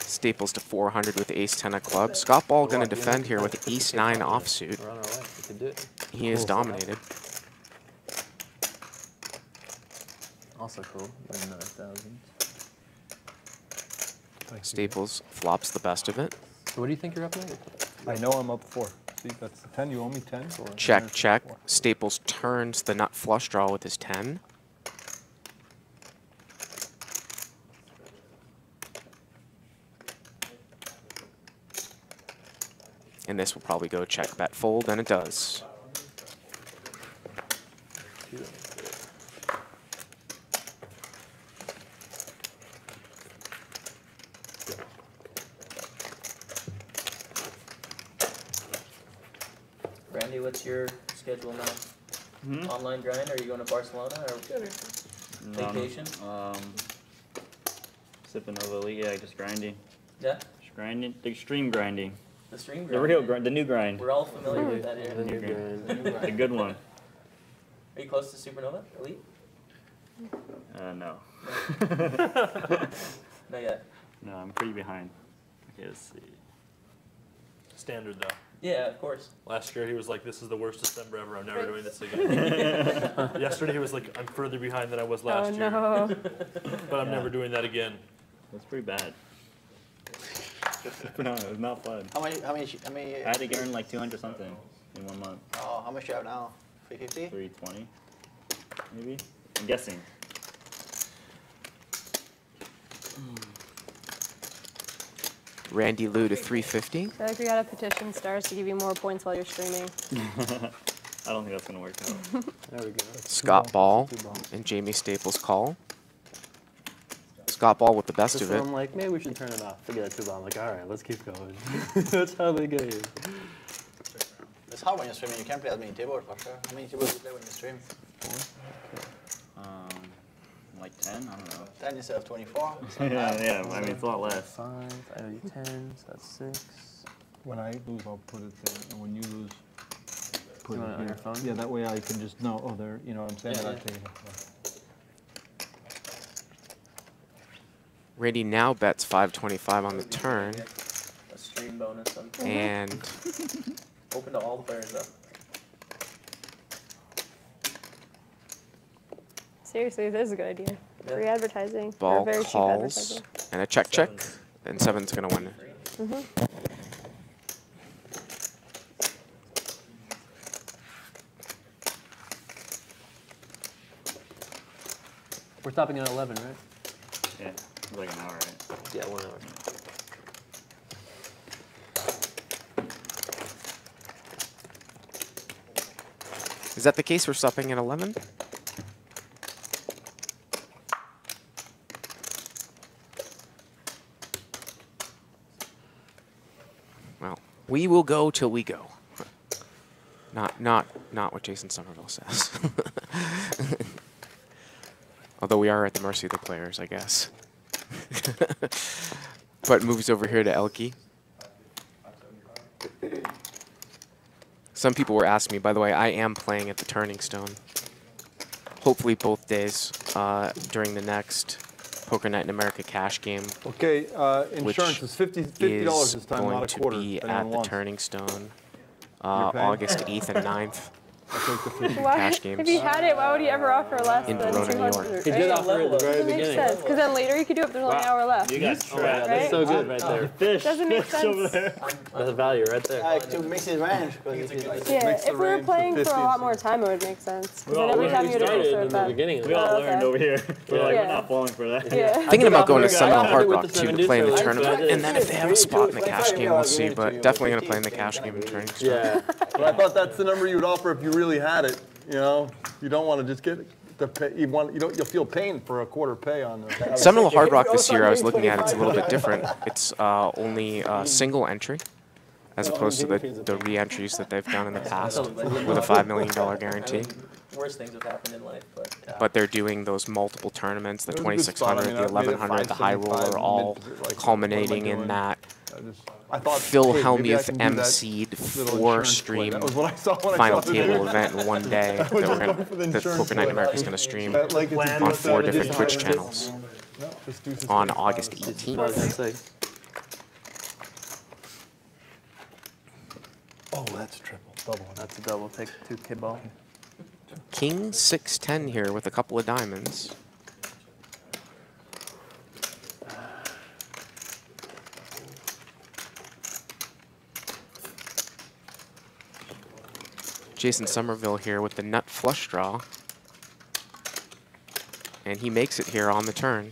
Staples to 400 with ace-10 of clubs. Scott Ball going to defend here with ace-9 offsuit. We're on our way. We could do it. He is dominated. Also cool. 9,000. Staples flops the best of it. So what do you think you're up next? I know I'm up 4. See, that's the 10. You owe me 10. Check, check. Staples turns the nut flush draw with his 10. And this will probably go check, bet, fold, and it does. Randy, what's your schedule now? Online grind? Are you going to Barcelona or vacation? Supernova Elite, yeah, just grinding. Yeah, Just grinding. The extreme grinding. the stream The grind. real grind, the new grind. We're all familiar with that area. The new grind. The new grind. The good one. Are you close to Supernova Elite? No. Not yet. No, I'm pretty behind. Okay, let's see. Standard though. Yeah, of course. Last year he was like, "This is the worst December ever. I'm never doing this again." Yesterday he was like, "I'm further behind than I was last year, no. but I'm never doing that again." That's pretty bad. No, it was not fun. How many? I had to earn like 200 something in 1 month. Oh, how much you have now? 350? 320, maybe? I'm guessing. Randy Lou to 350. I feel like we gotta petition Stars to give you more points while you're streaming. I don't think that's going to work out. There we go. Scott Ball and Jamie Staples call. Scott Ball with the best Just of it. I'm like, maybe we should turn it off. Forget that 2-bomb. I'm like, all right, let's keep going. That's how they game. It's hard when you're streaming. You can't play as many tables for sure. How many tables do you play when you stream? Like 10? I don't know. 10 instead of 24? yeah, I mean, it's a lot less. 5, I owe you 10, so that's 6. When I lose, I'll put it there, and when you lose, put You it want it on here. your phone? Yeah, that way I can just know. Oh, there. You know what I'm saying? Yeah, I'll yeah. take it off. Randy now bets 525 on the turn, A stream bonus. and Open to all the players though. Seriously, this is a good idea. Free advertising. Ball or very cheap calls advertising. and a check, and 7's gonna win. We're stopping at 11, right? Yeah, it's like an hour, right? Yeah, 1 hour. Is that the case? We're stopping at 11? Well, we will go till we go. Not what Jason Somerville says. Although we are at the mercy of the players, I guess. But moves over here to Elke. Some people were asking me, by the way, I am playing at the Turning Stone. Hopefully both days during the next Poker Night in America cash game. Okay, insurance is $50 this time, going not a to quarter. be if at anyone the wants. Turning Stone You're paying? August 8th and 9th. I'll take the 50. Why, Cash if games. he had it, why would he ever offer less In than Verona, New York. 200? He did offer it at the very Doesn't make beginning. sense, because then later you could do it if there's only an hour left. You got trapped. Right? So good right there. Fish. Doesn't make fish over sense. there. That's value right there. Like to mix his range. Because Yeah, Mix the if we were range playing with for a 50. lot more time, it would make sense. Because then Well, every we time you would have started to in the beginning. We all Oh, learned okay. over here. We're like, Yeah. we're not falling for that. Yeah. Thinking about going to I Seminole got Hard it with Rock the too to 70s, play in the so tournament, it's and then if they have a spot in the cash game, we'll see. But definitely going to play in the cash game and Turning Stone. Yeah. But I thought that's the number you would offer if you really had it. You know, you don't want to just get the pay. You'll feel pain for a quarter pay on the. Seminole Hard Rock this year, I was looking at, it's a little bit different. It's only single entry, as opposed to the re-entries that they've done in the past with a $5 million guarantee. Worst things have happened in life, but But they're doing those multiple tournaments, the It was a good spot. 2600, I mean, the I made it 1100, the High 575 Roller, all mid- like, culminating what am I in doing? that. I thought, Phil hey, maybe I Hellmuth can do that emceed little 4 insurance play. stream That was what I saw when I final saw the table video. event in one day that was we're just gonna, going for the that insurance Poker Night in play. America is going to stream That, like, it's on just 4 that different it's Twitch just- channels No, just do some on stuff. August I was 18th. gonna say. Oh, that's triple. Double. That's a double. Take 2K ball. King 610 here with a couple of diamonds. Jason Somerville here with the nut flush draw. And he makes it here on the turn.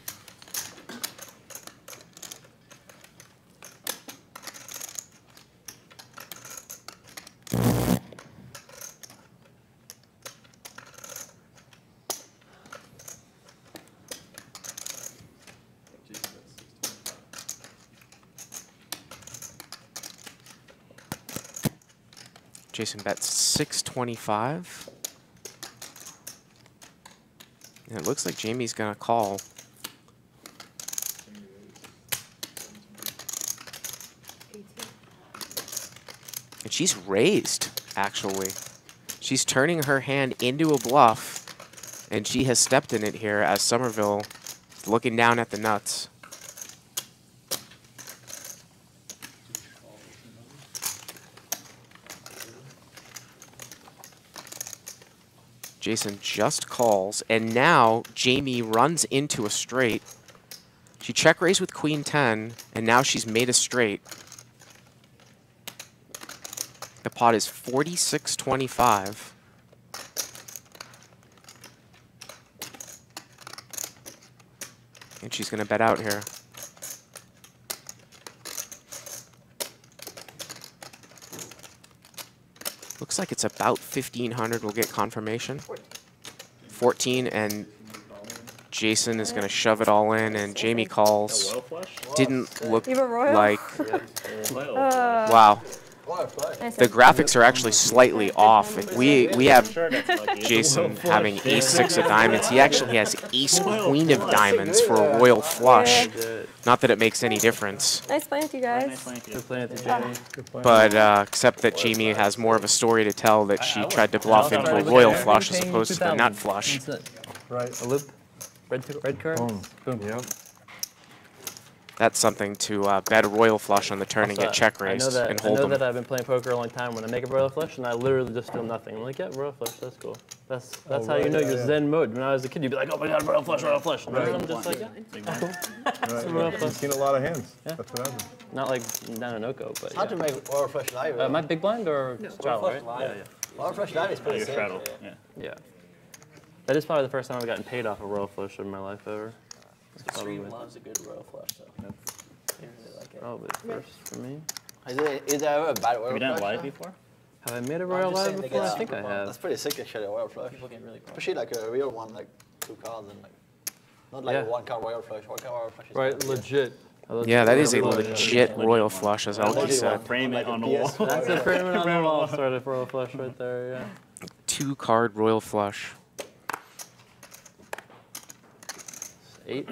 Jason bets 625. And it looks like Jamie's gonna call. And she's raised, actually. She's turning her hand into a bluff, and she has stepped in it here as Somerville is looking down at the nuts. Jason just calls, and now Jamie runs into a straight. She check raised with Queen 10, and now she's made a straight. The pot is 46.25. And she's going to bet out here. Looks like it's about 1,500. We'll get confirmation. 14, and Jason is going to shove it all in, and Jamie calls. Royal flush? Didn't look Even royal? like... Royal. Wow. The graphics are actually slightly off. We have Sure, that's lucky. Jason having ace-6 of diamonds. He actually has ace-queen of diamonds for a royal flush. Not that it makes any difference. Nice playing with you guys. Nice playing with you. Good playing at the Jamie. But except that Jamie has more of a story to tell that she tried to bluff into a royal flush as opposed to the nut flush. Right. A loop. Red card. Boom. Boom. Yep. That's something to bet a royal flush on the turn and get check raised and I hold know them. that I've been playing poker a long time when I make a royal flush and I literally just feel nothing. I'm like, yeah, royal flush, that's cool. That's how you know you're Zen mode. When I was a kid, you'd be like, oh my god, royal flush, royal flush. And I'm just like, yeah, Big blind. I've seen a lot of hands. Yeah. That's what happens. not like Nanonoko, but It's hard to make Royal Flush live. Am I big blind or straddle, right? Live. Yeah, yeah. Royal Flush live is Oh, pretty you're sick. straddled. Yeah. Yeah. That is probably the first time I've gotten paid off a royal flush in my life ever. Extreme loves a good royal flush, though. They really like it. Probably the first for me. Is there ever a bad Royal Have you done it Flush? live before? Have I made a royal just live saying they before? get I think I super have. That's pretty sick actually, a Royal Flush. People get really pumped. Especially like a real one, like 2 cards and like, not like Yeah. a 1 card Royal Flush. 1 card Royal Flush is Right, legit. Yeah, that is a Royal legit royal flush, as Elkie said. Frame it Like a on the wall. PS4. That's a framing on the wall sort of royal flush right there, yeah. 2-card royal flush. 8.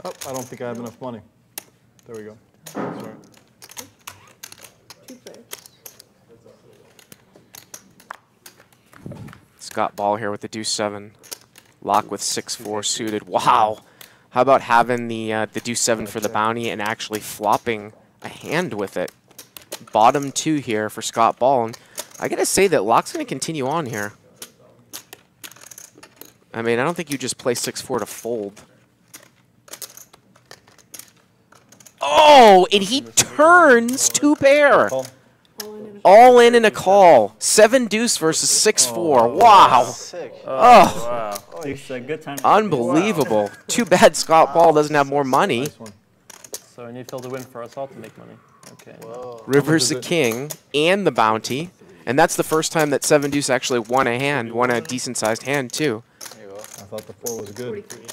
Oh, I don't think I have enough money. There we go. Sorry. Scott Ball here with the deuce 7. Lock with 6-4 suited. Wow. How about having the deuce 7 for the bounty and actually flopping a hand with it? Bottom 2 here for Scott Ball. And I got to say that Lock's going to continue on here. I mean, I don't think you just play 6-4 to fold. Oh, and he turns 2 pair. All in a call. 7 deuce versus 6-4. Wow. sick. Oh, Wow. It's a good time. unbelievable. Too bad Scott Ball doesn't have more money. Nice one. So I need Phil to win for us all to make money. Okay. Whoa. River's is the it? king and the bounty. And that's the first time that 7 deuce actually won a hand, won a decent sized hand too. There you go. I thought the 4 was good. 43.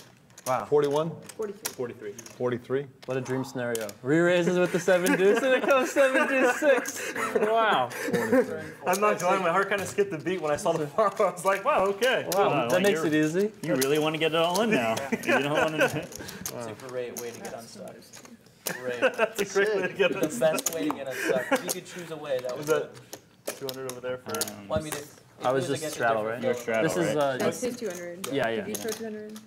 Wow. 41? 43. 43? What a dream scenario. Re-raises with the 7 deuce and it goes 7 deuce 6. Wow. 43. I'm not going. My heart kind of skipped a beat when I saw the bar. I was like, wow, okay. Wow, Wow, that like makes you're- it easy. You really want to get it all in now. You don't want to. Super great way to get unstuck. Great. That's a great way to get The this. best way to get unstuck. If you could choose a way, that was Is it. that 200 over there for? Well, I mean, if I was it just against a straddle, different right? You're field, straddle, This is, right? That's his 200. Yeah, yeah. Did you throw 200?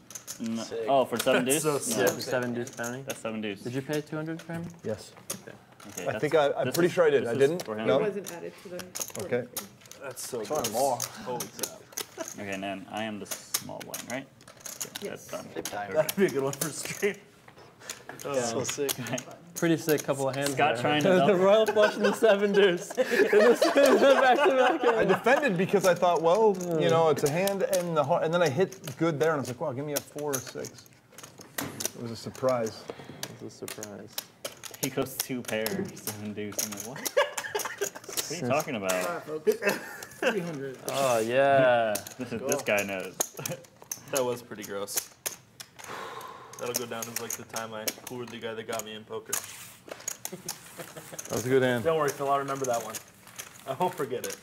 Sick. Oh, for 7 deuce? That's so No, yeah, 7 deuce bounty. that's 7 deuce. Did you pay 200 for him? Yes. Okay, I that's- think I'm this pretty is- sure I did. this I is didn't? for him. No? It wasn't added to the. Okay. That's so Trying good. more. Holy crap. Okay, and then I am the small blind, right? Okay, Yes. That's done. Flip time. That'd be a good one for stream. So sick. Pretty sick couple of hands. Scott there. trying to the double- royal flush and the 7 deuce. And the back to back. I defended because I thought, well, you know, it's a hand and the heart, and then I hit good there, and I was like, wow, give me a 4 or 6. It was a surprise. It was a surprise. He goes 2 pairs, 7 deuce. I'm like, what? What are you talking about? 300. Oh, yeah. This guy knows. That was pretty gross. That'll go down as like the time I coolered the guy that got me in poker. That was a good hand. Don't worry, Phil. I'll remember that one. I won't forget it.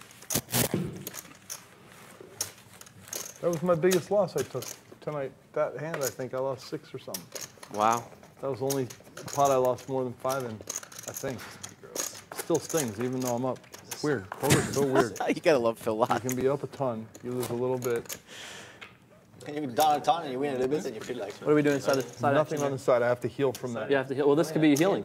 That was my biggest loss I took tonight. That hand, I think I lost 6 or something. Wow. That was the only pot I lost more than 5 in, I think. Still stings, even though I'm up. It's weird. Poker's so weird. You gotta love Phil You Lock. can be up a ton, you lose a little bit. And you down a ton and you win a little bit and you feel like What are we doing? Side Nothing action on the side. I have to heal from that. You have to heal. Well, this could be healing.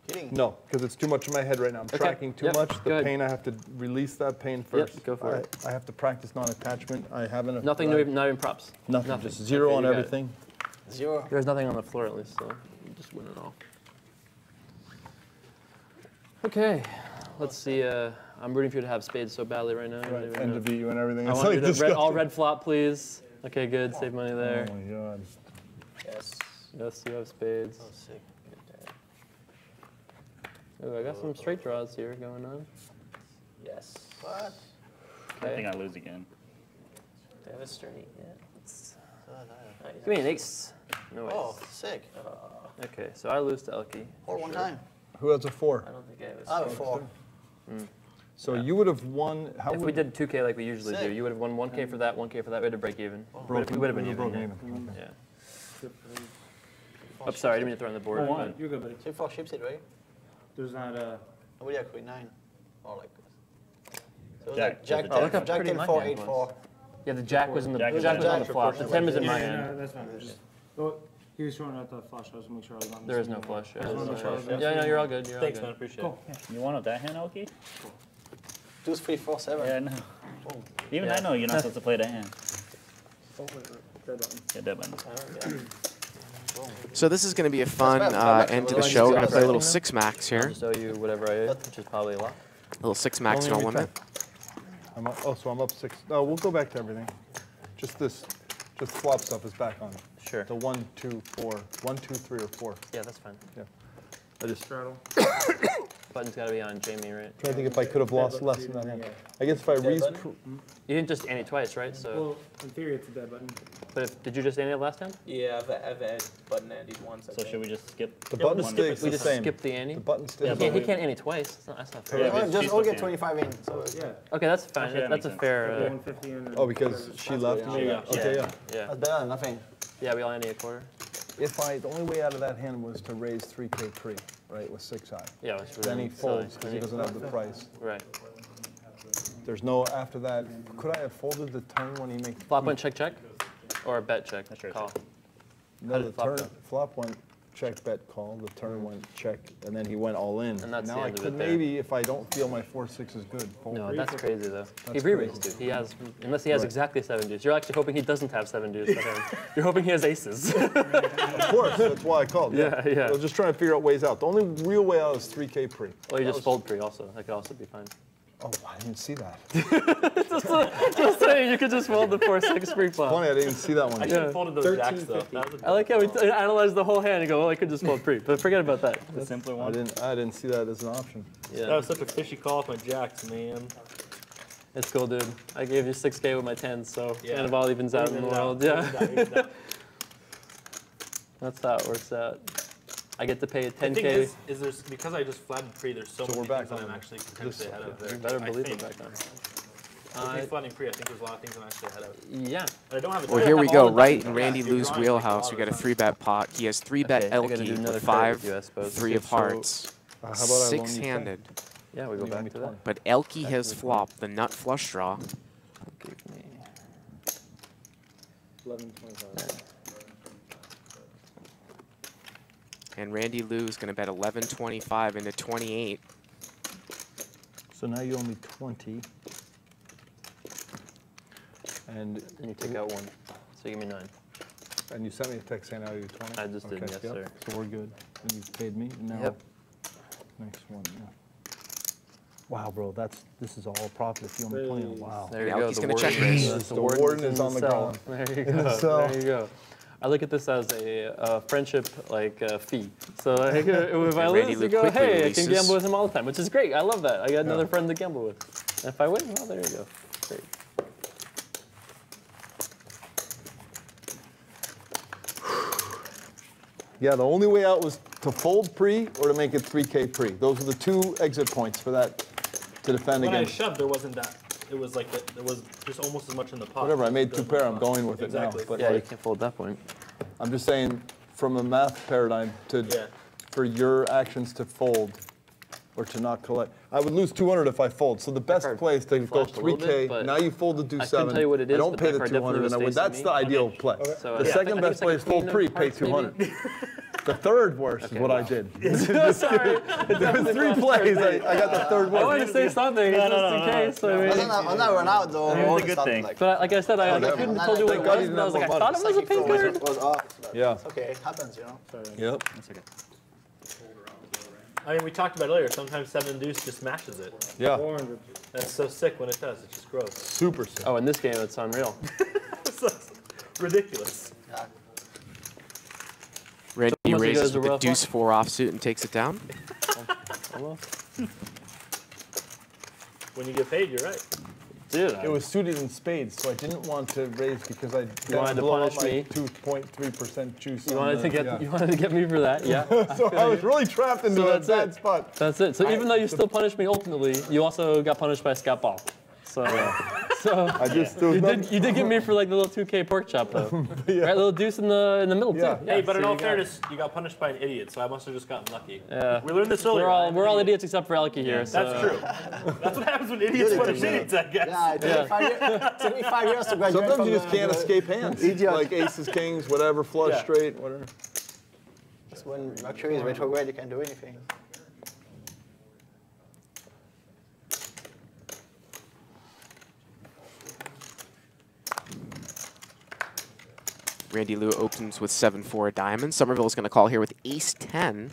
hitting. No, because it's too much in my head right now. I'm Okay. tracking too Yep. much. Go The ahead. pain, I have to release that pain first. go for it. I have to practice non-attachment. I haven't. Nothing, not even props. Nothing. Just 0 Okay, on you got it. everything. 0. There's nothing on the floor at least, so you just win it all. Okay, let's see. I'm rooting for you to have spades so badly right now. I don't Right. even End know. of you and everything. I It's want like you to all disgusting. red flop, please. Okay, good. Save money there. Oh my god. Yes. Yes, you have spades. Oh, sick. Ooh, I got some straight draws here going on. Yes. What? I think Okay. I lose again. Do you have a straight yet? Give me an ace. No ace. Oh, sick. Okay, so I lose to Elkie. Or one time. Who has a 4? I don't think I have a I have a straight. 4. So you would have won. How If we would did 2K like we usually do, Sick. you would have won 1K for that, 1K for that. We had to break even. broken? We would have been even. broken Yeah. even. Okay. Yeah. Oh, sorry, I didn't mean to throw on the board. Who but- won? You're good, buddy. So 4 ships it, right? There's not a. Nobody had queen 9. Or like. So it was Jack. like Jack, Oh, look how Jack pretty 10, my 4, hand 8, was. 4. Yeah, the jack was in the Jack the is jack in was on the the flop. jack. The 10 was in my Yeah, hand. that's fine. Just, He was throwing out the flush. I was to make sure I was on. There is no flush. Yeah, Yeah, no, you're all good. You're Thanks, all man. good. Appreciate Cool. it. Yeah. You want that hand, Elkie? Deuce 3, 4, 7. Yeah, I know. Even I know you're not supposed to play that hand. Yeah, dead button. So this is going to be a fun bad. Bad. end to Well, the show. We're going to play a little Right. 6-max here. I'll show you whatever I ate, which is probably a lot. A little 6-max no Only limit. I'm up, so I'm up 6. No, we'll go back to everything. Just flop stuff is back on. Sure. The 1, 2, 4. 1, 2, 3, or 4. Yeah, that's fine. Yeah. I just Straddle. Button's got to be on Jamie, right? trying to think if I could have lost less than that hand. I guess if I Dead button? You didn't just ante twice, right? So, Well, in theory, it's a dead button. but did you just ante it last time? Yeah, I've had button Andy's once. I So think. should we just skip? The button one stays We the just same. skip the ante. The button stays Yeah, the but He same. can't ante twice. That's not fair. Yeah, Well, but just she's all the get same. 25 in. So Yeah. Okay, that's fine. Okay, that That's a makes fair. 150 and. Oh, because she left? There you go. Okay, yeah. Yeah. that's better than nothing. Yeah, we all ante a quarter. The only way out of that hand was to raise 3K pre, right, with 6 high. Yeah, it's Then he really folds silly. because he doesn't have the price. Right. There's no after that. Could I have folded the turn when he makes Flop went check check, or bet check That's right. call. No, How the did flop turn go? flop went check bet call. The turn went check, and then he went all in. And that's now the I end of could it there. maybe, if I don't feel my 4-6 is good. Fold. No, that's crazy though. He That's re-raised crazy. too. He has, unless he has Right. exactly 7 deuce. You're actually hoping he doesn't have 7 deuce. But you're hoping he has aces. Of course, that's why I called. Yeah, yeah. I was just trying to figure out ways out. The only real way out is 3K pre. Or you just fold pre also. That could also be fine. Oh, I didn't see that. Just saying, you could just fold the 4-6 free flop. Funny, I didn't see that one. I should have folded those jacks though. 13.50. That was a I like how we analyze the whole hand and go, well, I could just fold pre. But forget about that. The simpler I one. didn't see that as an option. That Yeah, was such a fishy call off my jacks, man. it's cool, dude. I gave you 6K with my 10s, so Yeah. kind of all evens out in the world. Yeah, that's how it works out. I get to pay a The thing 10K. is there's because I just flattened pre. There's so So many we're back things that on I'm actually this potentially ahead of there. You better I believe think. it back then. With me flattening pre, I think there's a lot of things I'm actually ahead of. Yeah. But I don't have. Well, here we go, right in Randy Lou's wheelhouse. We got a 3-bet pot. He has 3-bet Okay, I gotta do Elkie another with card 5, with you, I suppose. 3 of So, hearts, how about I loan you 6-handed. Yeah, we go You back owe me to that. 20. But Elkie has flopped the nut flush draw. Give me 11.25. And Randy Lou is going to bet 11.25 into 28. So now you owe me 20. And And you take out 1. So give me 9. you sent me a text saying I owe you 20? I just did, yes, yep. sir. So we're good. And you paid me. And now, Yep. next one. Yeah. Wow, bro, this is all profit if you owe me 20. Wow. There you Yeah, go. he's the gonna check warden raise. is- The warden is in on the cell. ground. There you In the go. cell. There you go. I look at this as a friendship fee. So like, if I Randy lose, Lou you go, quickly hey, I releases. can gamble with him all the time, which is great. I love that. I got another friend to gamble with. And if I win, well, there you go. Great. Yeah, the only way out was to fold pre or to make it 3K pre. Those are the 2 exit points for that to defend When I against. shoved, there wasn't that. It was like it was just almost as much in the pot. Whatever, I made as 2 there was pair, in I'm the pot. going with it Exactly. now. But Yeah, you like, can't fold that point. I'm just saying, from a math paradigm, Yeah. for your actions to fold or to not collect. I would lose 200 if I fold. So the best card play is to go flashed a little 3K. bit, but now you fold to do I couldn't 7. tell you what it is, I don't but pay that the card 200 and I definitely win. was That's facing the me. ideal play. So, The yeah, I second think best it's play like is a fold queen pre, of pay hearts, maybe. 200. The third worst is what I did. Sorry. There was 3 plays. I got the third I worst. wanted to say something just in case. I mean, On that run out though, Here's a only good something thing. like but like I said, I couldn't tell you what it Thank God was, he but I was didn't like, I have thought it was a pink card. was off. But Yeah. it's okay, it happens, you know. Yep. That's okay. I mean, we talked about it earlier. Sometimes 7 deuce just smashes it. Yeah. 400. That's so sick when it does. It's just gross. Super sick. Oh, in this game, it's unreal. It's like ridiculous. Randy Once he raises goes to with the rough deuce 4 offsuit and takes it down. Almost. When you get paid, you're right. Dude, It was suited in spades, so I didn't want to raise because I wanted to blow out punish my me. 2.3% juice. you on wanted the- to get yeah. you wanted to get me for that, yeah. So I was really trapped into So a that's bad it. spot. That's it. So even though you still punished me ultimately, you also got punished by Scott Ball. So, I just you did get me for like the little 2K pork chop though. Yeah. Right, little deuce in the middle Yeah. too. Hey, but in so all you got- fairness, you got punished by an idiot, so I must have just gotten lucky. Yeah. We learned this earlier. We're all idiots except for Elke here. So. That's true. That's what happens when idiots punish idiots, I guess. Yeah, 75 years to graduate Sometimes from you just the- can't escape hands. Like aces, kings, whatever, flush, straight, whatever. That's when Mercury is retrograde, you can't do anything. Randy Lou opens with 7-4 a diamond. Somerville is going to call here with ace-10.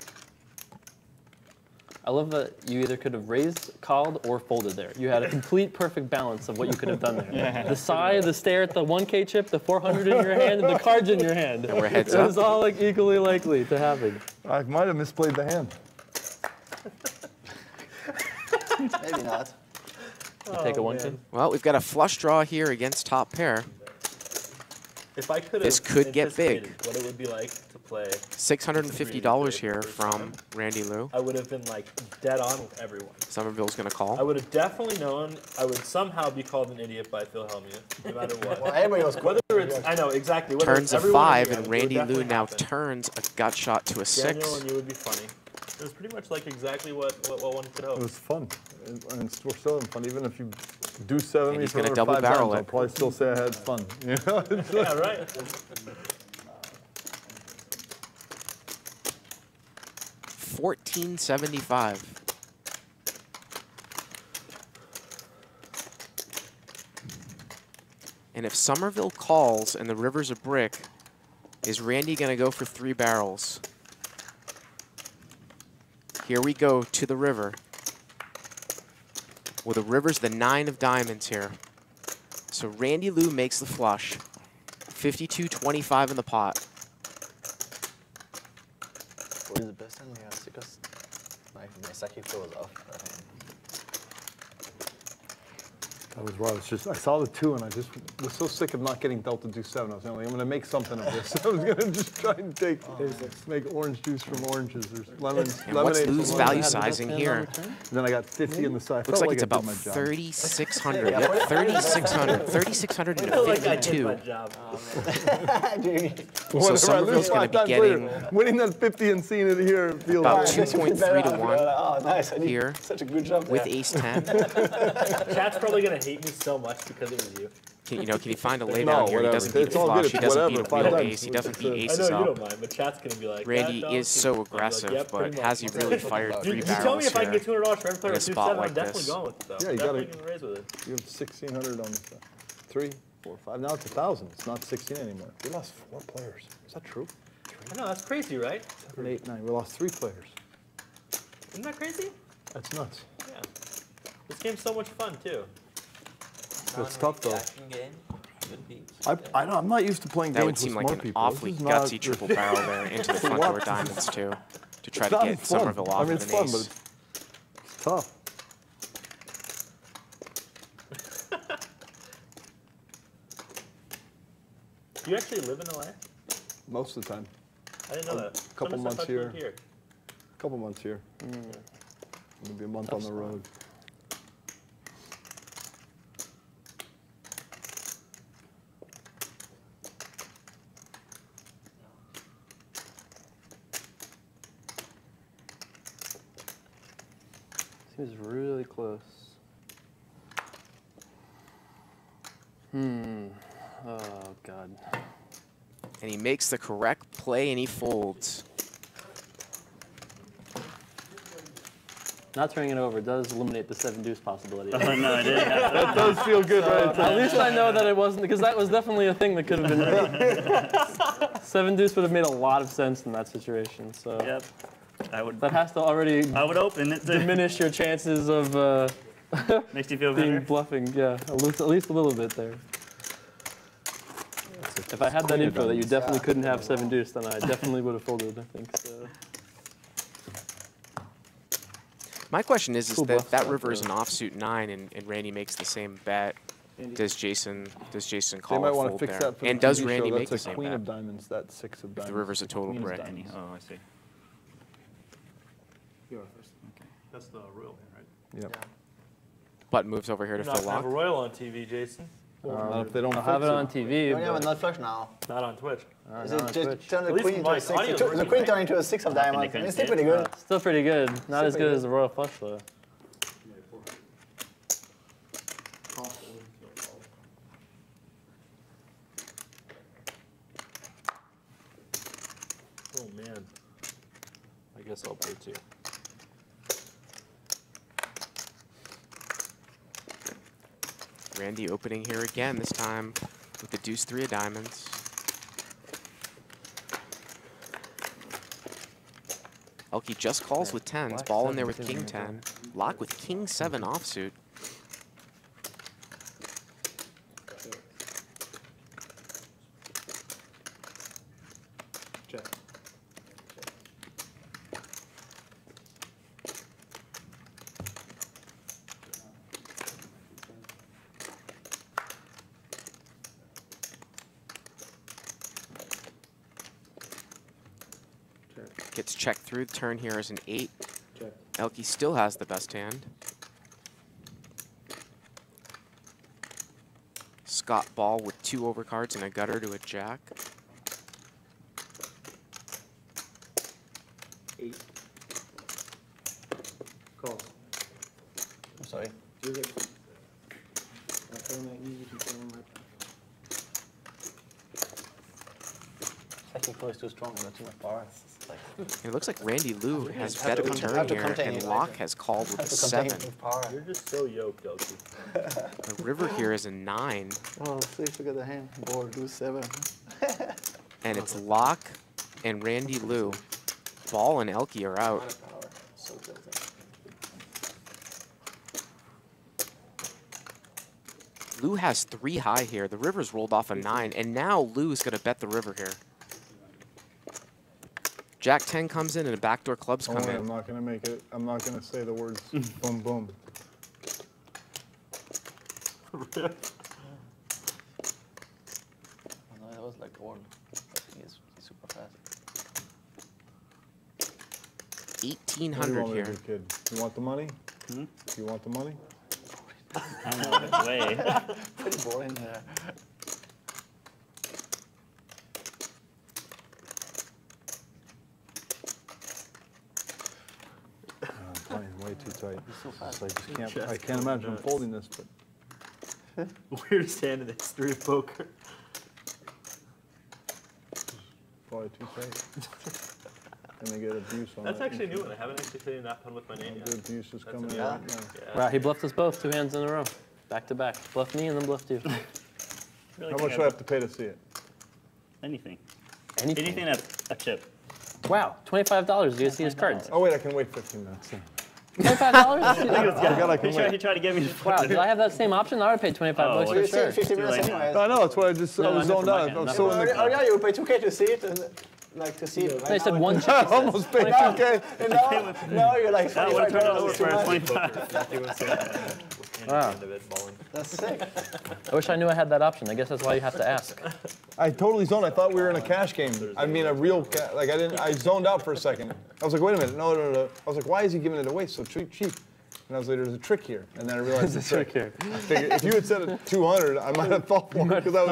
I love that you either could have raised, called, or folded there. You had a complete perfect balance of what you could have done there. The sigh, the stare at the 1K chip, the 400 in your hand, and the cards in your hand. And we're heads It up. was all like equally likely to happen. I might have misplayed the hand. Maybe not. Take a 1K. Well, we've got a flush draw here against top pair. If I could This could get big. What it would be like to play $650 here from Randy Lou. I would have been like dead on with everyone. Somerville's going to call. I would have definitely known I would somehow be called an idiot by Phil Hellmuth, no matter what. Well, everybody was Whether it's, I know, exactly. Whether Turns it's a everyone or 5, me, and it would Randy Lou definitely now happen. turns a gut shot to a 6. Daniel and you would be funny. It was pretty much like exactly what one could hope. It was fun. And we're still having fun. Even if you do 7 And he's for gonna another double 5 barrel times, I'll it. probably still say I had fun. You know? It's like- Yeah, right. 1475. And if Somerville calls and the river's a brick, is Randy going to go for 3 barrels? Here we go to the river. Well, the river's the 9 of diamonds here. So Randy Lou makes the flush. 52-25 in the pot. What is the best time? Yeah, because my second flow was off. That was wild. It's just I saw the 2 and I just was so sick of not getting dealt to do 7. I was like, I'm going to make something of this. I was going to just try and make orange juice from oranges. There's lemons. And what's lemonade Lou's from value lemons. sizing here? And then I got 50 in the side. Looks like it's I about did my job. 3,600. Yep, 3,600. 3,652. My job. So Somerville's going to be getting winning that 50 and seeing it here feels about like 2.3 to 1 Oh, nice. I did here such a good job with there. ace-10. Chat's probably gonna hate me so much because it was you. Can you find a laydown No, here? He whatever. doesn't beat It's the all good. flush. He It's doesn't beat a whatever. wheel 5 ace. He times. doesn't beat I aces know you up. don't mind, but chat's gonna be like. Randy "That is dog so I'll be like, aggressive, "Yep, but pretty has he much." really fired 3 You tell me barrels if I can get here? $200 for every player in a with 2-7, spot I'm like definitely this? going with it though. Yeah, you gotta- Definitely gonna raise with it. You have 1,600 on this stuff. 3, 4, 5. Now it's 1,000. It's not 16 anymore. We lost 4 players. Is that true? I know, that's crazy, right? 7, 8, 9. We lost 3 players. Isn't that crazy? That's nuts. Yeah. This game's so much fun too. It's tough though. Action game. Good beats. I'm not used to playing That would games seem with like smart an people. awfully This is not- gutsy triple barrel there into the front door diamonds too, to try It's to not get fun. Somerville off I mean, with it's an fun, ace. but it's tough. Do you actually live in LA? Most of the time. I didn't know that. Couple Sometimes I months thought you lived here. Couple months here. Maybe a month on the road. Seems really close. Oh, God. And he makes the correct play and he folds. Not turning it over does eliminate the 7 deuce possibility. Oh, no, I didn't. That does feel good, right? At least I know that it wasn't, because that was definitely a thing that could have been. 7 deuce would have made a lot of sense in that situation. So Yep. I would. that has to already I would open it. diminish your chances of Makes you feel being better. bluffing. Yeah, at least a little bit there. If I had that info that you definitely couldn't have 7 deuce, then I definitely would have folded. I think so. My question is Cool that bluff that stuff, river is though. an offsuit 9 and Randy makes the same bet. Does Jason They call might or want fold to fix there? that for And the does TV Randy show. make the That's a same queen of bet? diamonds. That's 6 of If diamonds. the river's a total Queen of brick. diamonds. Oh, I see. That's the real hand, right? Yep. Button moves over here to You're not fill gonna have lock. a Royal on TV, Jason. Not if they don't I'll have it on TV. You only have a but- nut flush now. Not on Twitch. Is not it on just Twitch. turn At the least queen into my a 6? audio is The working, queen right? turned into a 6 of they diamonds. couldn't It's see still it? pretty good. Still pretty good. Not as good as the Royal Flush though. Oh man. I guess I'll pay too. Randy opening here again, this time with the deuce 3 of diamonds. Elke just calls with 10s, Black ball in there 7 with too, king right 10. Lock with king 7 offsuit. Check. Gets checked through. The turn here is an 8. Check. Elke still has the best hand. Scott ball with 2 overcards and a gutter to a jack. 8. Calls. I'm sorry. You're good. I feel like you can feel my Second floor is too strong, not too much power. It's like, It looks like Randy Lou has Have bet to the contain- turn have to here, contain and it, Lock like- has called with have a to 7. contain with power. You're just so yoked, Elke. The river here is a 9, Oh, please look at the hand. Board, do 7. and it's Lock and Randy Lou. Ball and Elke are out. So tilting. Lou has 3 high here. The river's rolled off a 9, and now Lou is going to bet the river here. Jack 10 comes in, and a backdoor clubs Don't come worry, I'm in. not gonna make it. I'm not gonna say the words boom boom. Oh, no, that was like one. He's super fast. What do you 1,800 want me to here. do, kid? You want the money? You want the money? I don't know which way. Pretty boring there. I'm playing way too tight. So fast. So I can't imagine folding this, but Weirdest hand in the history of poker. probably too tight. And they get abuse on That's it. actually a new one. I haven't actually played that one with my name The yet. abuse is That's a coming new out one. right now. Yeah. Wow, he bluffed us both 2 hands in a row. Back to back. Bluffed me and then bluffed you. Really How think much do I have to pay to see it? Anything. Anything. Anything that's a chip. Wow, $25. Do you see his cards? Oh wait, I can wait 15 minutes. $25? God, I can He wait. tried to get me to Wow, did I have that same option? I would pay 25 Oh, bucks well, for sure. 50 minutes late now. anyways. I know, that's why I just No, I was I meant zoned for my out. hand, I was not so for in the Oh yeah, you pay 2K to see it, and like to see it. Right They said now. one chip. I almost paid 2K. And now you're like That would have turned it over $25 for too a much. 25. Wow. End of it, balling. That's sick. I wish I knew I had that option. I guess that's why you have to ask. I totally zoned. I thought we were in a cash game. I mean, a real like I didn't. I zoned out for a second. I was like, wait a minute, no. I was like, why is he giving it away so cheap? And I was like, there's a trick here. And then I realized the trick here. I figured if you had said it 200, I might have thought more because I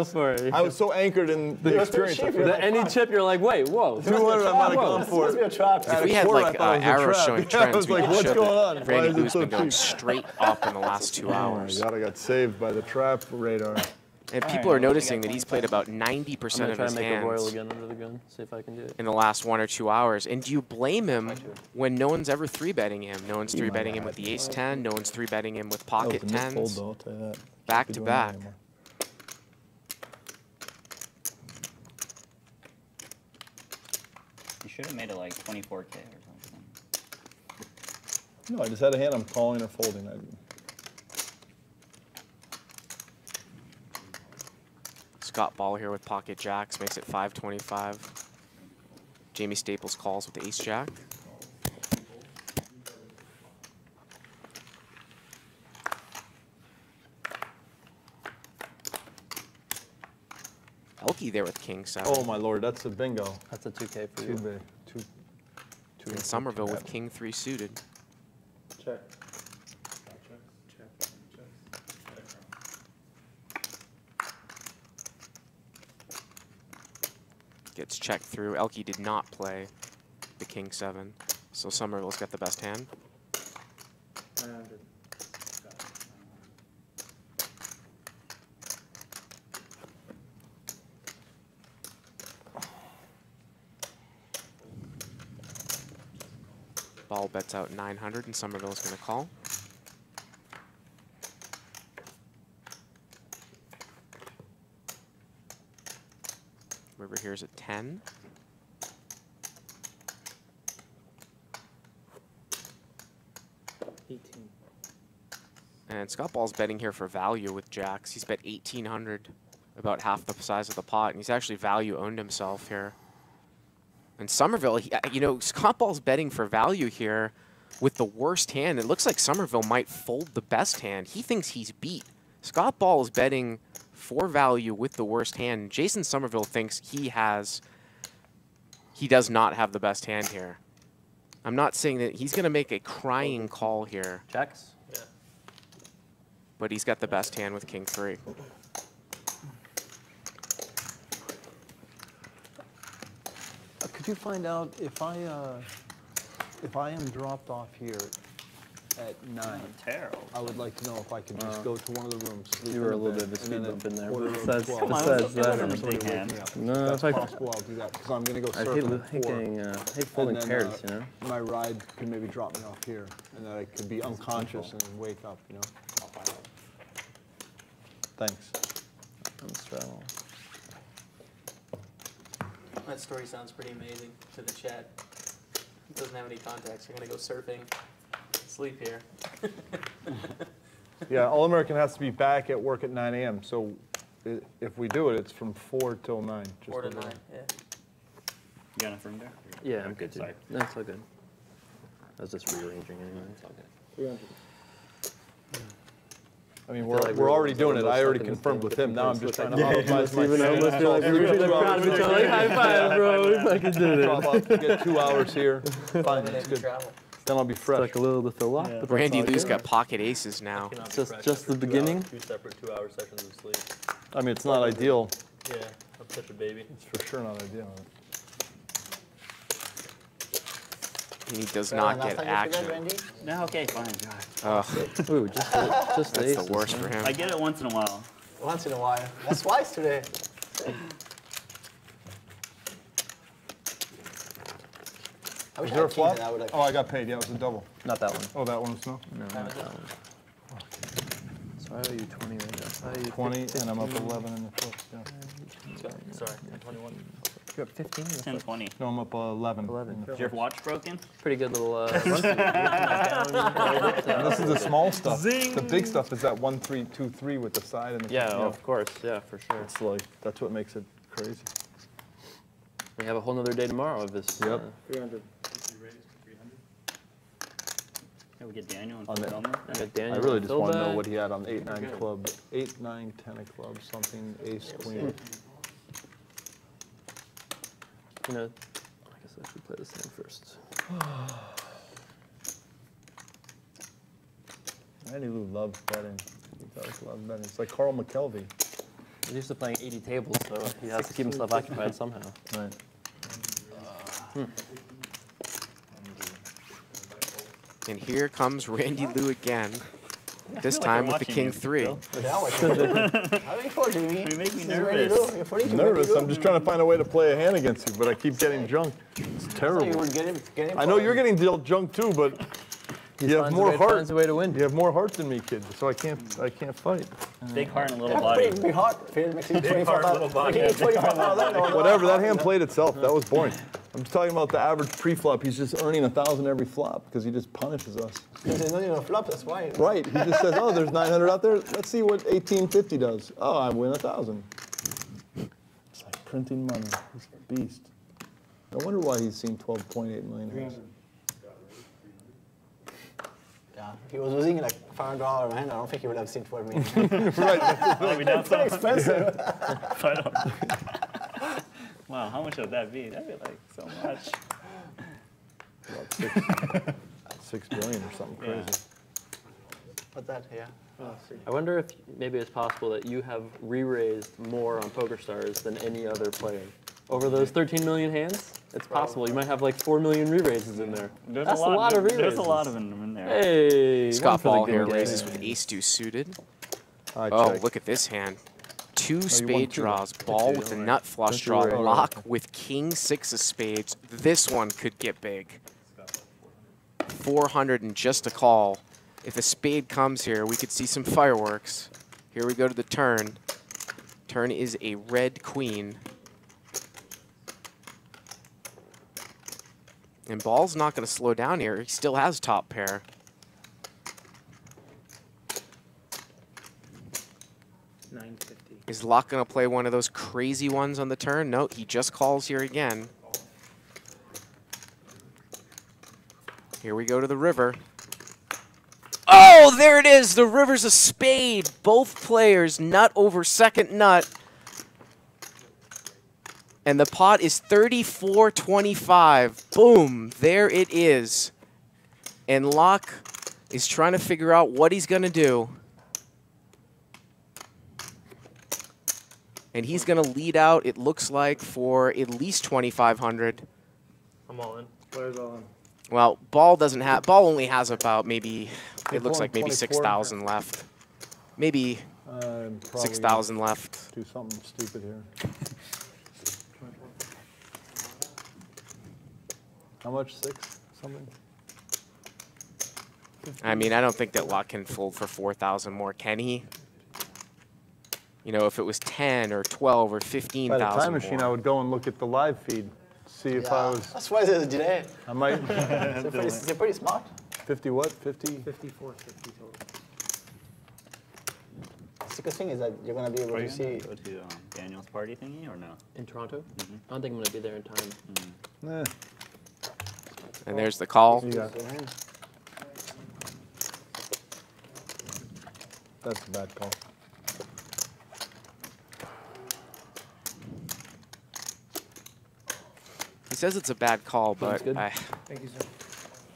was so anchored in the experience. I figured, Any chip, you're like, wait, whoa. 200, I might have gone This for must it. be a trap. If we had quarter, like I thought it was a arrows trap. showing Yeah, I trends, was we like, could what's show going on? that Why Randy is it Lou's so been going cheap? straight up in the last 2 Oh my hours. God, I got saved by the trap radar. And people are noticing that he's played about 90% I'm of going to try his to make a royal hands again under the gun. See if I can do it. in the last 1 or 2 hours. And do you blame him when no one's ever 3-betting him? No one's 3-betting him with the ace-10. No one's 3-betting him with pocket 10s. Though, I'll tell you that. Back Be to doing that back. anymore. You should have made it like 24K or something. No, I just had a hand I'm calling or folding. Scott Ball here with pocket jacks makes it 525. Jamie Staples calls with the ace-jack. Elke there with king 7. Oh my lord, that's a bingo. That's a 2K for Too you. big. Too And big. Somerville with king 3 suited. check. Gets checked through. Elke did not play the king 7, so Somerville's got the best hand. Ball bets out 900, and Somerville's going to call. River here's at 10. And Scott Ball's betting here for value with jacks. He's bet 1,800, about half the size of the pot, and he's actually value owned himself here. And Somerville, you know, Scott Ball's betting for value here with the worst hand. It looks like Somerville might fold the best hand. He thinks he's beat. Scott Ball is betting for value with the worst hand. Jason Somerville thinks he does not have the best hand here. I'm not saying that he's going to make a crying call here. Checks? Yeah. But he's got the best hand with king 3. Could you find out if I am dropped off here at 9? Terrible. I would like to know if I could just go to one of the rooms. Sleep You were a in little bed, bit of a and then speed bump in there. order Besides room 12. that. Big hand. No, If if that's I possible, I'll do that because I'm going to go I surfing hate at 4. getting, hate folding And then, pairs, you know? My ride could maybe drop me off here, and then I could be unconscious and wake up, you know? Thanks. I'm straddle. That story sounds pretty amazing to the chat. Doesn't have any context. You're gonna go surfing, sleep here. Yeah, All American has to be back at work at 9 a.m. So if we do it, it's from 4 till 9. Just 4 to so 9. you know. Yeah. You got enough room there? Yeah, I'm Okay, good, too. sorry. That's all good. I was just rearranging anyway. It's all good. I mean, feel like we're already doing it. I already stuck in this confirmed thing with with him. Now I'm different just trying to places. optimize my Even though it must be like, we're really proud of each other. Like, high five, bro. We fucking did Drop it. off, get 2 hours here. Fine, Minute it's good. travel. Then I'll be fresh. Like a little bit to lock. but Randy that's all Lou's good. got pocket aces now. Cannot be Just- fresh just after the 2 beginning? Two separate 2-hour sessions of sleep. I mean, it's not ideal. Yeah, I'm such a baby. It's for sure not ideal. He does not get action. No, okay, fine. Ugh, Ooh, just that's the aces, the worst huh? for him. I get it once in a while. Once in a while. That's twice today. I wish Is I there a had flop? kings and I would like. Oh, I got paid. Yeah, it was a double. Not that one. Oh, that one's no. No, not that one. So I owe you 20 right now. I owe you 20, 15. and I'm up 11 in the flips. Yeah. Sorry, I'm 21. You're up 15? 10, 20. No, I'm up 11. 11. Is your watch broken? Pretty good little run through. And this is the small stuff. The big stuff is that 1, 3, 2, 3 with the side and the Yeah, front. of course. Yeah, for sure. It's like, that's what makes it crazy. We have a whole nother day tomorrow of this. Yep. 300. Yeah, we get Daniel and On the- Phil Elmer. I got I Daniel really and just Phil want to know back. what he had on 8, 9 club. 8, 9, 10 of clubs, something, ace, queen. You know, I guess I should play this hand first. Randy Lou loves betting. He does love betting. It's like Carl McKelvey. He's used to playing 80 tables, so he has to keep himself occupied somehow. Right. And here comes Randy Lou again. This like time we're with the watching king you, 3. Phil. How are you for, Jimmy? You make me This is ready to nervous. go. You're 42, Nervous. ready to I'm just trying to find a way to play a hand against you, but I keep getting junked. It's go. You terrible. would get him I know you're getting dealt junked too, but you have more heart. Finds a way to win. You have more heart than me, kid. So I can't fight. Big heart and a little That's body. pretty big heart. Phil makes it Big heart, little body. 25,000. Whatever. That hand played itself. That was boring. I'm just talking about the average pre-flop. He's just earning 1,000 every flop because he just punishes us. There's not even a flop, that's why. Right. He just says, "Oh, there's 900 out there. Let's see what 1850 does. Oh, I win 1,000." It's like printing money. He's a beast. No wonder why he's seen 12.8 million hands. Yeah, if he was losing like $500 man, I don't think he would have seen 12 million. Oh, we down It's very some? expensive. Wow, how much would that be? That'd be like so much. About 6 billion or something Yeah. crazy. What's that? Yeah. I wonder if maybe it's possible that you have re-raised more on PokerStars than any other player. Over those 13 million hands, it's possible. You might have like 4 million re-raises in there. That's a lot of re-raises. There's a lot of them in there. Hey, Scott Ball here game. raises with ace deuce suited. I Oh, check. look at this hand. Two won spade two. draws, ball with the nut flush draw, right. lock with king six of spades. This one could get big. 400 and just a call. If a spade comes here, we could see some fireworks. Here we go to the turn. Turn is a red queen. And Ball's not going to slow down here. He still has top pair. Is Locke going to play one of those crazy ones on the turn? No, he just calls here again. Here we go to the river. Oh, there it is. The river's a spade. Both players nut over second nut. And the pot is 34-25. Boom. There it is. And Locke is trying to figure out what he's going to do. And he's going to lead out, it looks like, for at least 2,500. I'm all in. Players all in. Well, Ball doesn't have. Ball only has about maybe. It looks like maybe 6,000 left. Maybe 6,000 left. Do something stupid here. How much? 6 something? I mean, I don't think that Locke can fold for 4,000 more, can he? You know, if it was 10 or 12 or 15,000 By the time machine, more. I would go and look at the live feed, see if I was. That's why there's a delay. I might. They're pretty smart. 50 what? 50? 54, 50 total. The good thing is that you're going to be able Are you to gonna see. go to Daniel's party thingy or no? In Toronto? I don't think I'm going to be there in time. Eh, And there's the call. you got That's a bad call. He says it's a bad call, but good. Thank you, sir.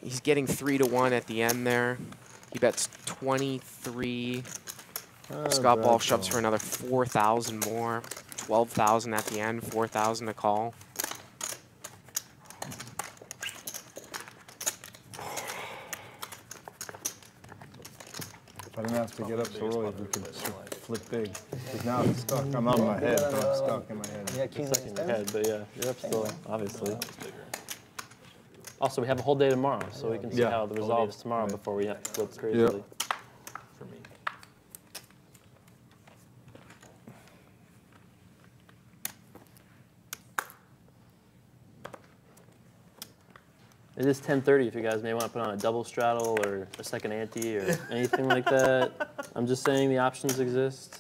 he's getting 3-1 at the end there. He bets 23. Scott Ball shoves for another 4,000 more. 12,000 at the end, 4,000 to call. If I didn't have to get up so early, we could flip big. Because now I'm stuck. I'm on my head. I'm stuck in my head. Yeah, king Stuck in your head, but yeah, you're up still, obviously. Also, we have a whole day tomorrow, so we can see Yeah. how the resolves tomorrow Right. before we have to flip crazily. For me. It is 10:30 if you guys may want to put on a double straddle or a second ante or anything like that. I'm just saying the options exist.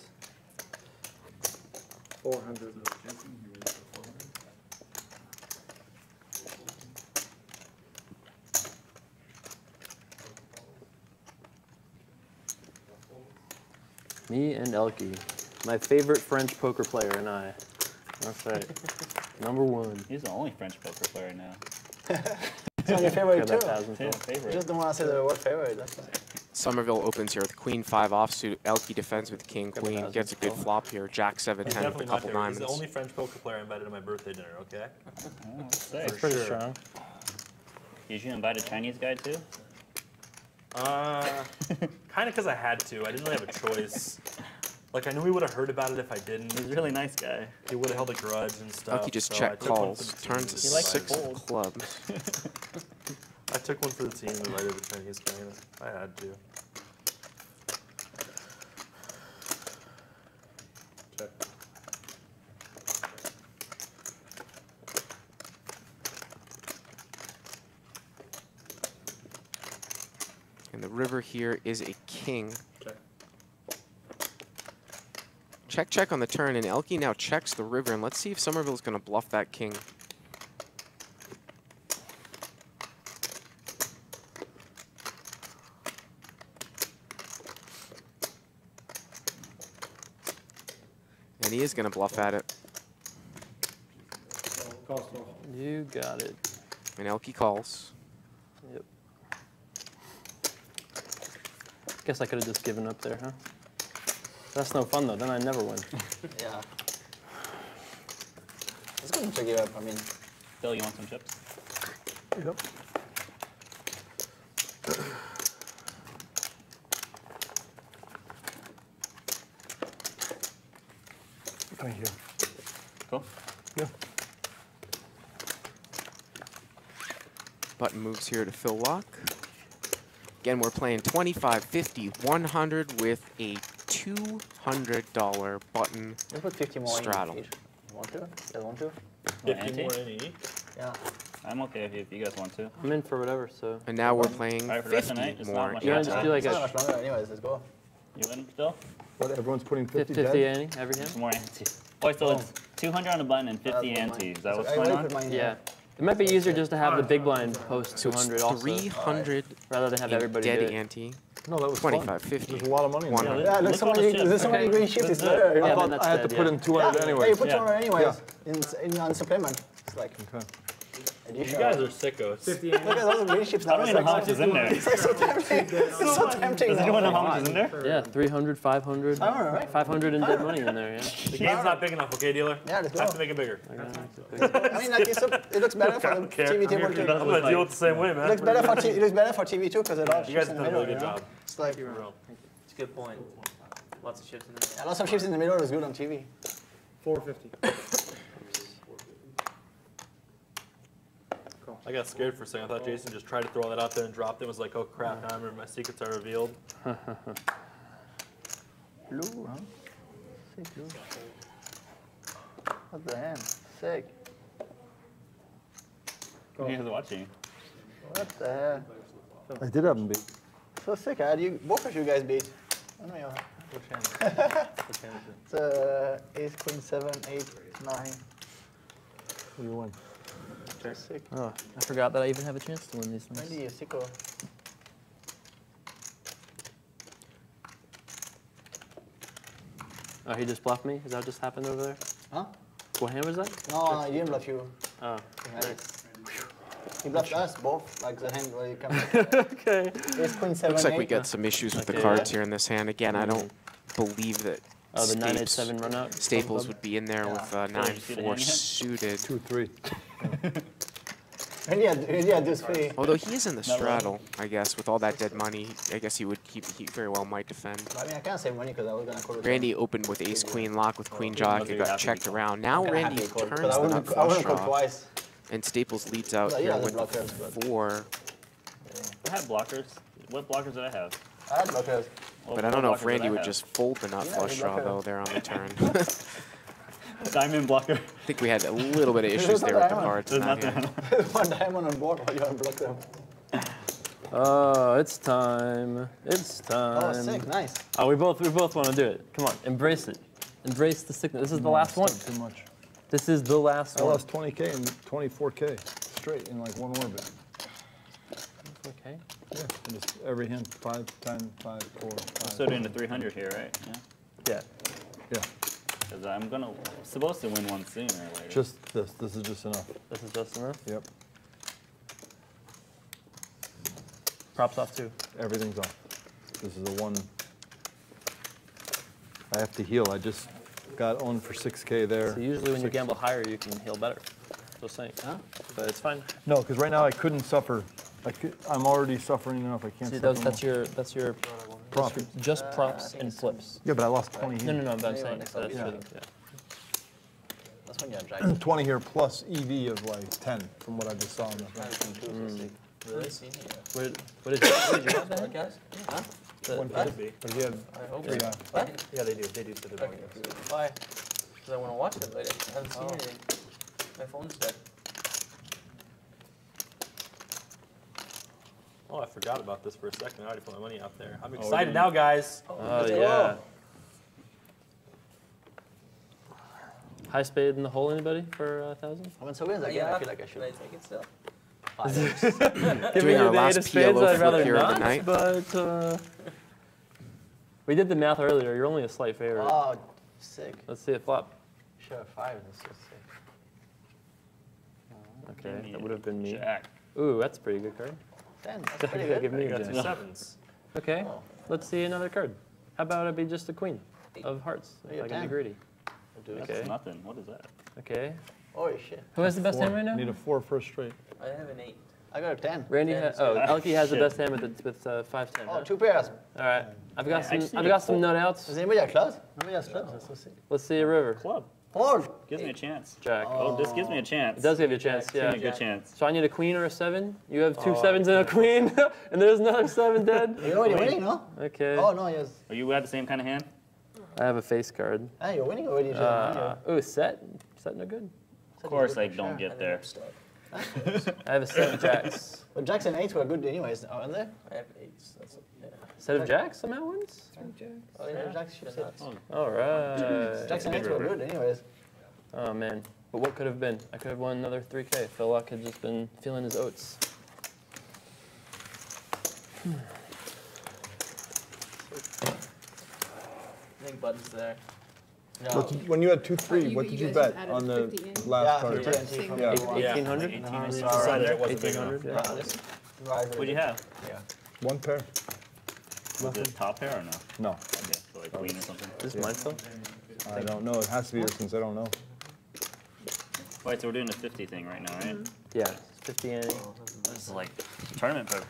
400. Me and Elke, my favorite French poker player and I. That's right. Number one. He's the only French poker player now. It's not your favorite Got that too. 1,000 Yeah, still. You favorite. just don't want to say the word favorite. That's why. Somerville opens here with Queen 5 offsuit. Elke defends with King Got Queen. 1,000 Gets a good still. flop here. Jack 7 He's 10 with a definitely my couple favorite. He's diamonds. the only French poker player I invited to my birthday dinner, okay? That's For pretty sure. strong. Did you invite a Chinese guy too? Kind of because I had to. I didn't really have a choice. Like, I knew he would have heard about it if I didn't. He's a really nice guy. He would have held a grudge and stuff. Elke just so I check took one for calls. the team Turns and to He likes to 6 fold. clubs. I took one for the team and invited the Chinese guy. I had to. Check. And the river here is a king. Check. Check, check on the turn, and Elke now checks the river, and let's see if Somerville's going to bluff that king. And he is going to bluff at it. You got it. And Elke calls. Yep. Guess I could have just given up there, huh? That's no fun though. Then I never win. Yeah. It's good to give up. I mean, Phil, you want some chips? Yep. Thank you. Cool. Yeah. Button moves here to Phil Lock. Again, we're playing 25, 50, 100 with a $200 button let's put 50 more straddle. in each. You want to? You want to? 50 more in each. Yeah. I'm okay if you guys want to. I'm in for whatever, so. And now we're playing All right, for the rest of the 50 night, it's not more. much You want to just do like It's not a much longer anyways. Let's go. You in, Phil? What, everyone's putting 50 50 dead? ante every hand? More ante. Oh, so it's 200 on a button and 50 ante. Is that what's I going already on? put mine Yeah. here. It might be easier just to have the big blind post So it's 200 also, 300 rather than have in everybody do dead it. ante. No, that was 25, fun. 50. There's a lot of money in there. 100. Yeah, look, so many, there's so many Okay. green chips. It's better. Yeah, I then thought that's I had to dead, put yeah. in 200 Yeah, anyway. you put Yeah. 200 anyways on supplement. It's like Okay. You guys are sickos. 50 look at all the green chips now. I don't even know how much is in there. It's like so tempting. It's so tempting. Does anyone know how much is in there? Yeah, 300, 500, 500 in dead money in there, yeah. The game's not big enough, okay, dealer? Yeah, let's I have go. to make it bigger. I mean, like it looks better for the TV table too. I'm gonna deal with the same way, man. It looks better for it looks better for TV too because it all You guys chips in have the done a middle. really good You know? job. It's like It's a good point. Lots of chips in there. yeah, lots of chips in the middle is good on TV. 450. I got scared for a second. I thought Jason just tried to throw that out there and dropped it. Was like, oh crap, now I remember my secrets are revealed. Blue, huh? Sick blue. What the hell? Sick. You guys are watching. What the hell? I did have them beat. So sick. I had you both of you guys beat. I don't know. Which hand? Which hand is it? It's ace, queen, 7, 8, 9. Who you win? Sick. Oh, I forgot that I even have a chance to win these things. Wendy, you sicko. Oh, he just bluffed me? Is that what just happened over there? Huh? What hand was that? No, I didn't bluff you. Oh, He bluffed us both, like the hand where you come. okay. Ace, queen, 7, Looks like 8. we got some issues with the Okay. cards here in this hand. Again, I don't believe that Oh, the Stapes- 987 run out. Staples would be in there with Did you see the 9-4 hand yet? suited. 2-3. Yeah, this 3. Although he is in the Not really. straddle, I guess, with all that dead money, I guess he very well might defend. I mean, I can't save money because I was gonna call it. Randy opened with ace queen lock with queen jack. It got checked around. Now I Randy call turns because the I nut wouldn't flush call draw, twice. and Staples leads out But here yeah, with the the blockers, but- 4. I had blockers. What blockers did I have? I had blockers. But I don't know if blockers did Randy I would have? just fold the nut Yeah, flush he draw blocked it. though there on the turn. Diamond blocker. I think we had a little bit of issues there with the cards. in There's that nothing. hand. One diamond on board while you unblock them. Oh, it's time. It's time. Oh, sick, nice. Oh, we both want to do it. Come on, embrace it. Embrace the sickness. This is the last one. Too much. This is the last I one. lost 20K and 24K straight in like one orbit. Okay. Yeah, and just every hand, 5, 10, 5, 4, 5. Still doing the 300 here, right? Yeah. Yeah. Yeah, Because I'm supposed to win one sooner or later. just this. This is just enough. This is just enough. Yep, Props off too. everything's off. This is the one. I have to heal. I just got owned for 6K there. So usually when you gamble higher, you can heal better. Just saying. Huh? But it's fine. No, because right now I couldn't suffer. I'm already suffering enough. I can't See, suffer that's more. your Profit. just props and flips. Yeah, but I lost 20 No, here. no, no. But I'm saying so that's Yeah. yeah. That's when you're driving. 20 here plus EV of like 10 from what I just saw in the Really? What did you have then? Guys? Huh? Could be. But he had three guys. What? Yeah, they do. They do. For the Okay. Why? Because I want to watch it later. I haven't seen anything. My phone's dead. Oh, I forgot about this for a second. I already put my money out there. I'm excited now, guys. Oh yeah. High spade in the hole, anybody for 1,000? I went so good again, I feel like I should. I take it still? Doing our last PLO I'd rather flip here of the not, night. but we did the math earlier. You're only a slight favorite. Oh, sick. Let's see it flop. Sure, 5. That's so sick. Okay, that would have been me. Jack. Ooh, that's a pretty good card. 10. That's pretty good. Give me You a got two jack. sevens. Okay, Oh. let's see another card. How about it be just the queen of hearts? If Yeah, I can be 10. greedy. That's Okay. nothing. What is that? Okay, Holy shit. Who has the best hand right now? Need a 4 first straight. I have an 8. I got a 10. Randy. Elkie has the Shit. best hand with 5-10. Oh, huh? 2 pairs. All right. I've got I just some. I've need got a some nut outs. Does anybody have clubs? Nobody has clubs. Let's go see. Let's see a river. Club. Four. Gives me a chance. Jack. Oh, this gives me a chance. It does give you a chance. Gives me Yeah. a good chance. So I need a queen or a 7. You have 2 7s and a queen, and there's another 7 dead. You're already winning, no? Okay. Oh, no, yes. Are you at the same kind of hand? I have a face card. Hey, you're winning already. Ooh, set. Set no good. Of course I don't get there. I have a set of jacks. Well, Jacks and 8s were good anyways, aren't they? I have 8s. That's yeah. Set of jacks somehow wins. Oh, yeah, Jacks should sit. All right. Jacks and 8s were good anyways. Oh man. But what could have been? I could have won another 3K. Phil Luck had just been feeling his oats. I think Bud's there. No. When you had 2-3, what did you bet on the last card? Yeah, TNT from Yeah. 1800. 1800. Yeah. What'd you have? 1 pair. Was it top pair or no? No, Okay, so like queen or something. This is mine, Phil. I don't know. It has to be yours since I don't know. Right, so we're doing a 50 thing right now, right? Yeah. 50 ante. This is like tournament poker.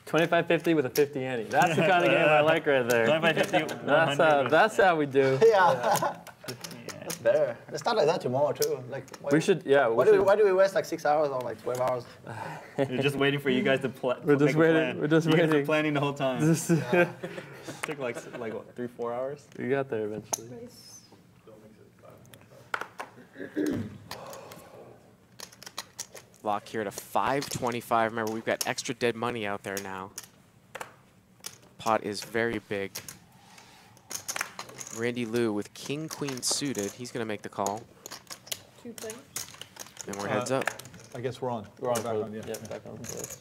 25-50 with a 50 ante. That's the kind of game I like right there. 25-50, 100. That's how we do. Yeah. That's better. Let's start like that tomorrow too. Like We should, yeah. Why do we waste like 6 hours or like 12 hours? We're just waiting for you guys to We're just waiting. We're just You guys were waiting. planning the whole time. This- Took like what, 3-4 hours? We got there eventually. Lock here to 525. Remember, we've got extra dead money out there now. Pot is very big. Randy Lou with king, queen suited. He's going to make the call. 2 players. And we're heads up. I guess we're on. We're on. Back on, yeah. Yeah, back on. Yes.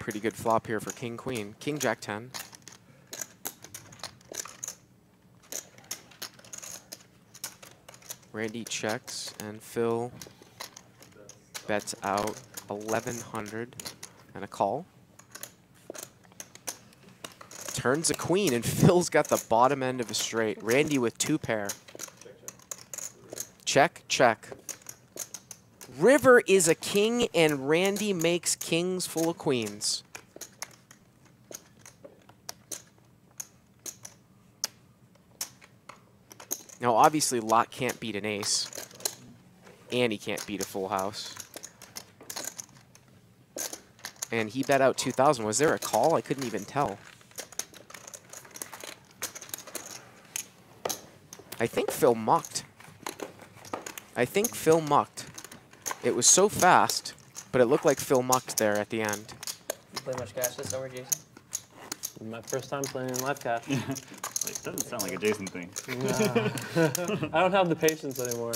Pretty good flop here for king, queen. King, jack 10. Randy checks, and Phil bets out 1,100 and a call. Turns a queen, and Phil's got the bottom end of a straight. Randy with 2 pair. Check, check. River is a king, and Randy makes kings full of queens. Now, obviously, Lot can't beat an ace, and he can't beat a full house. And he bet out 2,000. Was there a call? I couldn't even tell. I think Phil mucked. I think Phil mucked. It was so fast, but it looked like Phil mucked there at the end. You play much cash this summer, Jason? My first time playing in live cash. Like, doesn't sound like a Jason thing. I don't have the patience anymore.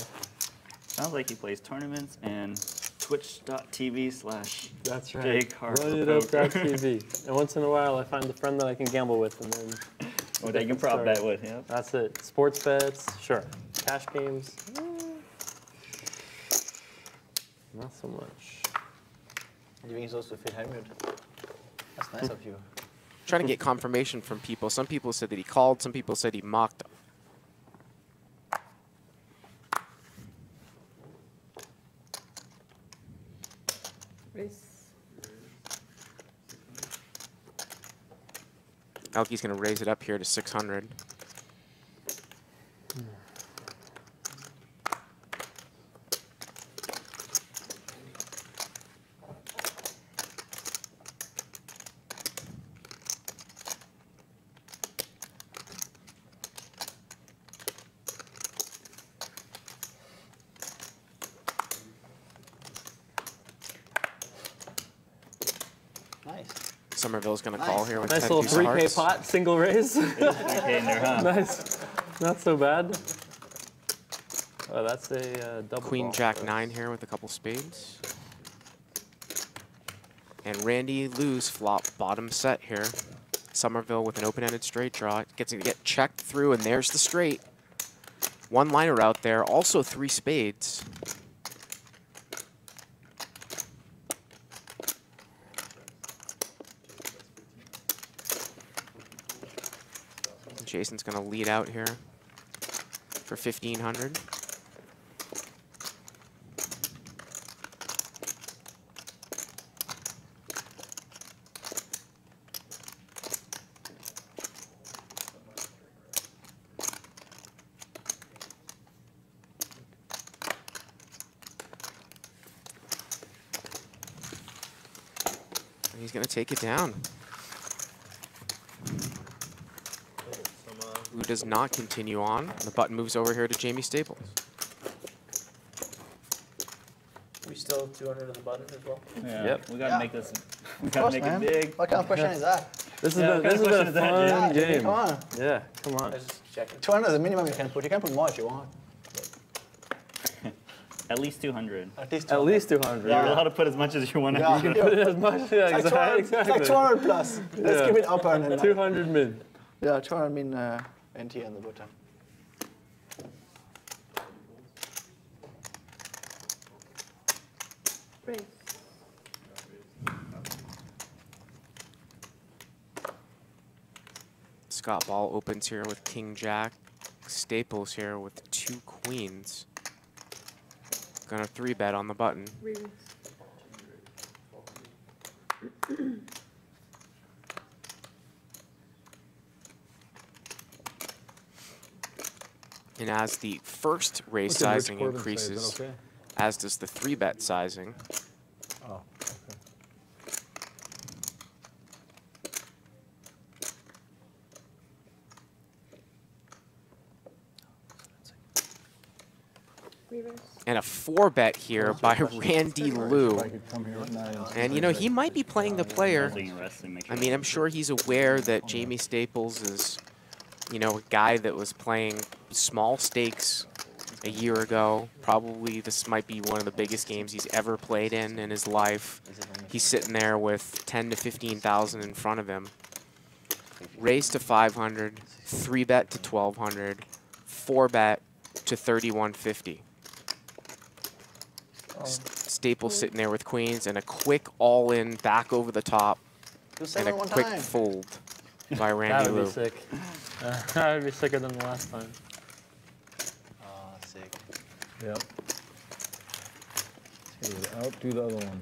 Sounds like he plays tournaments and twitch.tv/ That's right. Jake Harper Run it Poker. up TV. And once in a while, I find a friend that I can gamble with, and then. Or that you can prop bet with, yeah. That's it. Sports bets, sure. Cash games, not so much. You being supposed to fit Helmut. That's nice of you. Trying to get confirmation from people. Some people said that he called. Some people said he mocked. Elkie's going to raise it up here to 600. Nice. Somerville's going to call here with Nice 10 little deuce of 3K hearts. pot, single raise. 3K in there, huh? Nice. Not so bad. Oh, that's a double Queen ball. Jack 9 here with a couple spades. And Randy Lou's flop bottom set here. Somerville with an open-ended straight draw. Gets to get checked through, and there's the straight. One liner out there, also 3 spades. Jason's going to lead out here for 1,500. He's going to take it down. Who does not continue on. The button moves over here to Jamie Staples. We still 200 on the button as well? Yeah. Yep. We got to make this. We Of got to course, make man. it big. What kind of question is that? This has Yeah, been, what this kind has of been a question is fun Jimmy, game. come on. Yeah, come I on. was just checking. 200 is the minimum you can put. You can put more if you want. At least 200. At least At least 200. You're allowed to put as much as you want. Yeah. You can put it as much. Yeah, It's like 200, exactly. it's like 200 plus. Let's Yeah. give it upper and then 200 mid. Yeah, 200 mean NT on the bottom. Raise. Scott Ball opens here with King Jack. Staples here with 2 queens. Gonna 3-bet on the button. Raise. And as the first raise sizing increases, as does the 3-bet sizing. Oh, okay. Reverse. And a 4-bet here by Randy Liu. I could come here at 9. And, you know, he might be playing the player. I mean, I'm I'm sure he's aware that Jamie Staples is, you know, a guy that was playing small stakes a year ago. Probably this might be one of the biggest games he's ever played in his life. He's sitting there with 10 to 15,000 in front of him. Raise to 500, 3-bet to 1,200, 4-bet to 3,150. Staples sitting there with queens and a quick all-in back over the top Do and 7 a one quick time. fold by That Randy would Liu. be sick. That would be sicker than the last time. Oh, sick. Yep. He would outdo the other one.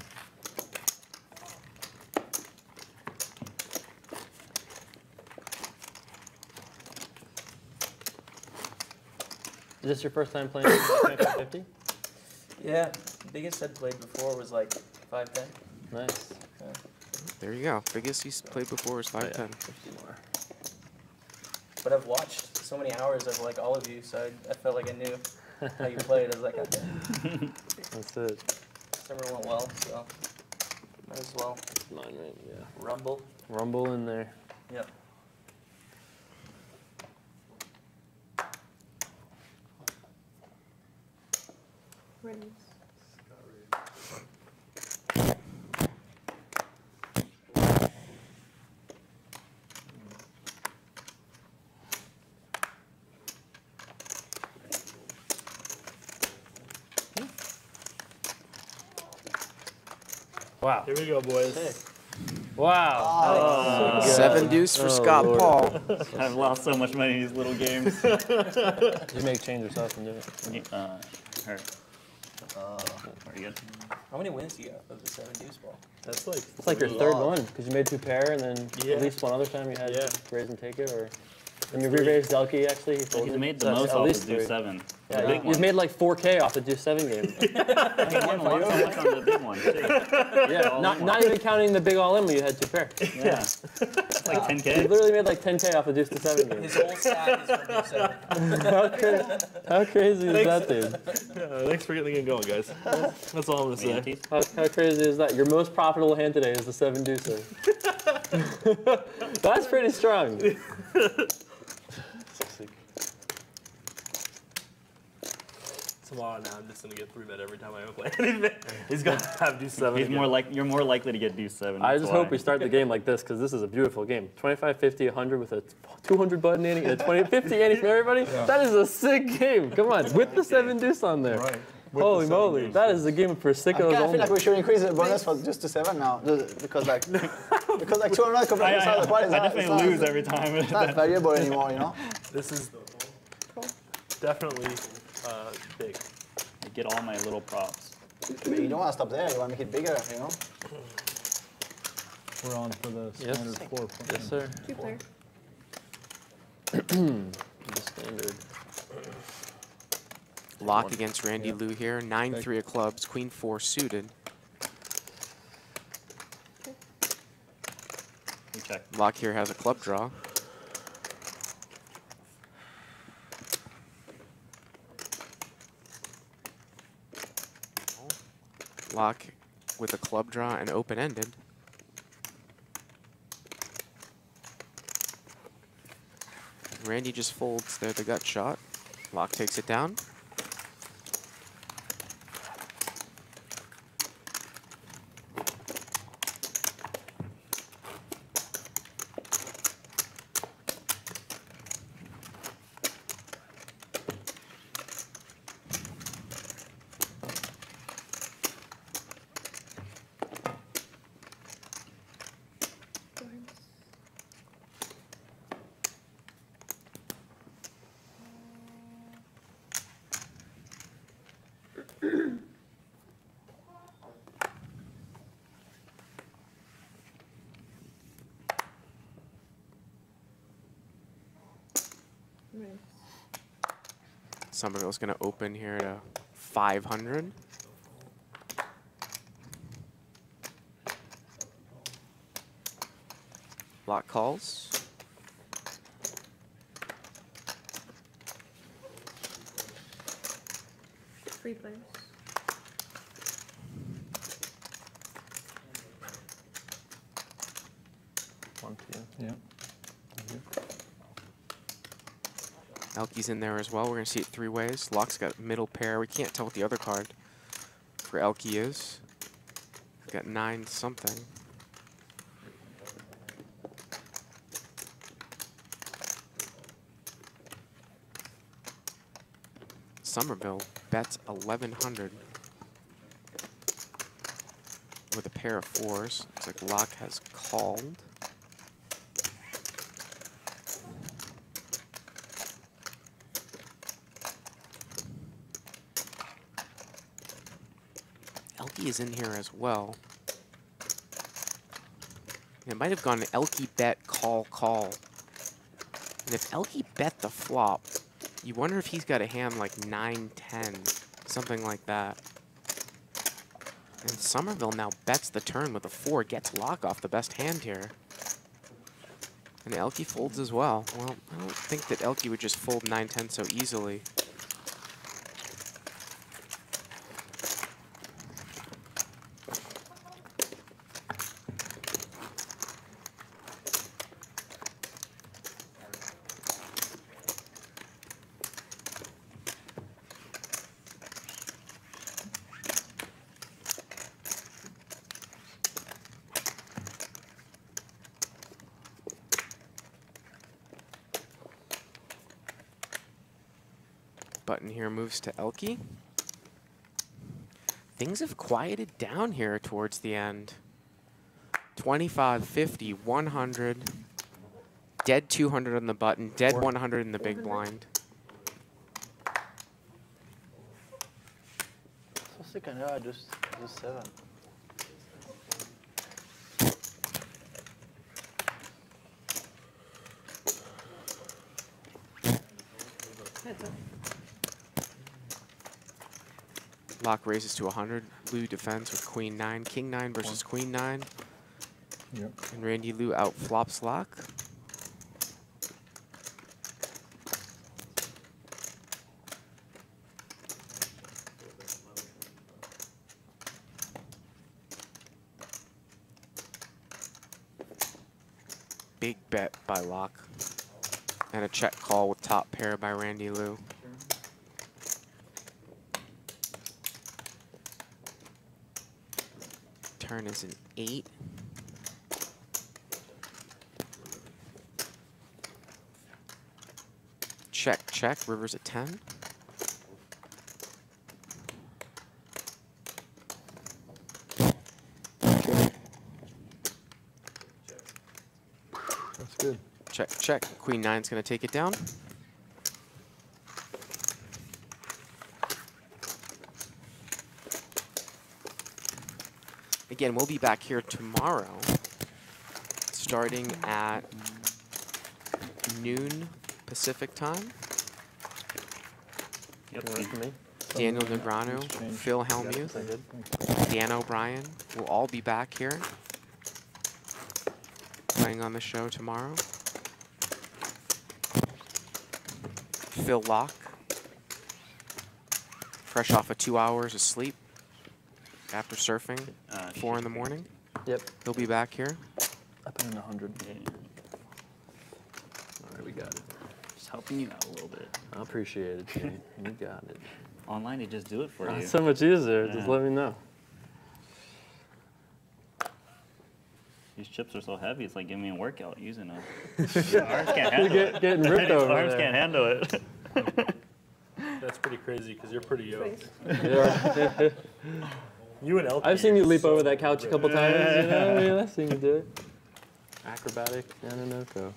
Is this your first time playing 50? Yeah, biggest I'd played before was like 510. Nice. There you go. Biggest he's played before is 510. 50 more. But I've watched so many hours of like all of you, so I felt like I knew how you played. I was like, okay, That's it. summer went well, so might as well Mine, right? Yeah. rumble. Rumble in there. Yep. Raise. Wow. Here we go, boys. Wow. 7 deuce for Oh, Scott Lord. Paul. I've lost so much money in these little games. You make change yourself and do it. Hurt. Pretty good. How many wins do you got of the 7 deuce ball? That's like. It's like your third one because you made 2 pair and then Yeah. at least one other time you had Yeah. to raise and take it, or and you re-raised Delkey actually. He He's folded. made the So that's most at off least the Deuce 3. 7. Yeah, The big you've one. made like 4K off the Deuce 7 game. He won so much on the big one, too. Yeah, All not, in not even counting the big all-in when you had 2 pair. Yeah. It's like You 10K. literally made like 10K off the Deuce to 7 game. His whole stack is from deuce 7. How crazy is that, dude? Yeah, thanks for getting the game going, guys. That's all I'm gonna say. Yankees. How crazy is that? Your most profitable hand today is the 7 deucer. That's pretty strong. Tomorrow now, I'm just gonna get 3-bet every time I play anything. He's gonna have deuce 7. He's again. you're more likely to get Deuce 7. I that's just why. hope we start the game like this because this is a beautiful game. 25, 50, 100 with a 200 button ante and a 20, 50 ante from everybody. That is a sick game. Come on, with the 7 deuce on there. Right. Holy moly, that is a game for I sickos feel only. like we should increase the bonus for just to 7 now, because like 200 compared to the quad is I not, definitely lose every time. it's not valuable anymore, you know? This is definitely big. I get all my little props. But you don't want to stop there, you want to make it bigger, you know? We're on for the Yes. standard 4 point. Yes, sir. 2-player. The standard. Lock against Randy Lou here. 9-3 of clubs, queen 4 suited. We check. Lock here has a club draw. Lock with a club draw and open-ended. Randy just folds there, the gut shot. Lock takes it down. Somerville's going to open here to 500. Lock calls. Three players. One, two. Yeah. Elke's in there as well. We're going to see it 3 ways. Lock's got middle pair. We can't tell what the other card for Elke is. He's got 9 something. Somerville bets 1,100 with a pair of 4s. Looks like Lock has called. Elke is in here as well. It might have gone Elke bet, call, call. And if Elke bet the flop, you wonder if he's got a hand like 9-10, something like that. And Somerville now bets the turn with a 4, gets Lock off the best hand here. And Elke folds as well. Well, I don't think that Elke would just fold 9-10 so easily. Button here moves to Elke. Things have quieted down here towards the end. 25, 50, 100. Dead 200 on the button, dead 100 in the big blind. So sick, I know, I just 7. Heads up. Lock raises to 100. Lou defends with Queen 9. King 9 versus Queen 9. Yep. And Randy Lou out flops Lock. Big bet by Lock. And a check call with top pair by Randy Lou. Turn is an 8. Check, check. River's a 10. That's good. Check, check. Queen 9's going to take it down. Again, we'll be back here tomorrow, starting at noon Pacific time. Yep. For me. Daniel Negreanu, Phil Hellmuth, Dan O'Brien will all be back here playing on the show tomorrow. Phil Locke, fresh off of 2 hours of sleep after surfing, 4 in the morning. Yep. He'll be back here. I put in 100. Yeah. All right, we got it. Just helping you out a little bit. I appreciate it, Jay. You got it. Online, they just do it for you. It's so much easier. Just Yeah. let me know. These chips are so heavy, it's like giving me a workout using them. Arms can't handle it. Getting ripped over Arms there. can't handle it. That's pretty crazy because you're pretty yoked. Yeah. You and LP. I've seen you leap so over that couch a couple times. Yeah. You know, I mean, I've seen you do it. Acrobatic Ananoko.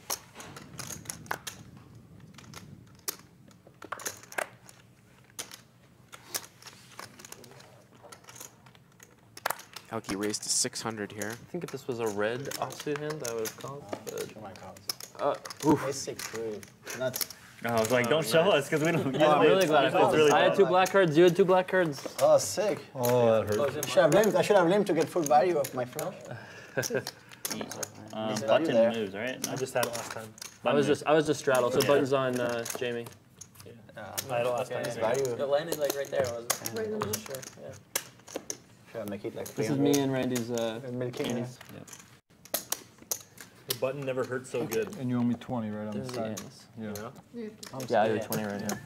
Helke raised to 600 here. I think if this was a red offsuit hand, I would have called. But, Show my cards. oof. A6, really. Nuts. I was like, don't show us because we don't. Oh, I'm really glad I felt felt I had 2 black cards. You had 2 black cards. Oh, sick. Oh, that hurt. I should have limped to get full value of my flash. Button there. moves, right? No? I just had it last time. I was just straddled. So buttons on Jamie. I had it last time. It's value. It landed like right there, wasn't it? Right in the middle. Sure, yeah. Should I make it like This is me and Randy's milking. Annie's. The button never hurt so good. And you owe me 20 right on There's the the side. Annie's. Yeah. Yeah, I owe you 20 right now.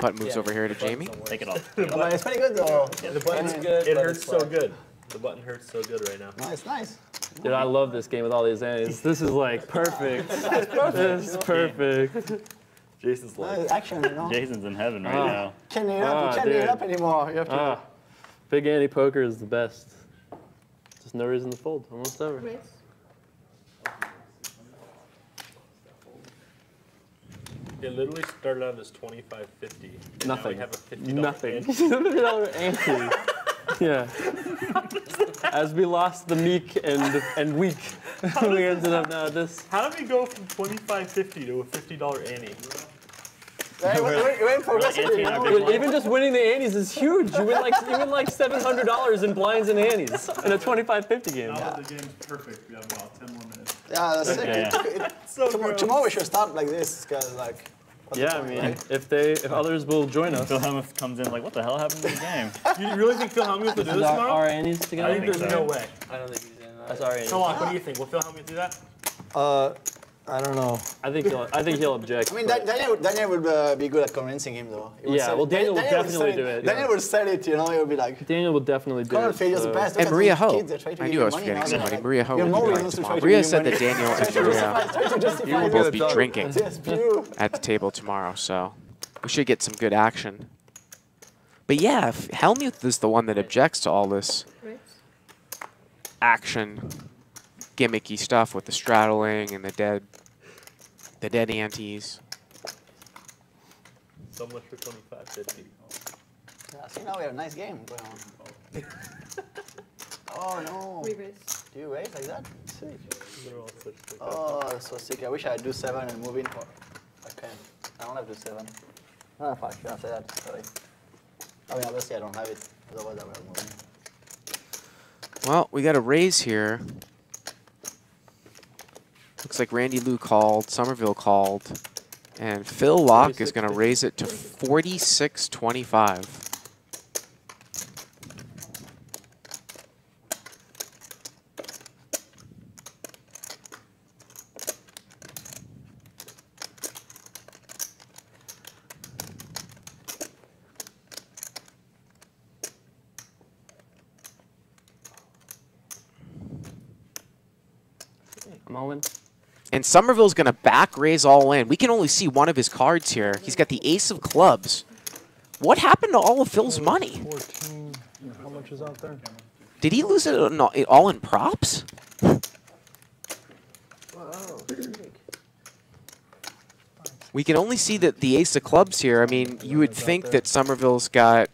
Butt moves over here to Jamie. Take it off. Oh, but it's pretty good though. The button's good, It but hurts it's so like- good. The button hurts so good right now. No, it's nice. Dude, I love this game with all these Annies. This is like perfect. This is perfect. Jason's No, like, it's action, you know. Jason's in heaven right Ah. now. Can't leave it up. You can't leave dude. it up anymore. You have to. Ah, big Annie poker is the best. Just no reason to fold. Almost over. it literally started out as $25.50. and Now we Nothing. have a $50 Nothing. ante. $50 ante. Yeah. As we lost the meek and weak, we ended up now at this. How did we go from $25.50 to a $50 ante? You went for this. Ante on our big Dude, blind. even just winning the Annies is huge. You win like $700 in blinds and Annies in a 25-50 game. Now that the game's perfect, we have about 10 more minutes. Yeah, that's sick. Okay. Tomorrow we should start like this, because like. what's the Yeah, I point, mean, right? if others will join us. Phil Hellmuth comes in like, what the hell happened to the game? You really think Phil Hellmuth will do this Is tomorrow? our Annies I together? think there's no way. I don't think he's in. That's our Annies. So, what do you think? Will Phil Hellmuth do that? I don't know. I think he'll object. I mean, but- Daniel would be good at convincing him, though. He would Yeah, sell well, it. Daniel will would definitely sell do it. Daniel would sell it, you know. He would be like, Daniel will definitely do "Come on, it. Phil, you're the so- best." And Look at Maria these Ho. kids, they're trying to I give knew you I was money forgetting now. somebody. Like, Maria Ho you have will no be back reasons to tomorrow. try to Maria give you said money. that Daniel and Try to justify will it. both be drinking Yes, you. at the table tomorrow, so we should get some good action. But yeah, if Hellmuth is the one that objects to all this action, gimmicky stuff with the straddling and the dead antes. So much for $25.50. Yeah, see, now we have a nice game going on. Oh, no. Re-raise. Do you raise like that? Sick. They're all such good. Oh, that's so sick. I wish I had do 7 and move in. I can't. I don't have to do 7. No, fuck, you don't say that. Sorry. I mean, obviously I don't have it. Otherwise I would have moved in. Well, we got a raise here. Looks like Randy Lou called, Somerville called, and Phil Locke is going to raise it to 46.25. I'm all in. And Somerville's going to back raise all in. We can only see one of his cards here. He's got the ace of clubs. What happened to all of Phil's money? 14. How much is out there? Did he lose it all in props? We can only see that the ace of clubs here. I mean, you would think that Somerville's got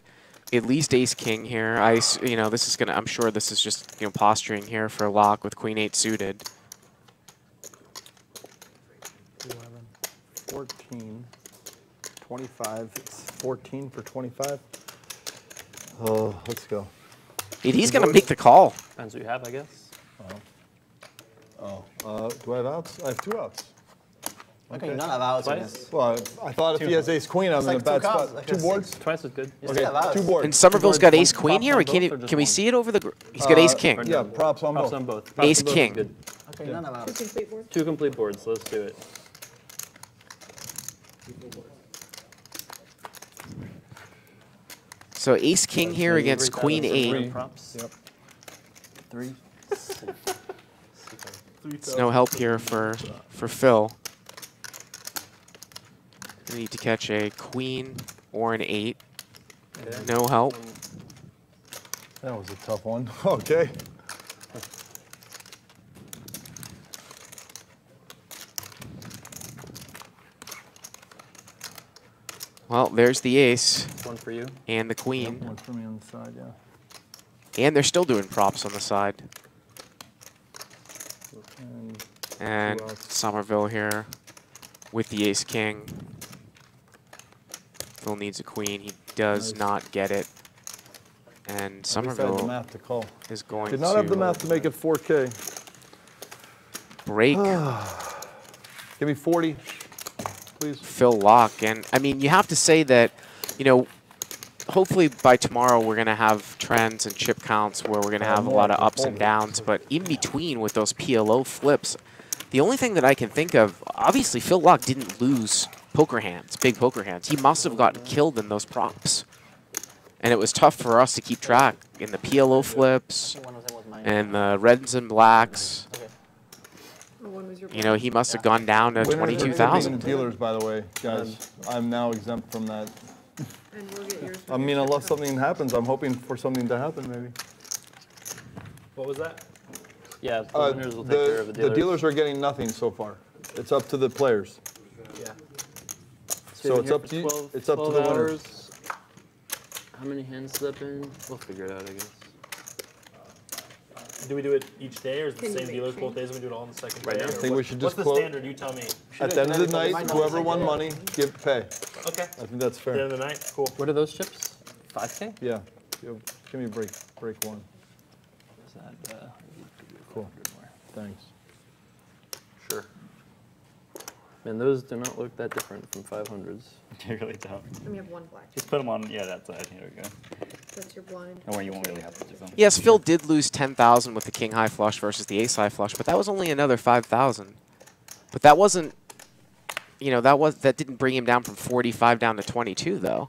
at least ace king here. You know, this is gonna. I'm sure this is just, you know, posturing here for a lock with queen 8 suited. 11, 14, 25. It's 14 for 25. Oh, let's go. He's gonna make the call. Depends what you have, I guess. Do I have outs? I have 2 outs. Okay, none have outs. Twice? Well, I thought if he has ace queen, I'm in a bad spot. 2 boards? Twice is good. You still have outs. 2 boards. And Somerville's got ace queen props here. on We both can't. or Even, just can we one? see it over the? He's got ace king. Yeah, props on Props both. on both. Ace on both is king. good. Okay, none have outs. Complete board. 2 complete boards. Let's do it. So ace king here against queen 8. Props. Yep. 3. There's no help here for Phil. We need to catch a queen or an 8. No help. That was a tough one. Okay. Well, there's the ace One for you. and the queen. One for me on the side, yeah. And they're still doing props on the side. And And Somerville here with the ace king. Phil needs a queen. He does Nice. not get it. And at least I had the Somerville math to call. is going Did not have the math to make it 4K. break Give me 40, please. Phil lock. And I mean, you have to say that, you know, hopefully by tomorrow we're going to have trends and chip counts where we're going to have a lot of ups and downs. But in between with those PLO flips, the only thing that I can think of, obviously Phil Lock didn't lose poker hands, big poker hands. He must have gotten killed in those props. And it was tough for us to keep track in the PLO flips and the reds and blacks. You know, he must have gone down to Winners are 22,000. tipping dealers, by the way, guys. I'm now exempt from that. I mean, unless something happens, I'm hoping for something to happen, maybe. What was that? Yeah, the winners will take care of the dealers. The dealers are getting nothing so far. It's up to the players. Yeah. So it's up to you. It's up to the winners. How many hands has that been? We'll figure it out, I guess. Do we do it each day, or is it the same dealers both days, and we do it all on the second day? I think we should just What's the quote- standard? You tell me. At the end of the night, whoever won money, pay. Okay. I think that's At the fair. end of the night, cool. What are those chips? 5K? Yeah. Give me break one. Is that, Cool. Thanks. Sure. Man, those do not look that different from 500s. They really don't. And we have one black. Just put them on, yeah, that side. Here we go. That's your blind. Or you won't really have to do them. Yes, Phil did lose 10,000 with the king high flush versus the ace high flush, but that was only another 5,000. But that wasn't, you know, that didn't bring him down from 45 down to 22 though.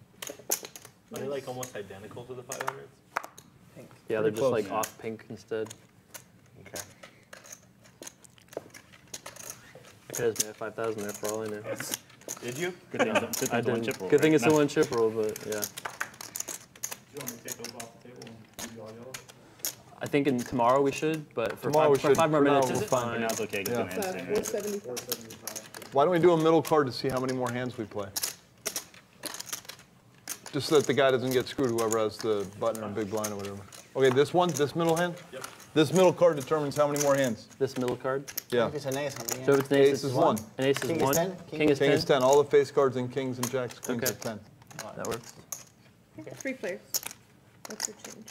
Are they like almost identical to the 500s? Yeah, they're Pretty just close. like off pink instead. Okay. I could have made a 5,000 there for all I know. Did you? Good thing, good thing I it's a one didn't. chip roll, Good thing right? it's a one chip roll, but yeah. Do you want me to take those off the table and do all yellow? I think tomorrow we should, but for, Tomorrow we for should. 5 more For now, minutes we'll is For fine. now, it's okay. Get Yeah. them hands in, right? Why don't we do a middle card to see how many more hands we play? Just so that the guy doesn't get screwed, whoever has the button or big blind or whatever. Okay, this one, this middle hand? Yep. This middle card determines how many more hands. This middle card. Yeah. If it's an ace, how many So if it's an ace, Ace is 1. An ace is King is 1. 10? King is King 10. is 10. All the face cards and kings and jacks, queens Okay. are 10. That works. 3 players. That's your change.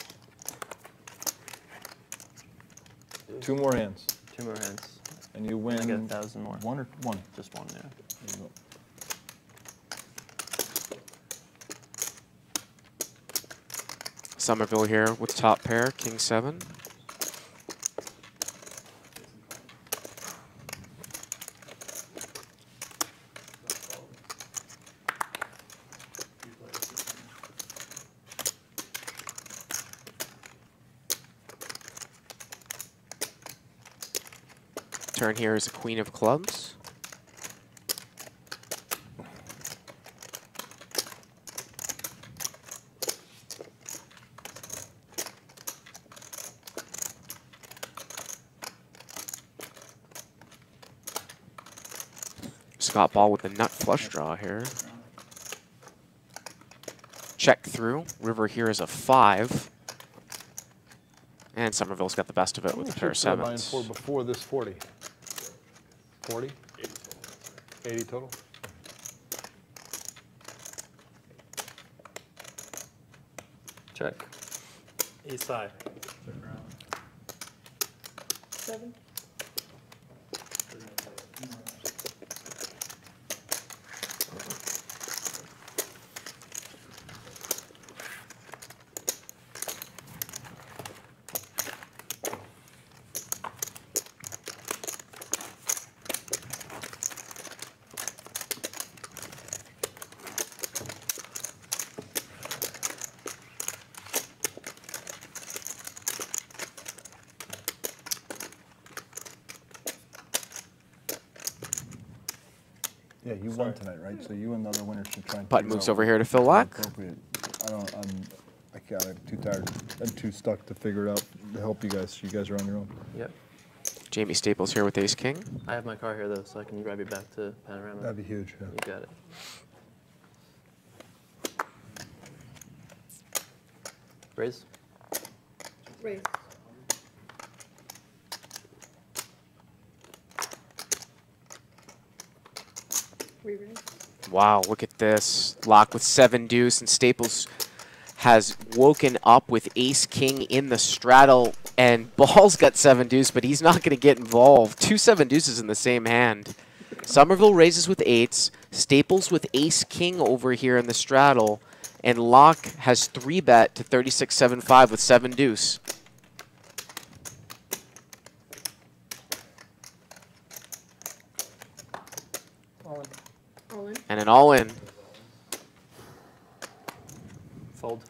2 more hands. 2 more hands. And you I get win 1,000 more. 1 or 1? Just 1, yeah. There you go. Somerville here with top pair, king 7. Turn here is a queen of clubs. Scott Ball with the nut flush draw here. Check through. River here is a 5. And Somerville's got the best of it with a pair of sevens. Before this 40. 40? 80 total? Check. Ace high. 7. Yeah, you won tonight, right? So you and the other winner should try and Putt figure moves out over what here to Phil Lack. appropriate. I'm too tired. I'm too stuck to figure it out to help you guys. You guys are on your own. Yep. Jamie Staples here with Ace King. I have my car here though, so I can drive you back to Panorama. That'd be huge. Yeah. You got it. Raise. Raise. Wow, look at this. Lock with 7 deuce, and Staples has woken up with Ace King in the straddle, and Ball's got 7 deuce, but he's not going to get involved. 2 7 deuces in the same hand. Somerville raises with 8s, Staples with Ace King over here in the straddle, and Locke has 3-bet to 36-7-5 with 7 deuce. All in. And an all-in. Fold.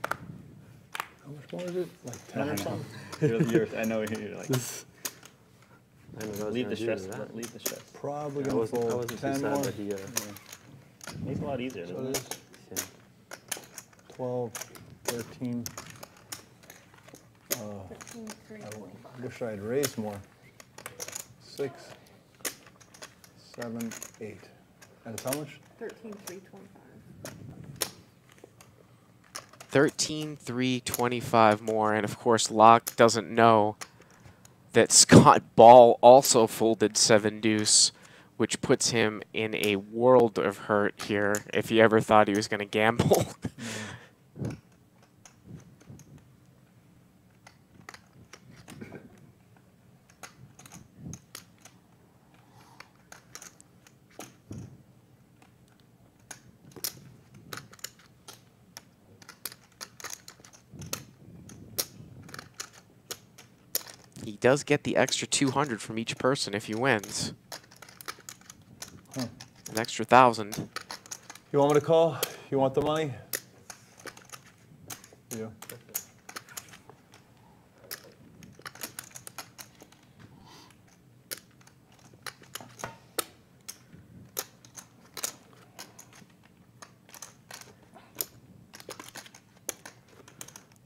How much more is it? Like 10 or something? I know you're like. Leave the stress. Leave the stress. Probably I gonna wasn't fold too 10 sad more. that he. Makes it a lot easier, So doesn't it it? is 12, 13. I wish I'd raised more. 6, 7, 8. And it's how much? 13-3-25. 13-3-25 more, and of course Locke doesn't know that Scott Ball also folded 7 deuce, which puts him in a world of hurt here if he ever thought he was going to gamble. He does get the extra 200 from each person if he wins. Huh. An extra 1,000. You want me to call? You want the money? Yeah.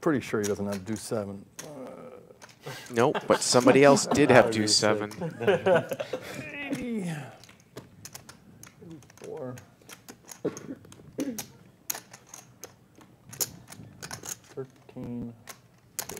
Pretty sure he doesn't have deuce 7. Nope, but somebody else did have deuce 7. 4. 13. 3.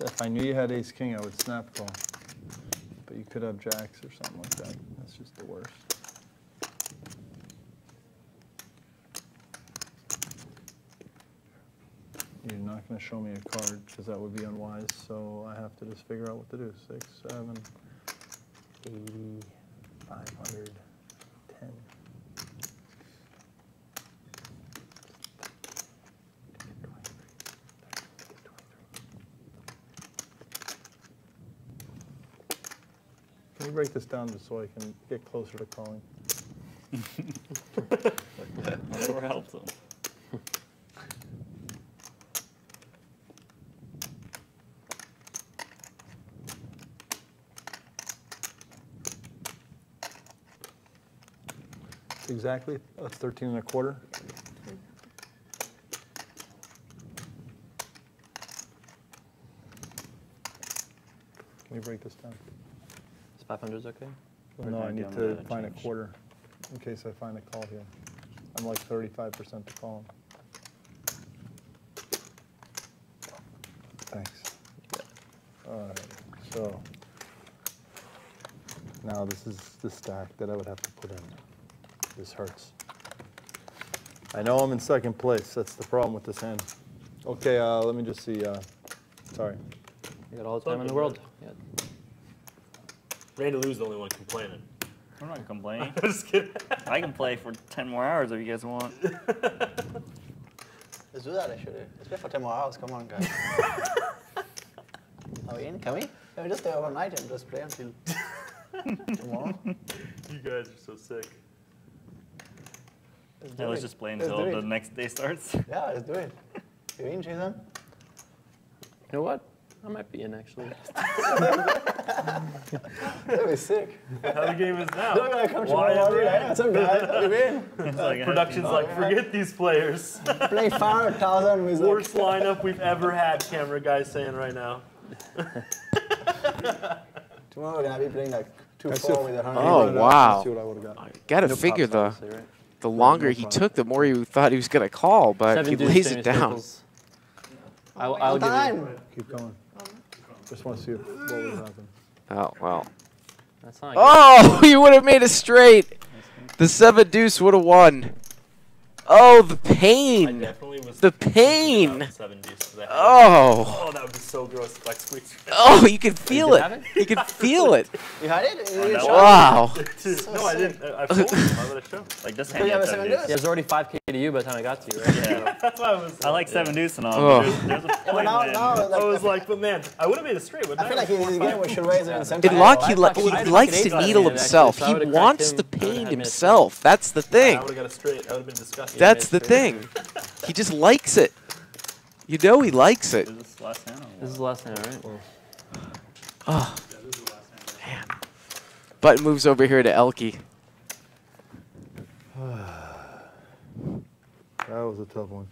If I knew you had ace king, I would snap call. But you could have jacks or something like that. That's just the worst. You're not going to show me a card because that would be unwise. So I have to just figure out what to do. 6, 7, 80, 500, 10. Can you break this down just so I can get closer to calling? That's where it helps them. Exactly. That's 13 and a quarter. Can we break this down? Is 500 okay? Well, no, I need to find a quarter in case I find a call here. I'm like 35% to call. Thanks. All right, so now this is the stack that I would have to put in. This hurts. I know I'm in second place. That's the problem with this hand. Okay, let me just see. Sorry. You got all the time in the world. Yeah. Randy Lou's the only one complaining. I'm not complaining. Just kidding. I can play for 10 more hours if you guys want. Let's do that actually. Let's play for 10 more hours. Come on, guys. Are we in? Can we? Can we just stay overnight and just play until tomorrow? You guys are so sick. Yeah, let's just play until the next day starts. Yeah, let's do it. You in, Jason? You know what? I might be in actually. That'd be sick. How the game is now. They're gonna come tomorrow morning. I know some guy. How you been? Production's like, forget these players. Play 500,000 with Worst lineup we've ever had, camera guys saying right now. Tomorrow we're gonna be playing like 2-4 with 100. Oh, wow. See what I would have got. Gotta figure the longer he took, the more you thought he was gonna call, but he lays it down. I'll give you. Keep going. Just want to see what would happen. Oh, well. That's not Oh, you would have made it straight. The 7 deuce would have won. Oh, the pain. The pain. Oh. That would be so gross if I squeezed. Oh, you can feel it. You can feel it. You had it? Wow. No, I didn't. I told him. Why would I show? Like this So hand, you have a has 7 7 deuce? deuce. Yeah, it was already 5K to you by the time I got to you, right? Yeah. I like 7 deuce and all. Oh. But there's a Yeah, but point now, when- I was like, but man, I would have made it straight, wouldn't I feel like in this game we should raise it in some In Locke, he likes to needle himself. He wants the pain himself. That's the I thing. would have got it straight. That would have been disgusting. That's the thing. He just likes it. You know he likes it. Is this last hand? This is the last hand, right? Oh, man. Button moves over here to Elke. That was a tough one.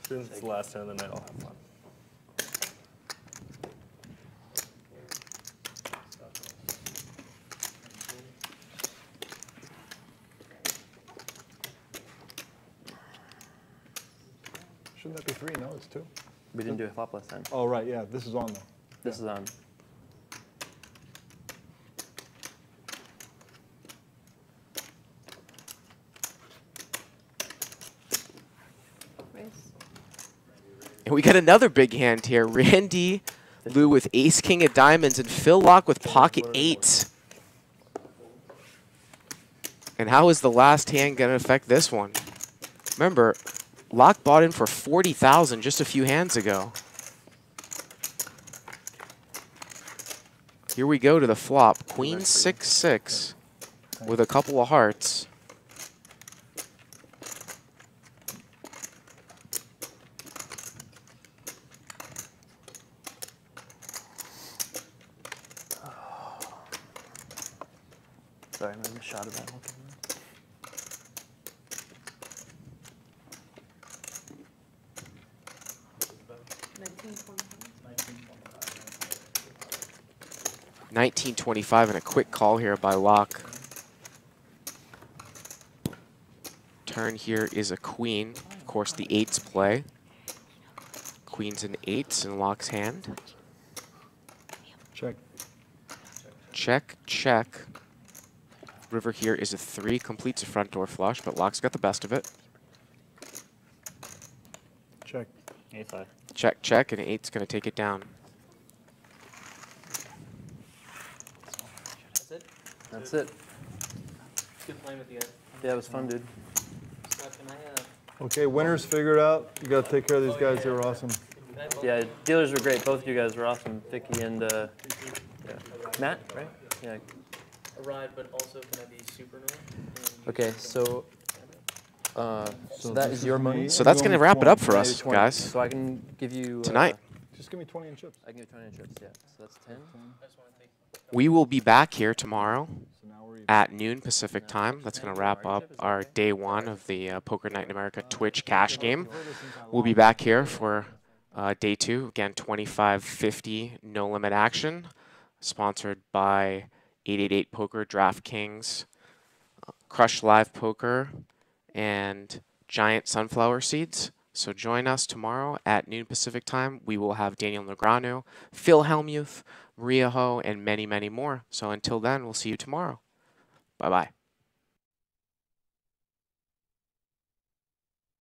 Since it's the last hand of the night, I'll have fun. Shouldn't that be 3? No, it's 2. We didn't do a flop last time. Oh, right, yeah. This is on, though. This is on. And we got another big hand here. Randy Lou with ace king of diamonds and Phil Locke with pocket 8s. And how is the last hand going to affect this one? Remember, Locke bought in for 40,000 just a few hands ago. Here we go to the flop. Queen 6-6 with a couple of hearts. Sorry, I'm a shot of that. Okay. 1925 and a quick call here by Locke. Turn here is a queen. Of course, the 8s play. Queens and 8s in Locke's hand. Check. Check, check. River here is a 3, completes a front door flush, but Locke's got the best of it. Check. 8-5. Check, check, and 8's going to take it down. That's it? That's it. Good playing with you guys. Yeah, it was fun, dude. So can I, Okay, winners figured out. You got to take care of these guys. They were awesome. Yeah, dealers were great. Both of you guys were awesome. Vicky and yeah. Matt, right? Yeah. A ride, but also can I be supernova? Okay, so that is your money. So that's going to wrap it up for Maybe us, 20. guys. So I can give you Tonight. Just give me 20 in chips. I can give you 20 in chips. Yeah. So that's 10. We will be back here tomorrow at noon Pacific time. That's going to wrap up our day one of the Poker Night in America Twitch cash game. We'll be back here for day two. Again, 25.50 no limit action, sponsored by 888 Poker, DraftKings, Crush Live Poker, and Giant Sunflower Seeds. So join us tomorrow at noon Pacific time. We will have Daniel Negreanu, Phil Hellmuth, Maria Ho, and many, many more. So until then, we'll see you tomorrow. Bye-bye.